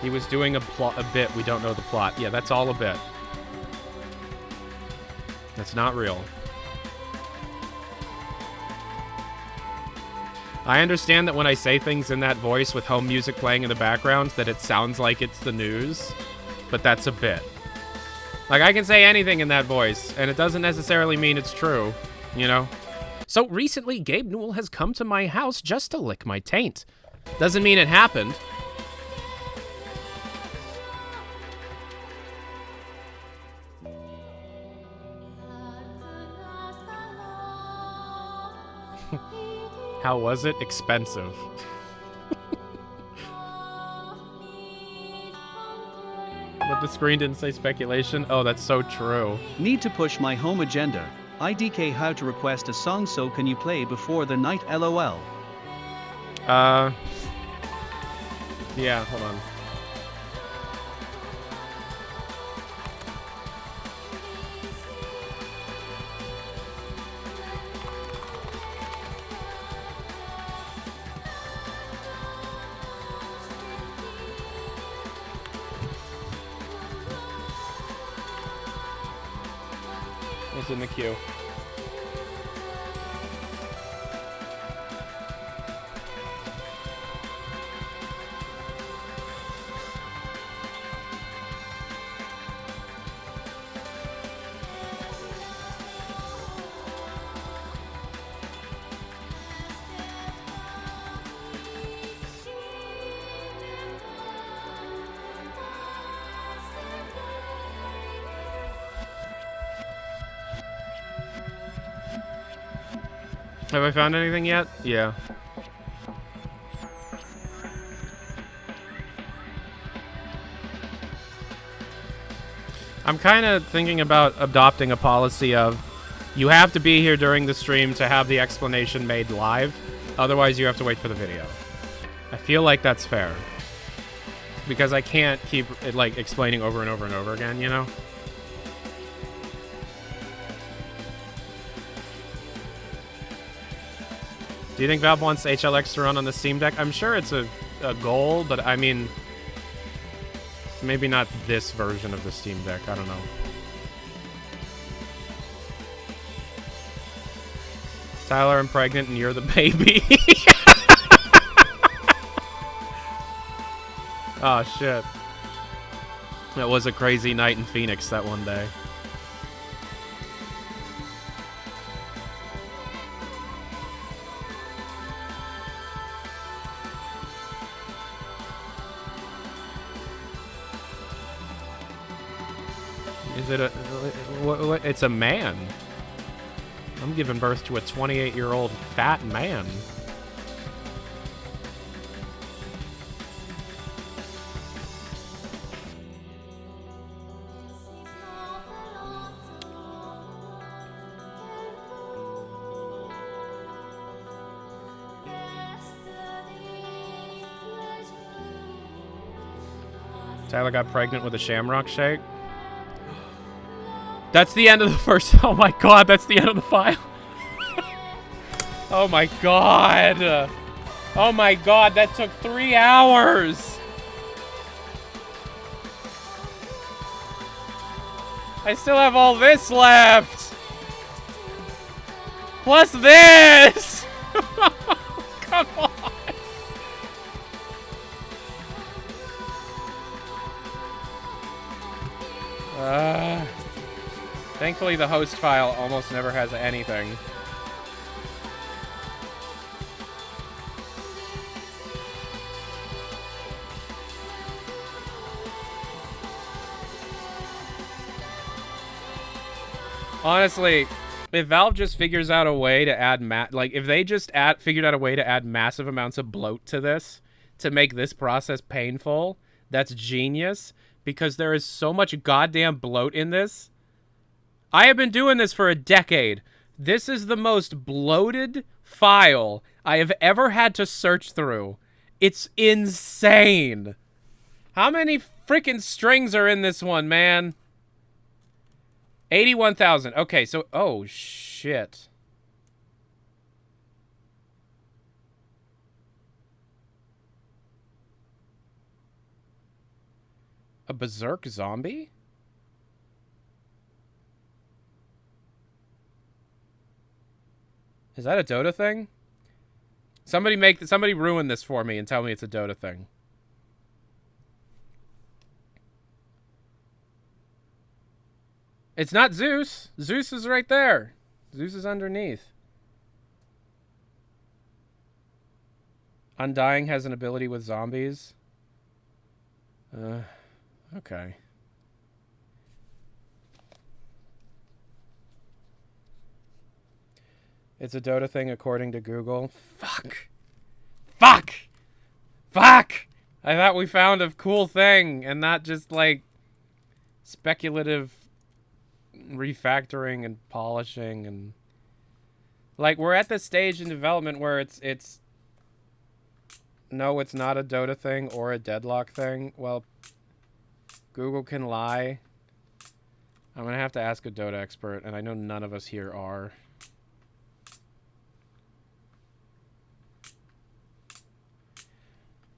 He was doing a bit. We don't know the plot. Yeah, that's all a bit. That's not real. I understand that when I say things in that voice with home music playing in the background, that it sounds like it's the news, but that's a bit. Like, I can say anything in that voice, and it doesn't necessarily mean it's true, you know? So recently, Gabe Newell has come to my house just to lick my taint. Doesn't mean it happened. How was it? Expensive. But the screen didn't say speculation? Oh, that's so true. Need to push my home agenda. IDK how to request a song, so can you play before the night, LOL. Yeah, hold on. It's in the queue. Have I found anything yet? Yeah. I'm kind of thinking about adopting a policy of you have to be here during the stream to have the explanation made live. Otherwise, you have to wait for the video. I feel like that's fair. Because I can't keep it, like, explaining over and over and over again, you know? Do you think Valve wants HLX to run on the Steam Deck? I'm sure it's a goal, but I mean, maybe not this version of the Steam Deck. I don't know. Tyler, I'm pregnant and you're the baby. Oh, shit. That was a crazy night in Phoenix that one day. Is it a... What, it's a man. I'm giving birth to a 28-year-old fat man. Tyler got pregnant with a shamrock shake. That's the end of the first. Oh my god, that's the end of the file. Oh my god. Oh my god, that took 3 hours. I still have all this left. Plus this. Come on. Thankfully, the host file almost never has anything. Honestly, if Valve just figures out a way to add if they just figured out a way to add massive amounts of bloat to this to make this process painful, that's genius, because there is so much goddamn bloat in this. I have been doing this for a decade. This is the most bloated file I have ever had to search through. It's insane. How many freaking strings are in this one, man? 81,000. Okay, so... Oh, shit. A berserk zombie? Is that a Dota thing? Somebody ruin this for me and tell me it's a Dota thing. It's not Zeus. Zeus is right there. Zeus is underneath. Undying has an ability with zombies. Okay. It's a Dota thing according to Google. Fuck. Fuck! Fuck! I thought we found a cool thing and not just, like, speculative refactoring and polishing and... Like, we're at this stage in development where it's... No, it's not a Dota thing or a Deadlock thing. Well, Google can lie. I'm gonna have to ask a Dota expert, and I know none of us here are.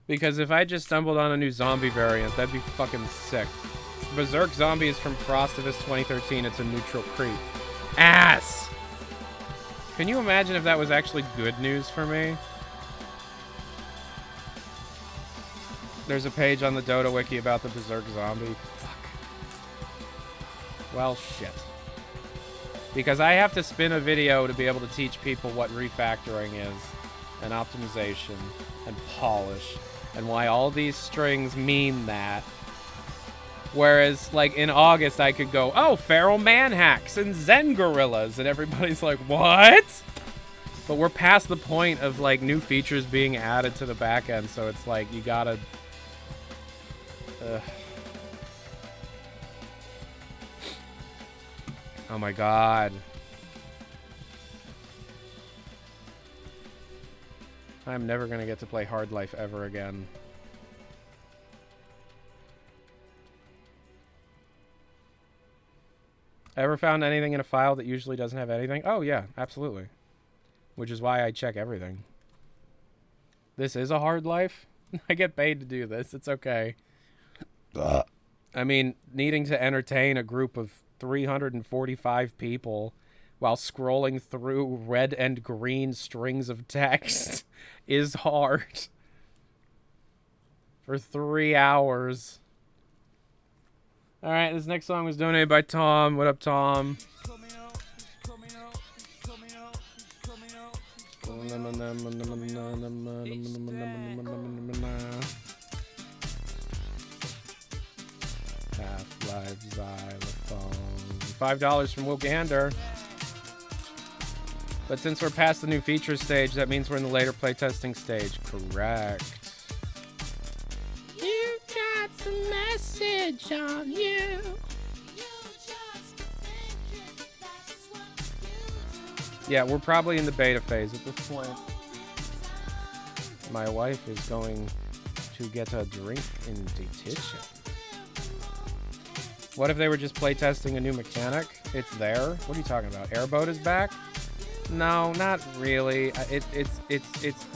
Because if I just stumbled on a new zombie variant, that'd be fucking sick. Berserk Zombie is from Frostivus 2013. It's a neutral creep. Ass! Can you imagine if that was actually good news for me? There's a page on the Dota wiki about the Berserk Zombie. Fuck. Well, shit. Because I have to spin a video to be able to teach people what refactoring is, and optimization, and polish, and why all these strings mean that. Whereas, like, in August, I could go, oh, feral man hacks and Zen gorillas, and everybody's like, what? But we're past the point of, like, new features being added to the back end, so it's like, you gotta... Oh my god. I'm never gonna get to play Hard Life ever again. Ever found anything in a file that usually doesn't have anything? Oh yeah, absolutely. Which is why I check everything. This is a Hard Life? I get paid to do this. It's okay. I mean, needing to entertain a group of 345 people while scrolling through red and green strings of text is hard. For 3 hours. Alright, this next song was donated by Tom. What up, Tom? Half-Life Xylophone. $5 from Will Gander. But since we're past the new features stage, that means we're in the later playtesting stage. Correct. You got the message on you. Yeah, we're probably in the beta phase at this point. My wife is going to get a drink in the kitchen. What if they were just playtesting a new mechanic? It's there. What are you talking about? Airboat is back? No, not really. It's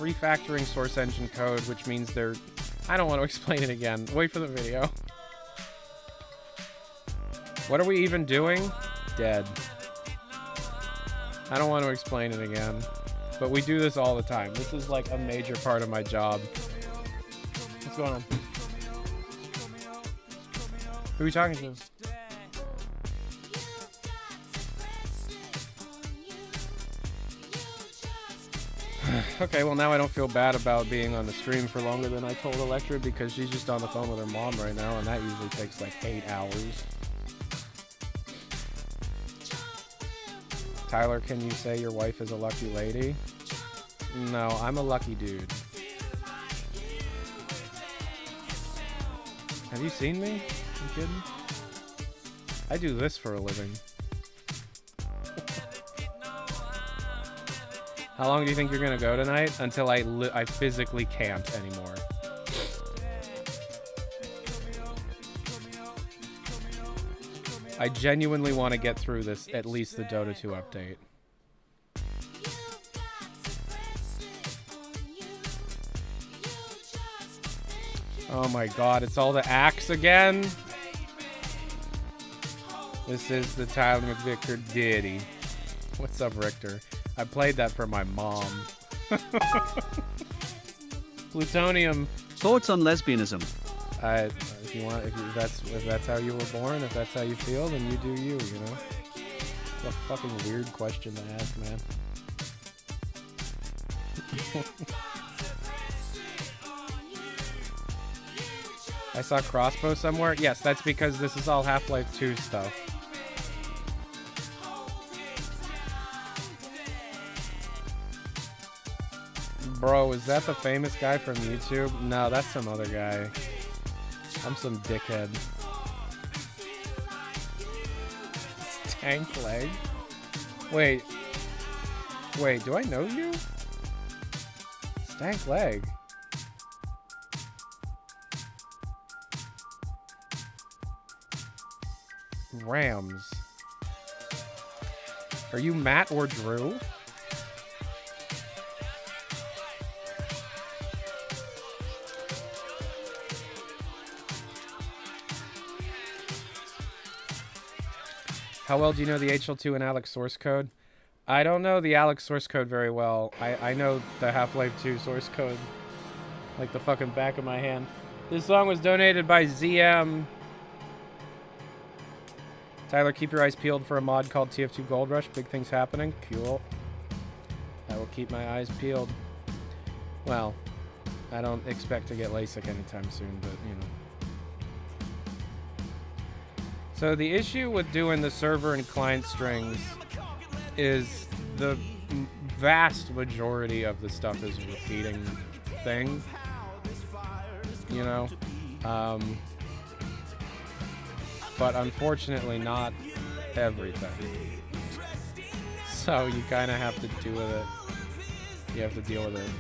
refactoring source engine code, which means they're... I don't want to explain it again. Wait for the video. What are we even doing? Dead. I don't want to explain it again. But we do this all the time. This is like a major part of my job. What's going on? Who are we talking to? Okay, well now I don't feel bad about being on the stream for longer than I told Electra because she's just on the phone with her mom right now and that usually takes like 8 hours. Tyler, can you say your wife is a lucky lady? No, I'm a lucky dude. Have you seen me? You kidding? I do this for a living. How long do you think you're gonna go tonight? Until I physically can't anymore. I genuinely want to get through this, at least the Dota 2 update. Oh my god, it's all the axe again? This is the Tyler McVicker ditty. What's up, Richter? I played that for my mom. Plutonium. Thoughts on lesbianism? If that's how you were born, if that's how you feel, then you do you, you know? It's a fucking weird question to ask, man. I saw crossbow somewhere? Yes, that's because this is all Half-Life 2 stuff. Bro, is that the famous guy from YouTube? No, that's some other guy. I'm some dickhead. Stank leg? Wait, do I know you? Stank leg. Rams. Are you Matt or Drew? How well do you know the HL2 and Alex source code? I don't know the Alex source code very well. I know the Half-Life 2 source code like the fucking back of my hand. This song was donated by ZM. Tyler, keep your eyes peeled for a mod called TF2 Gold Rush. Big things happening. Cool. I will keep my eyes peeled. Well, I don't expect to get LASIK anytime soon, but, you know. So the issue with doing the server and client strings is the vast majority of the stuff is a repeating thing, you know? But unfortunately not everything. So you kind of have to deal with it. You have to deal with it.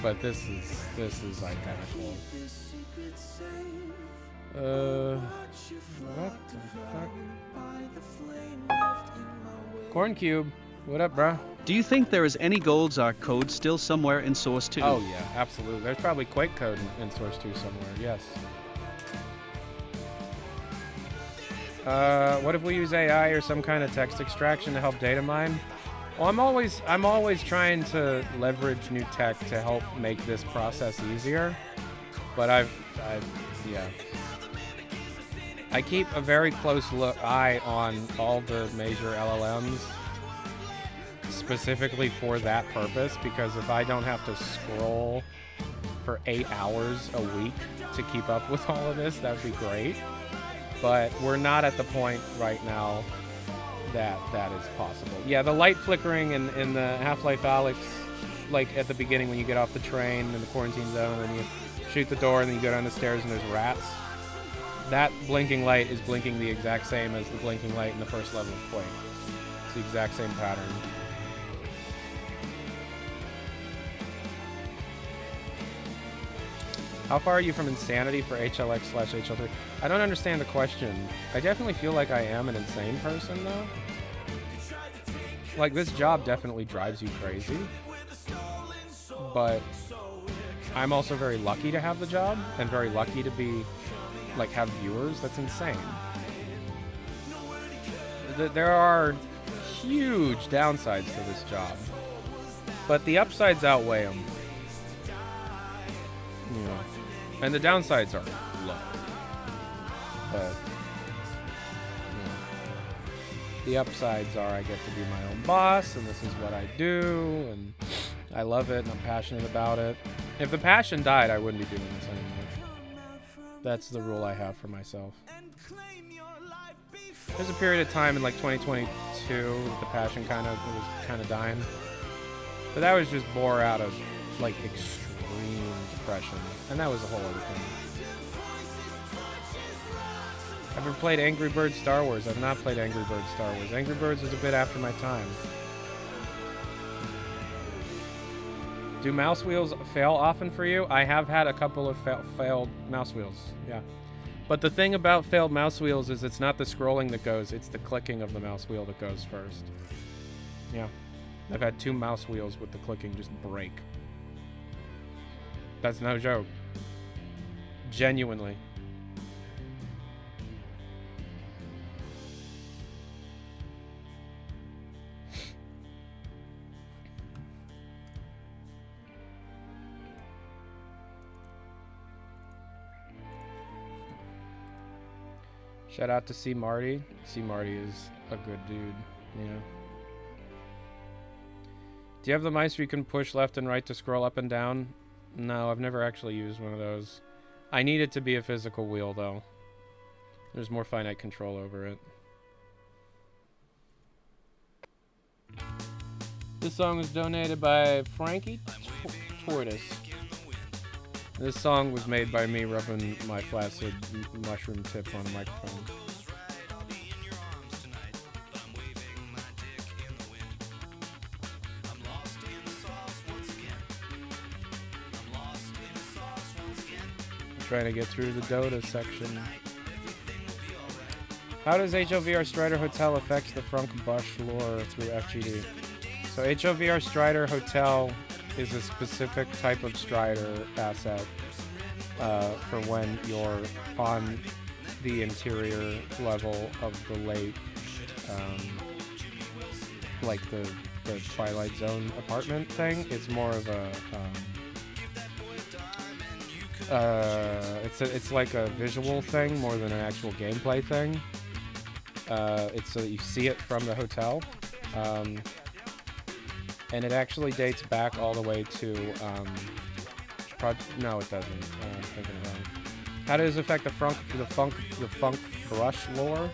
But this is identical. What the fuck? Corn Cube, what up, bro? Do you think there is any Goldzar code still somewhere in Source 2? Oh yeah, absolutely. There's probably Quake code in Source 2 somewhere, yes. What if we use AI or some kind of text extraction to help data mine? Well, I'm always trying to leverage new tech to help make this process easier. But yeah. I keep a very close eye on all the major LLMs specifically for that purpose, because if I don't have to scroll for 8 hours a week to keep up with all of this, that would be great. But we're not at the point right now that is possible. Yeah, the light flickering in the Half-Life Alyx, like at the beginning when you get off the train in the quarantine zone and you shoot the door and then you go down the stairs and there's rats. That blinking light is blinking the exact same as the blinking light in the first level of Quake. It's the exact same pattern. How far are you from insanity for HLX/HL3? I don't understand the question. I definitely feel like I am an insane person, though. Like, this job definitely drives you crazy. But I'm also very lucky to have the job and very lucky to be, like, have viewers. That's insane. There are huge downsides to this job. But the upsides outweigh them. Yeah. And the downsides are low. But the upsides are I get to be my own boss, and this is what I do, and I love it, and I'm passionate about it. If the passion died, I wouldn't be doing this anymore. That's the rule I have for myself. There's a period of time in like 2022 that the passion was kind of dying. But that was just bore out of like extreme depression, and that was a whole other thing. I've ever played Angry Birds Star Wars. I've not played Angry Birds Star Wars. Angry Birds was a bit after my time. Do mouse wheels fail often for you? I have had a couple of failed mouse wheels, yeah. But the thing about failed mouse wheels is it's not the scrolling that goes, it's the clicking of the mouse wheel that goes first. Yeah. I've had 2 mouse wheels with the clicking just break. That's no joke. Genuinely. Shout out to C. Marty. C. Marty is a good dude, yeah. Do you have the mice where you can push left and right to scroll up and down? No, I've never actually used one of those. I need it to be a physical wheel, though. There's more finite control over it. This song was donated by Frankie Tortoise. This song was made by me rubbing my flaccid mushroom tip on a microphone. I'm trying to get through the Dota section. How does HLVR Strider Hotel affect the Frunk Bush lore through FGD? So HLVR Strider Hotel is a specific type of Strider asset for when you're on the interior level of the lake, like the Twilight Zone apartment thing. It's more of a it's like a visual thing more than an actual gameplay thing. It's so that you see it from the hotel. And it actually dates back all the way to, no, it doesn't. I'm thinking wrong. How does it affect the funk brush lore?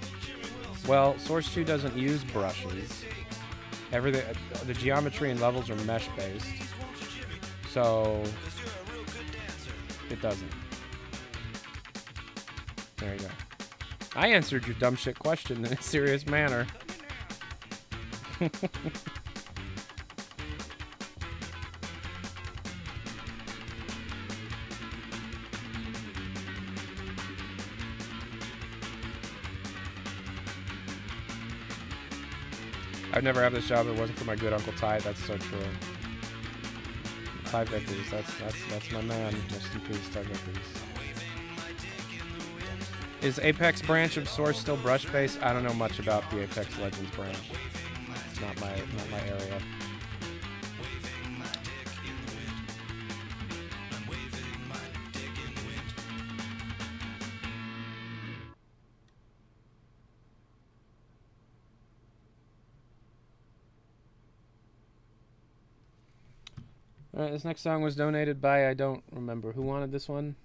Well, Source 2 doesn't use brushes. Everything, the geometry and levels are mesh based, so it doesn't. There you go. I answered your dumb shit question in a serious manner. I'd never have this job if it wasn't for my good Uncle Ty. That's so true. Ty Vickers, that's my man. Rest in peace, Ty Vickers. Is Apex branch of Source still brush based? I don't know much about the Apex Legends branch. It's not my area. Alright, this next song was donated by, I don't remember. Who wanted this one?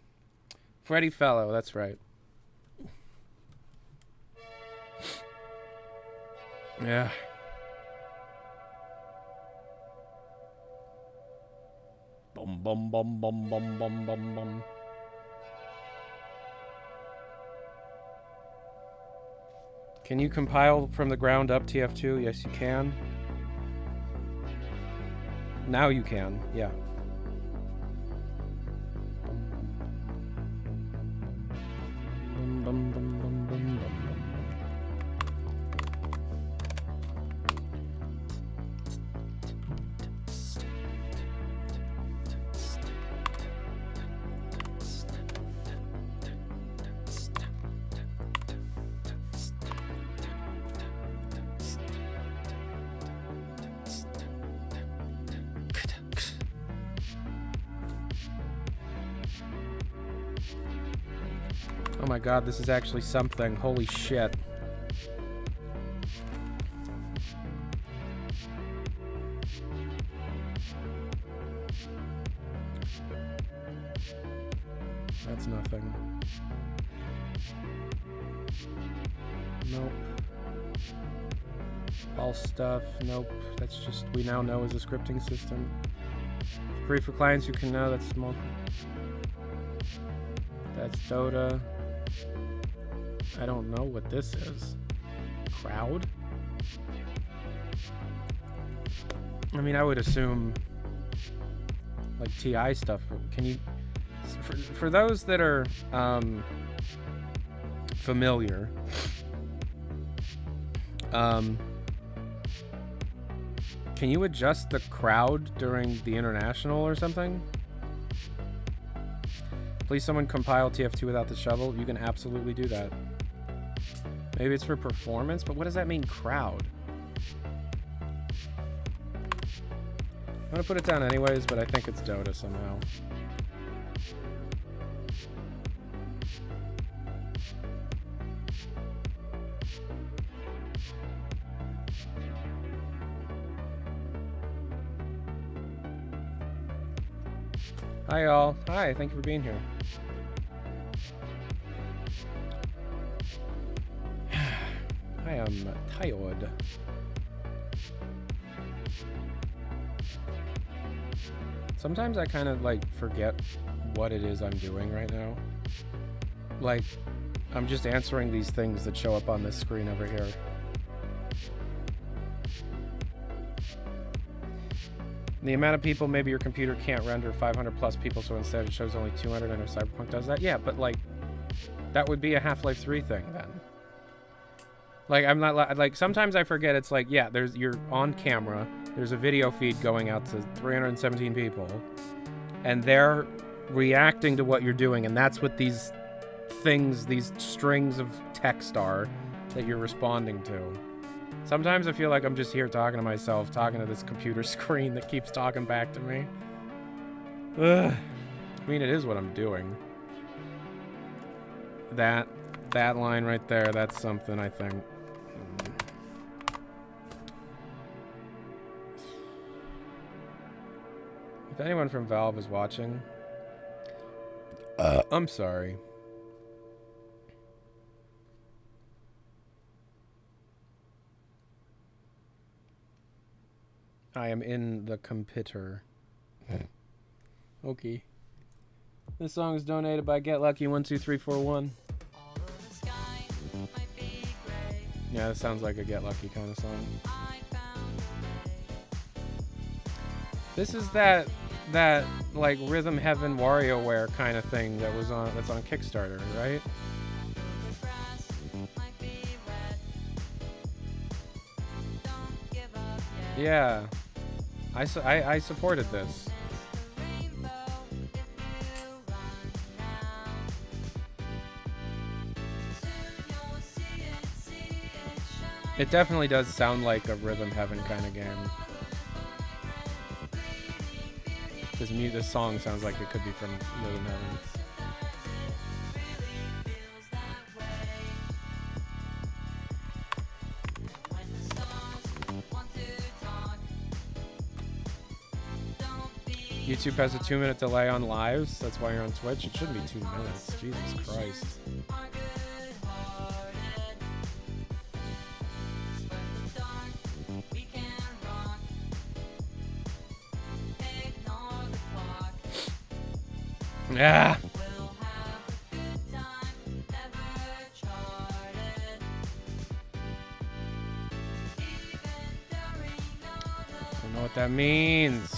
Freddie Fellow, that's right. Yeah. Bum bum bum bum bum bum bum bum. Can you compile from the ground up TF2? Yes, you can. Now you can, yeah. Oh my god, this is actually something. Holy shit. That's nothing. Nope. All stuff, nope. That's just, we now know is a scripting system. Free for clients who can know, that's small. That's Dota. I don't know what this is. Crowd? I mean, I would assume like TI stuff. Can you, for those that are familiar, can you adjust the crowd during the international or something? Please someone compile TF2 without the shovel. You can absolutely do that. Maybe it's for performance, but what does that mean, crowd? I'm gonna put it down anyways, but I think it's Dota somehow. Hi y'all. Hi, thank you for being here. I am tired. Sometimes I kind of like forget what it is I'm doing right now. Like, I'm just answering these things that show up on this screen over here. The amount of people, maybe your computer can't render 500 plus people, so instead it shows only 200. I know Cyberpunk does that. Yeah, but like, that would be a Half-Life 3 thing then. Like, I'm not like, sometimes I forget it's like, yeah, you're on camera, there's a video feed going out to 317 people, and they're reacting to what you're doing, and that's what these things, these strings of text are that you're responding to. Sometimes I feel like I'm just here talking to myself, talking to this computer screen that keeps talking back to me. Ugh. I mean, it is what I'm doing. That line right there, that's something, I think. If anyone from Valve is watching, I'm sorry. I am in the computer. Okay. This song is donated by Get Lucky 12341. Yeah, that sounds like a Get Lucky kind of song. This is that like Rhythm Heaven WarioWare kind of thing that's on Kickstarter, right? Yeah. I supported this. It definitely does sound like a Rhythm Heaven kind of game. This song sounds like it could be from Rhythm Heaven. YouTube has a 2-minute delay on lives. That's why you're on Twitch. It shouldn't be 2 minutes. Jesus Christ. Yeah. Don't know what that means.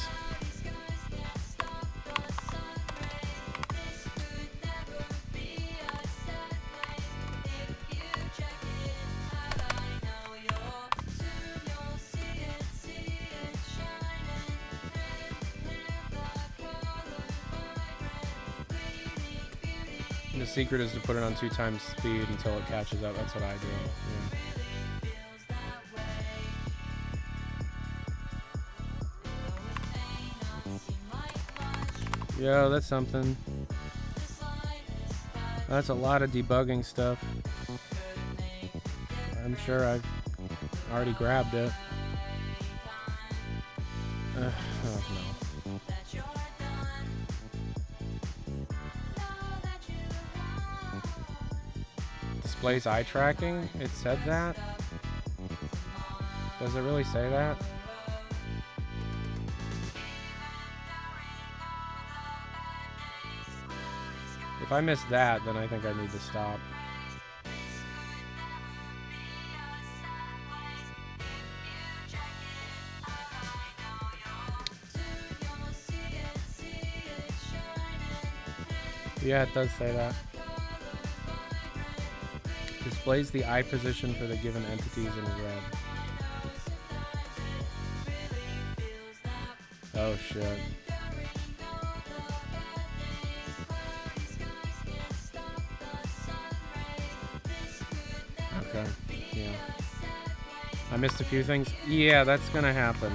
The secret is to put it on 2 times speed until it catches up. That's what I do. Yeah. Yo, that's something. That's a lot of debugging stuff. I'm sure I've already grabbed it. Oh no. Displays eye tracking? It said that? Does it really say that? If I miss that, then I think I need to stop. Yeah, it does say that. Displays the eye position for the given entities in red. Oh shit. Okay, yeah. I missed a few things. Yeah, that's gonna happen.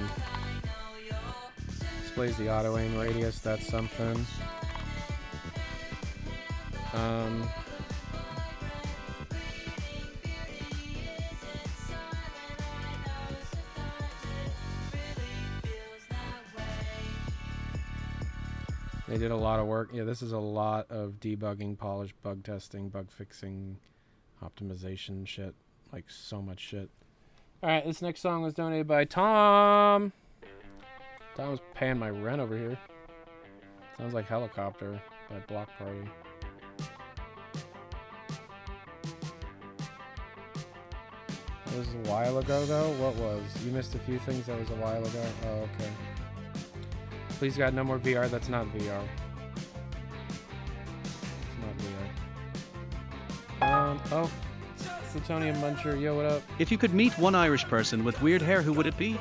Displays the auto aim radius, that's something. They did a lot of work. Yeah, this is a lot of debugging, polish, bug testing, bug fixing, optimization shit. Like, so much shit. Alright, this next song was donated by Tom. Tom's paying my rent over here. Sounds like Helicopter by Block Party. That was a while ago, though? What was? You missed a few things that was a while ago? Oh, okay. Please God, no more VR. That's not VR. It's not VR. Oh. Plutonium Muncher. Yo, what up? If you could meet one Irish person with weird hair, who would it be?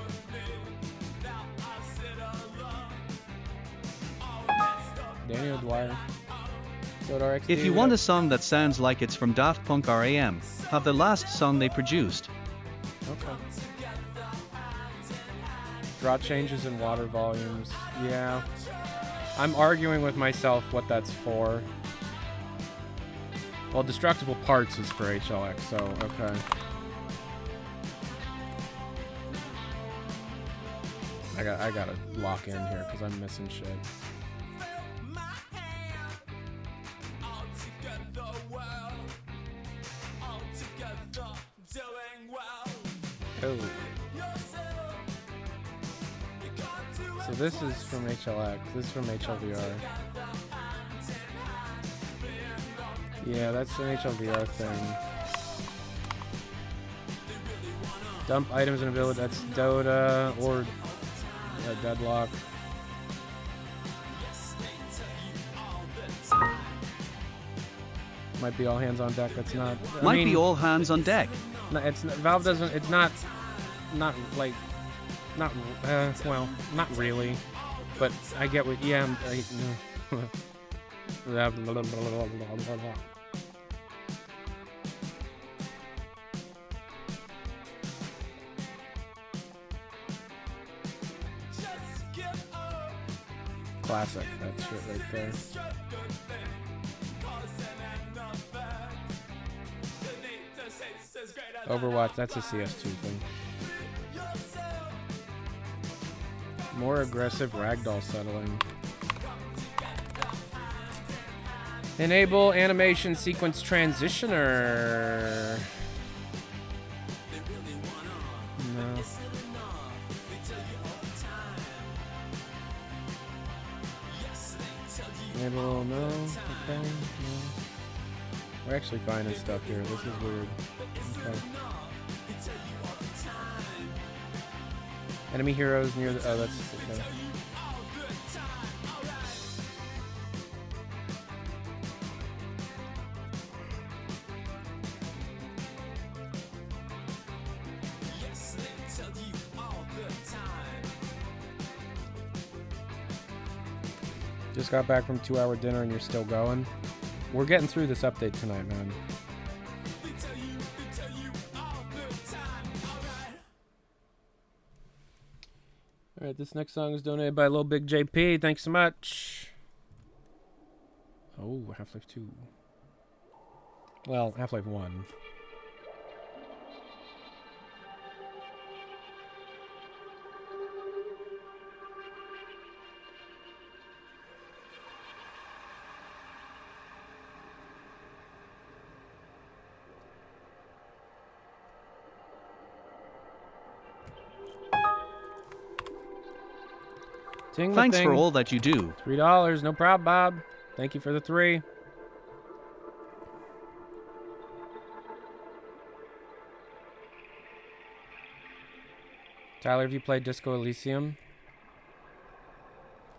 Daniel Dwyer. If you want a song that sounds like it's from Daft Punk or AM, have the last song they produced. Okay. Draw changes in water volumes. Yeah. I'm arguing with myself what that's for. Well, Destructible Parts is for HLX, so okay. I gotta lock in here because I'm missing shit. Oh. So this is from HLX. This is from HLVR. Yeah, that's an HLVR thing. Dump items and ability. That's Dota or Deadlock. Might be all hands on deck. That's not. Might be all hands on deck. No, it's Valve doesn't. It's not like. Not well, not really. But I get what. Yeah. Classic, that shit right there. Overwatch, that's a CS2 thing. More aggressive ragdoll settling. Enable animation sequence transitioner. No. Enable, no. Okay, no. We're actually finding stuff here. This is weird. Okay. Enemy heroes near the... Oh, that's... Okay. Just got back from 2-hour dinner and you're still going? We're getting through this update tonight, man. Alright, this next song is donated by Lil Big JP. Thanks so much. Oh, Half-Life 2. Well, Half-Life 1. Thanks for all that you do. $3, no problem, Bob. Thank you for the 3. Tyler, have you played Disco Elysium?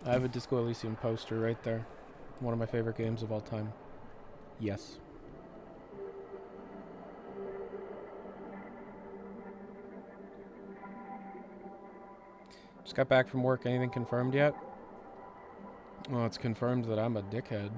I have a Disco Elysium poster right there. One of my favorite games of all time. Yes. Just got back from work. Anything confirmed yet? Well, it's confirmed that I'm a dickhead.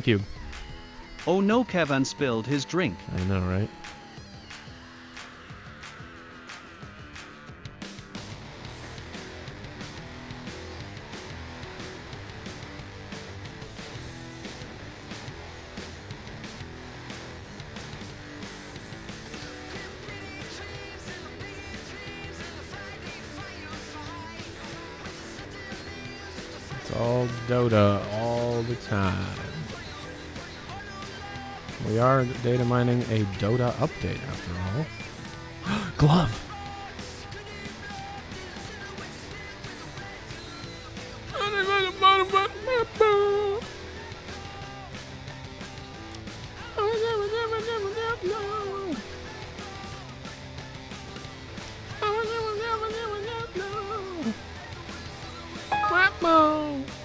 Thank you. Oh no, Kevin spilled his drink. I know, right? It's all Dota all the time. We are data mining a Dota update after all. Glove!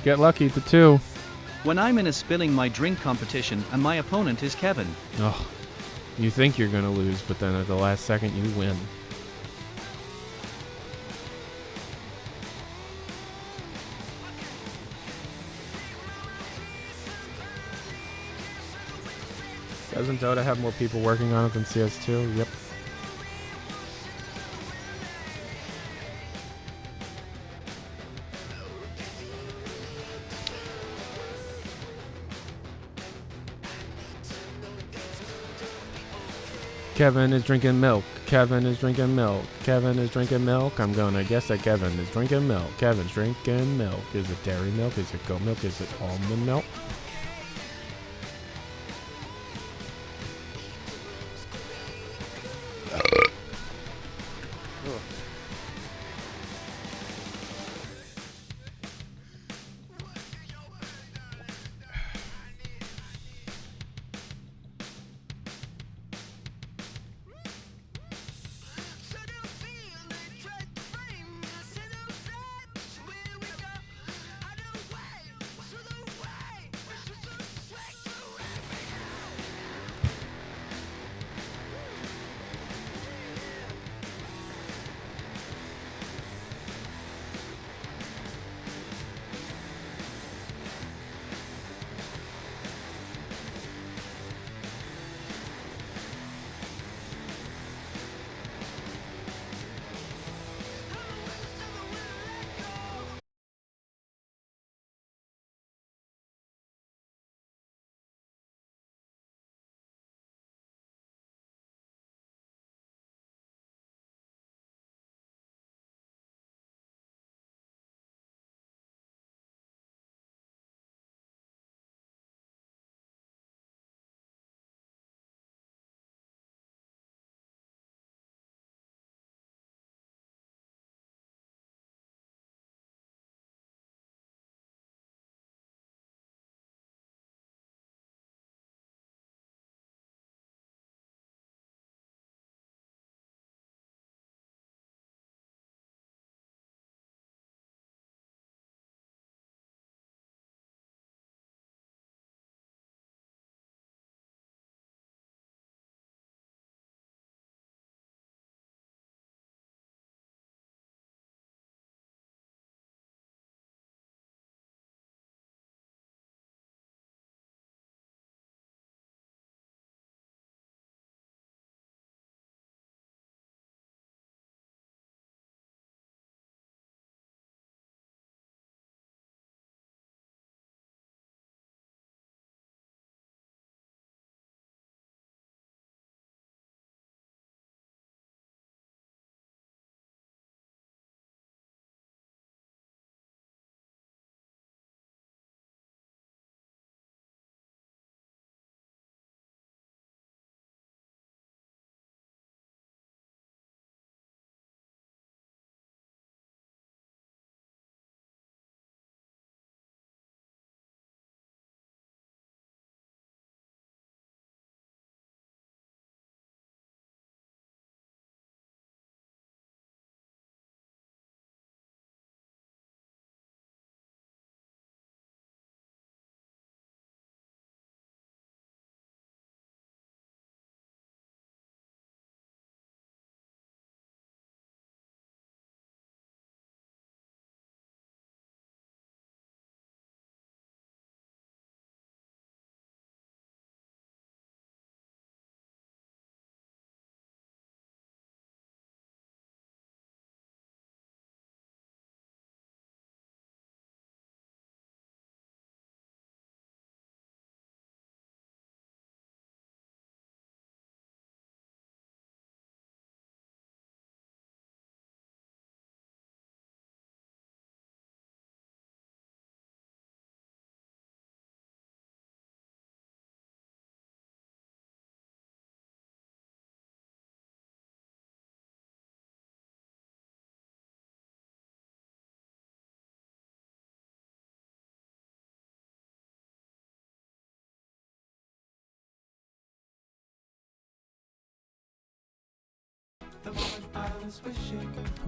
Get lucky at the 2. When I'm in a spilling my drink competition and my opponent is Kevin. Oh, you think you're gonna lose, but then at the last second you win. Doesn't Dota have more people working on it than CS2? Yep. Kevin is drinking milk. Kevin is drinking milk. Kevin is drinking milk. I'm gonna guess that Kevin is drinking milk. Kevin's drinking milk. Is it dairy milk? Is it goat milk? Is it almond milk?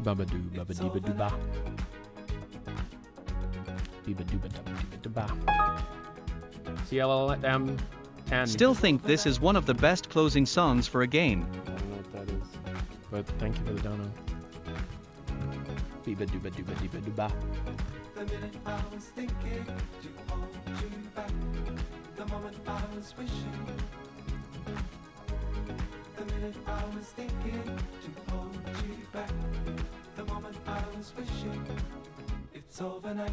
Babadoo, babadee-ba-doo-ba. Beeba-dooba-dooba-dooba-dooba. CLLM 10. Still think this is one of the best closing songs for a game. I don't know what that is, but thank you for the dono. Beeba-dooba-dooba-dooba-dooba. The minute I was thinking to hold you back, the moment I was wishing. The minute I was thinking to hold you back, the moment I was wishing. It's overnight.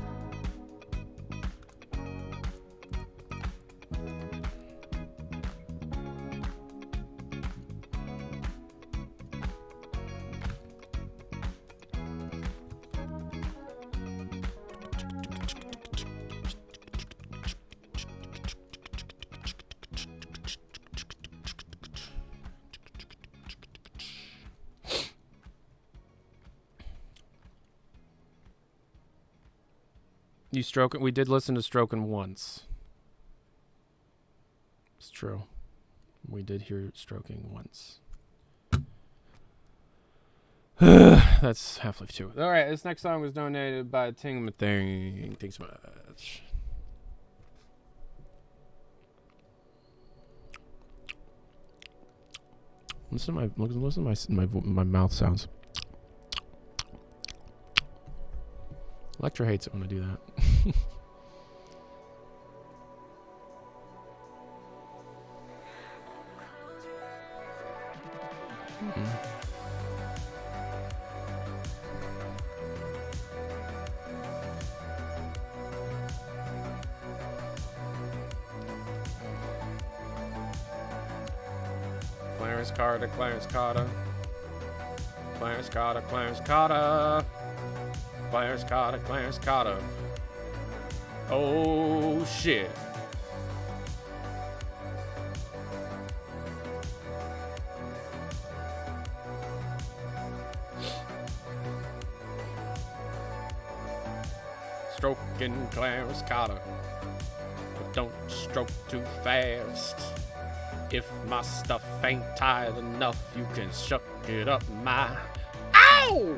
You stroking? We did listen to Stroking once. It's true. We did hear Stroking once. That's Half-Life 2. All right, this next song was donated by Ting-Ma-Thing. Thanks so much. Listen to my mouth sounds. Electra hates it when I do that. Clarence Carter, Clarence Carter. Clarence Carter, Clarence Carter. Clarence Carter, Clarence Carter. Oh shit. Stroking Clarence Carter, but don't stroke too fast. If my stuff ain't tight enough, you can shuck it up my... Ow!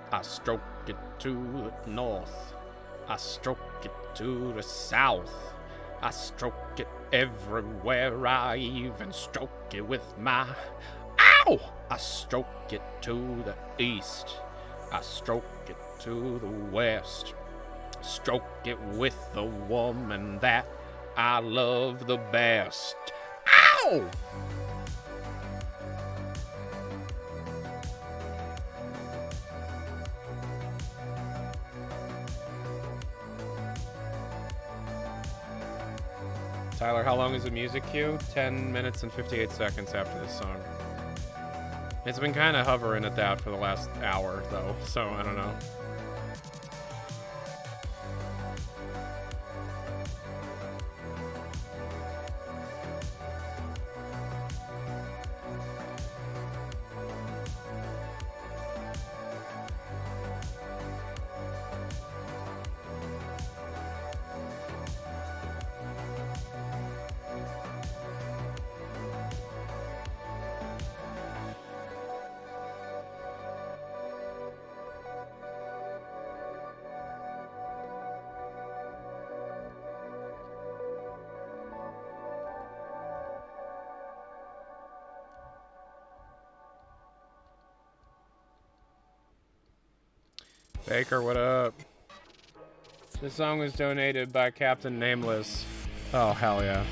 I stroke it to the north. I stroke it to the south. I stroke it everywhere. I even stroke it with my... Ow! I stroke it to the east. I stroke it to the west. Stroke it with the woman that I love the best. Ow! Tyler, how long is the music queue? 10 minutes and 58 seconds after this song. It's been kind of hovering at that for the last hour, though, so I don't know. Baker, what up? This song was donated by Captain Nameless. Oh, hell yeah.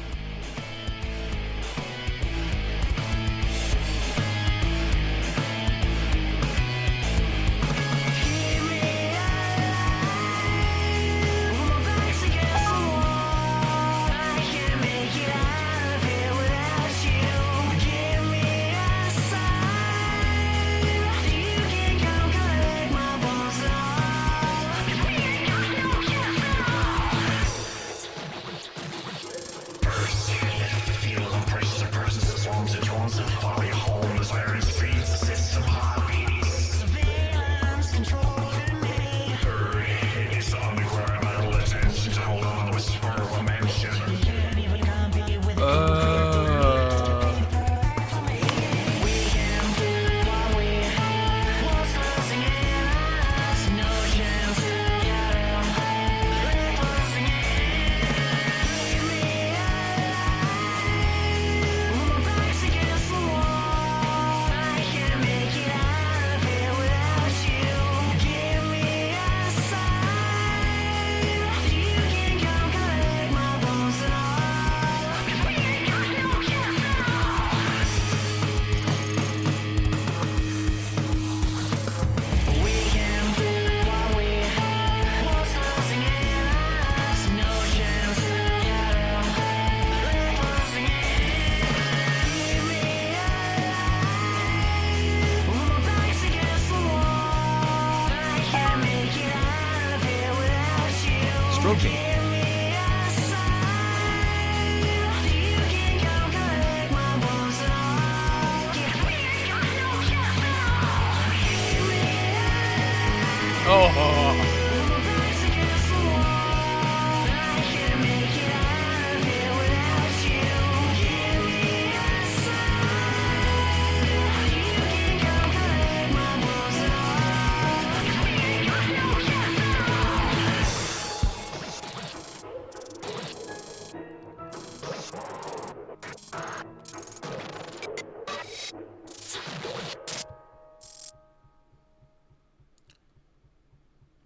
Stroking.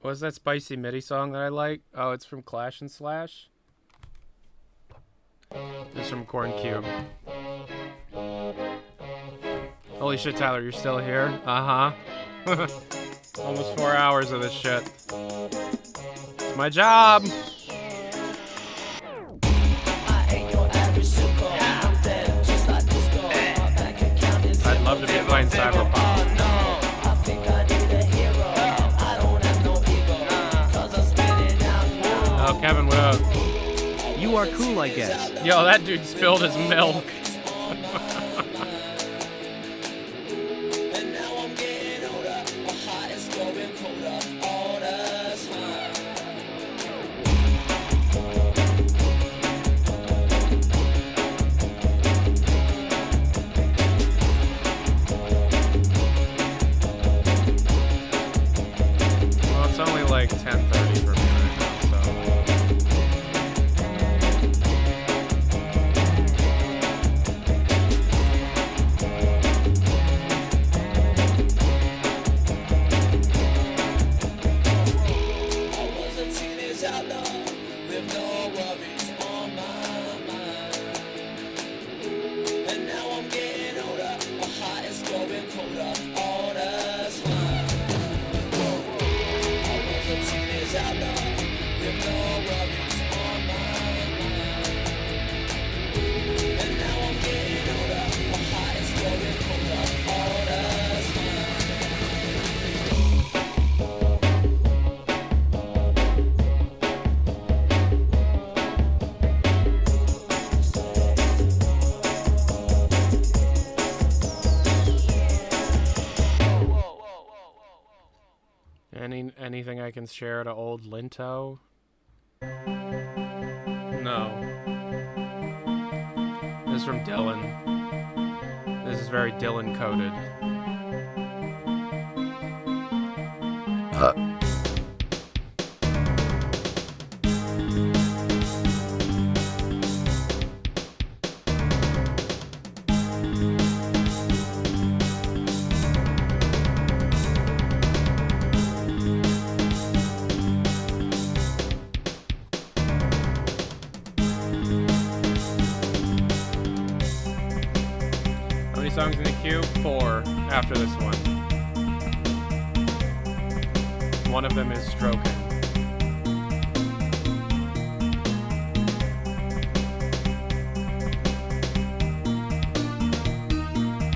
What's that spicy MIDI song that I like? Oh, it's from Clash and Slash. This is from Corn Cube. Holy shit, Tyler, you're still here? Uh-huh. Almost 4 hours of this shit. It's my job! I'd love to be playing Cyberpunk. Oh, Kevin, what up? You are cool, I guess. Yo, that dude spilled his milk. Well, it's only like 10:30 for me right now, so. Anything I can share to old Linto? No. This is from Dylan. This is very Dylan coded. How many songs in the queue? 4 after this one. One of them is Stroking.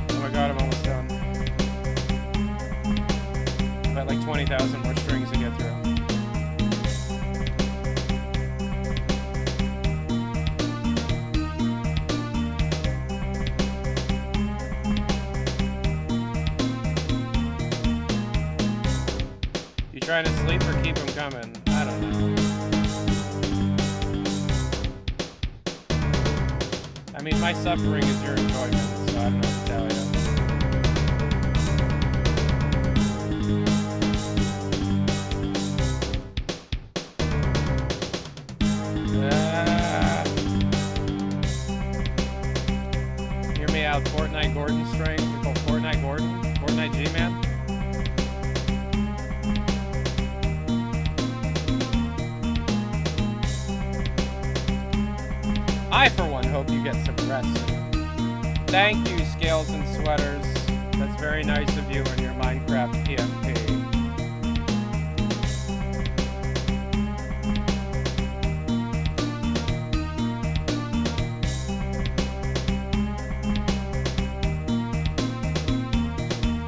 Oh my god, I'm almost done. I've got like 20,000 more strings to get through. trying to sleep or keep them coming? I don't know. I mean, my suffering is your enjoyment, so I don't know what to tell you. Hear me out, Fortnite Gordon string. We call Fortnite Gordon, Fortnite G-Man. I, for one, hope you get some rest soon. Thank you, Scales and Sweaters. That's very nice of you and your Minecraft PFP.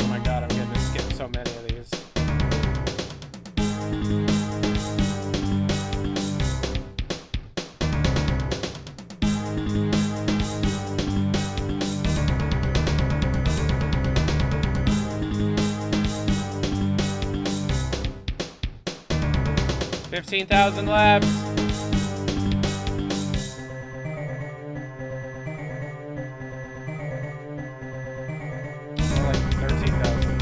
Oh my god, I'm getting to skip so many of these. $15,000 left. More like 13,000.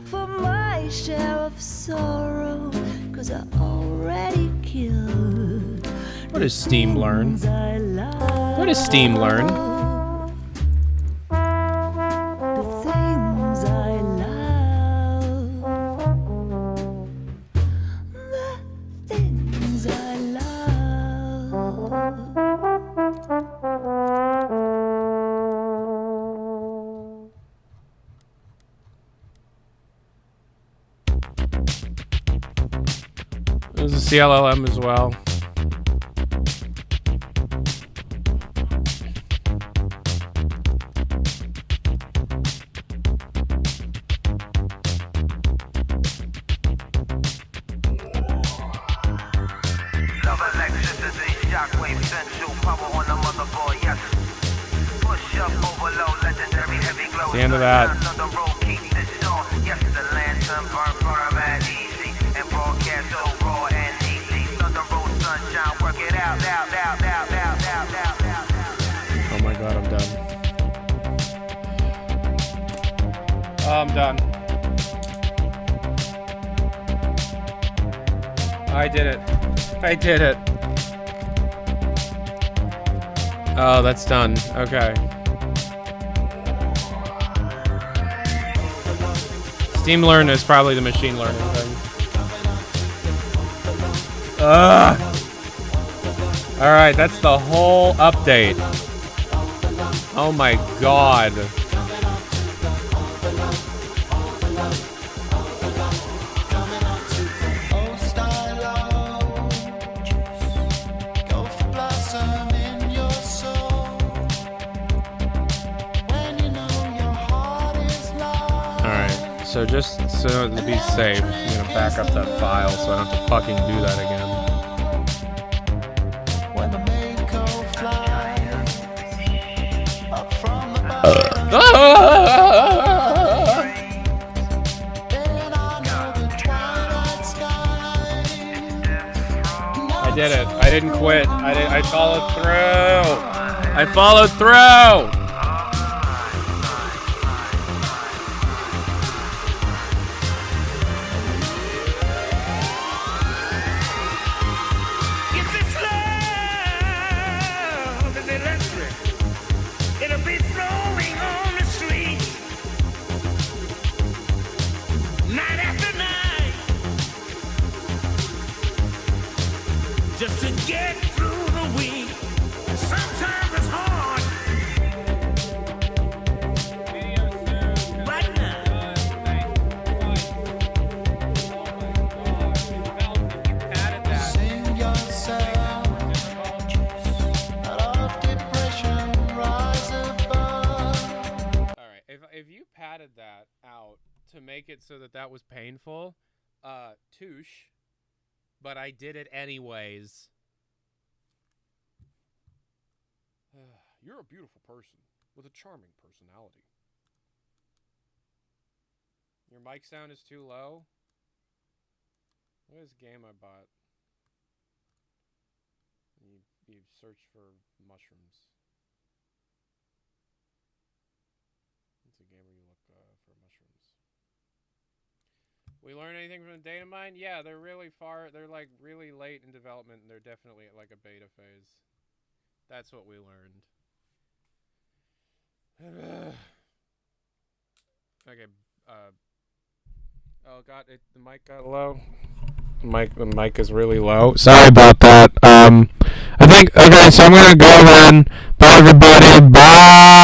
For my share of sorrow, 'cause I already killed. What does Steam learn? What does Steam learn? There's a CLLM as well. It's the end of that. Oh my god, I'm done. Oh, I'm done. I did it. I did it. Oh, that's done. Okay. Steam Learn is probably the machine learning thing. Alright, that's the whole update. Oh my god. So just so to be safe, I'm gonna back up that file so I don't have to fucking do that again. I did it. I didn't quit. I followed through. I followed through. Just to get through the week, sometimes it's hard. Right now. Sing yourself out of depression, rise above. Alright, if you padded that out to make it so that that was painful, touche. But I did it anyways. You're a beautiful person with a charming personality. Your mic sound is too low. What is this game I bought? You search for mushrooms. It's a game where you look for mushrooms. We learn anything from Datamining? Yeah, they're really far. They're like really late in development, and they're definitely at like a beta phase. That's what we learned. Okay. Oh god, the mic got low. The mic is really low. Sorry about that. I think. Okay, so I'm gonna go then. Bye, everybody. Bye.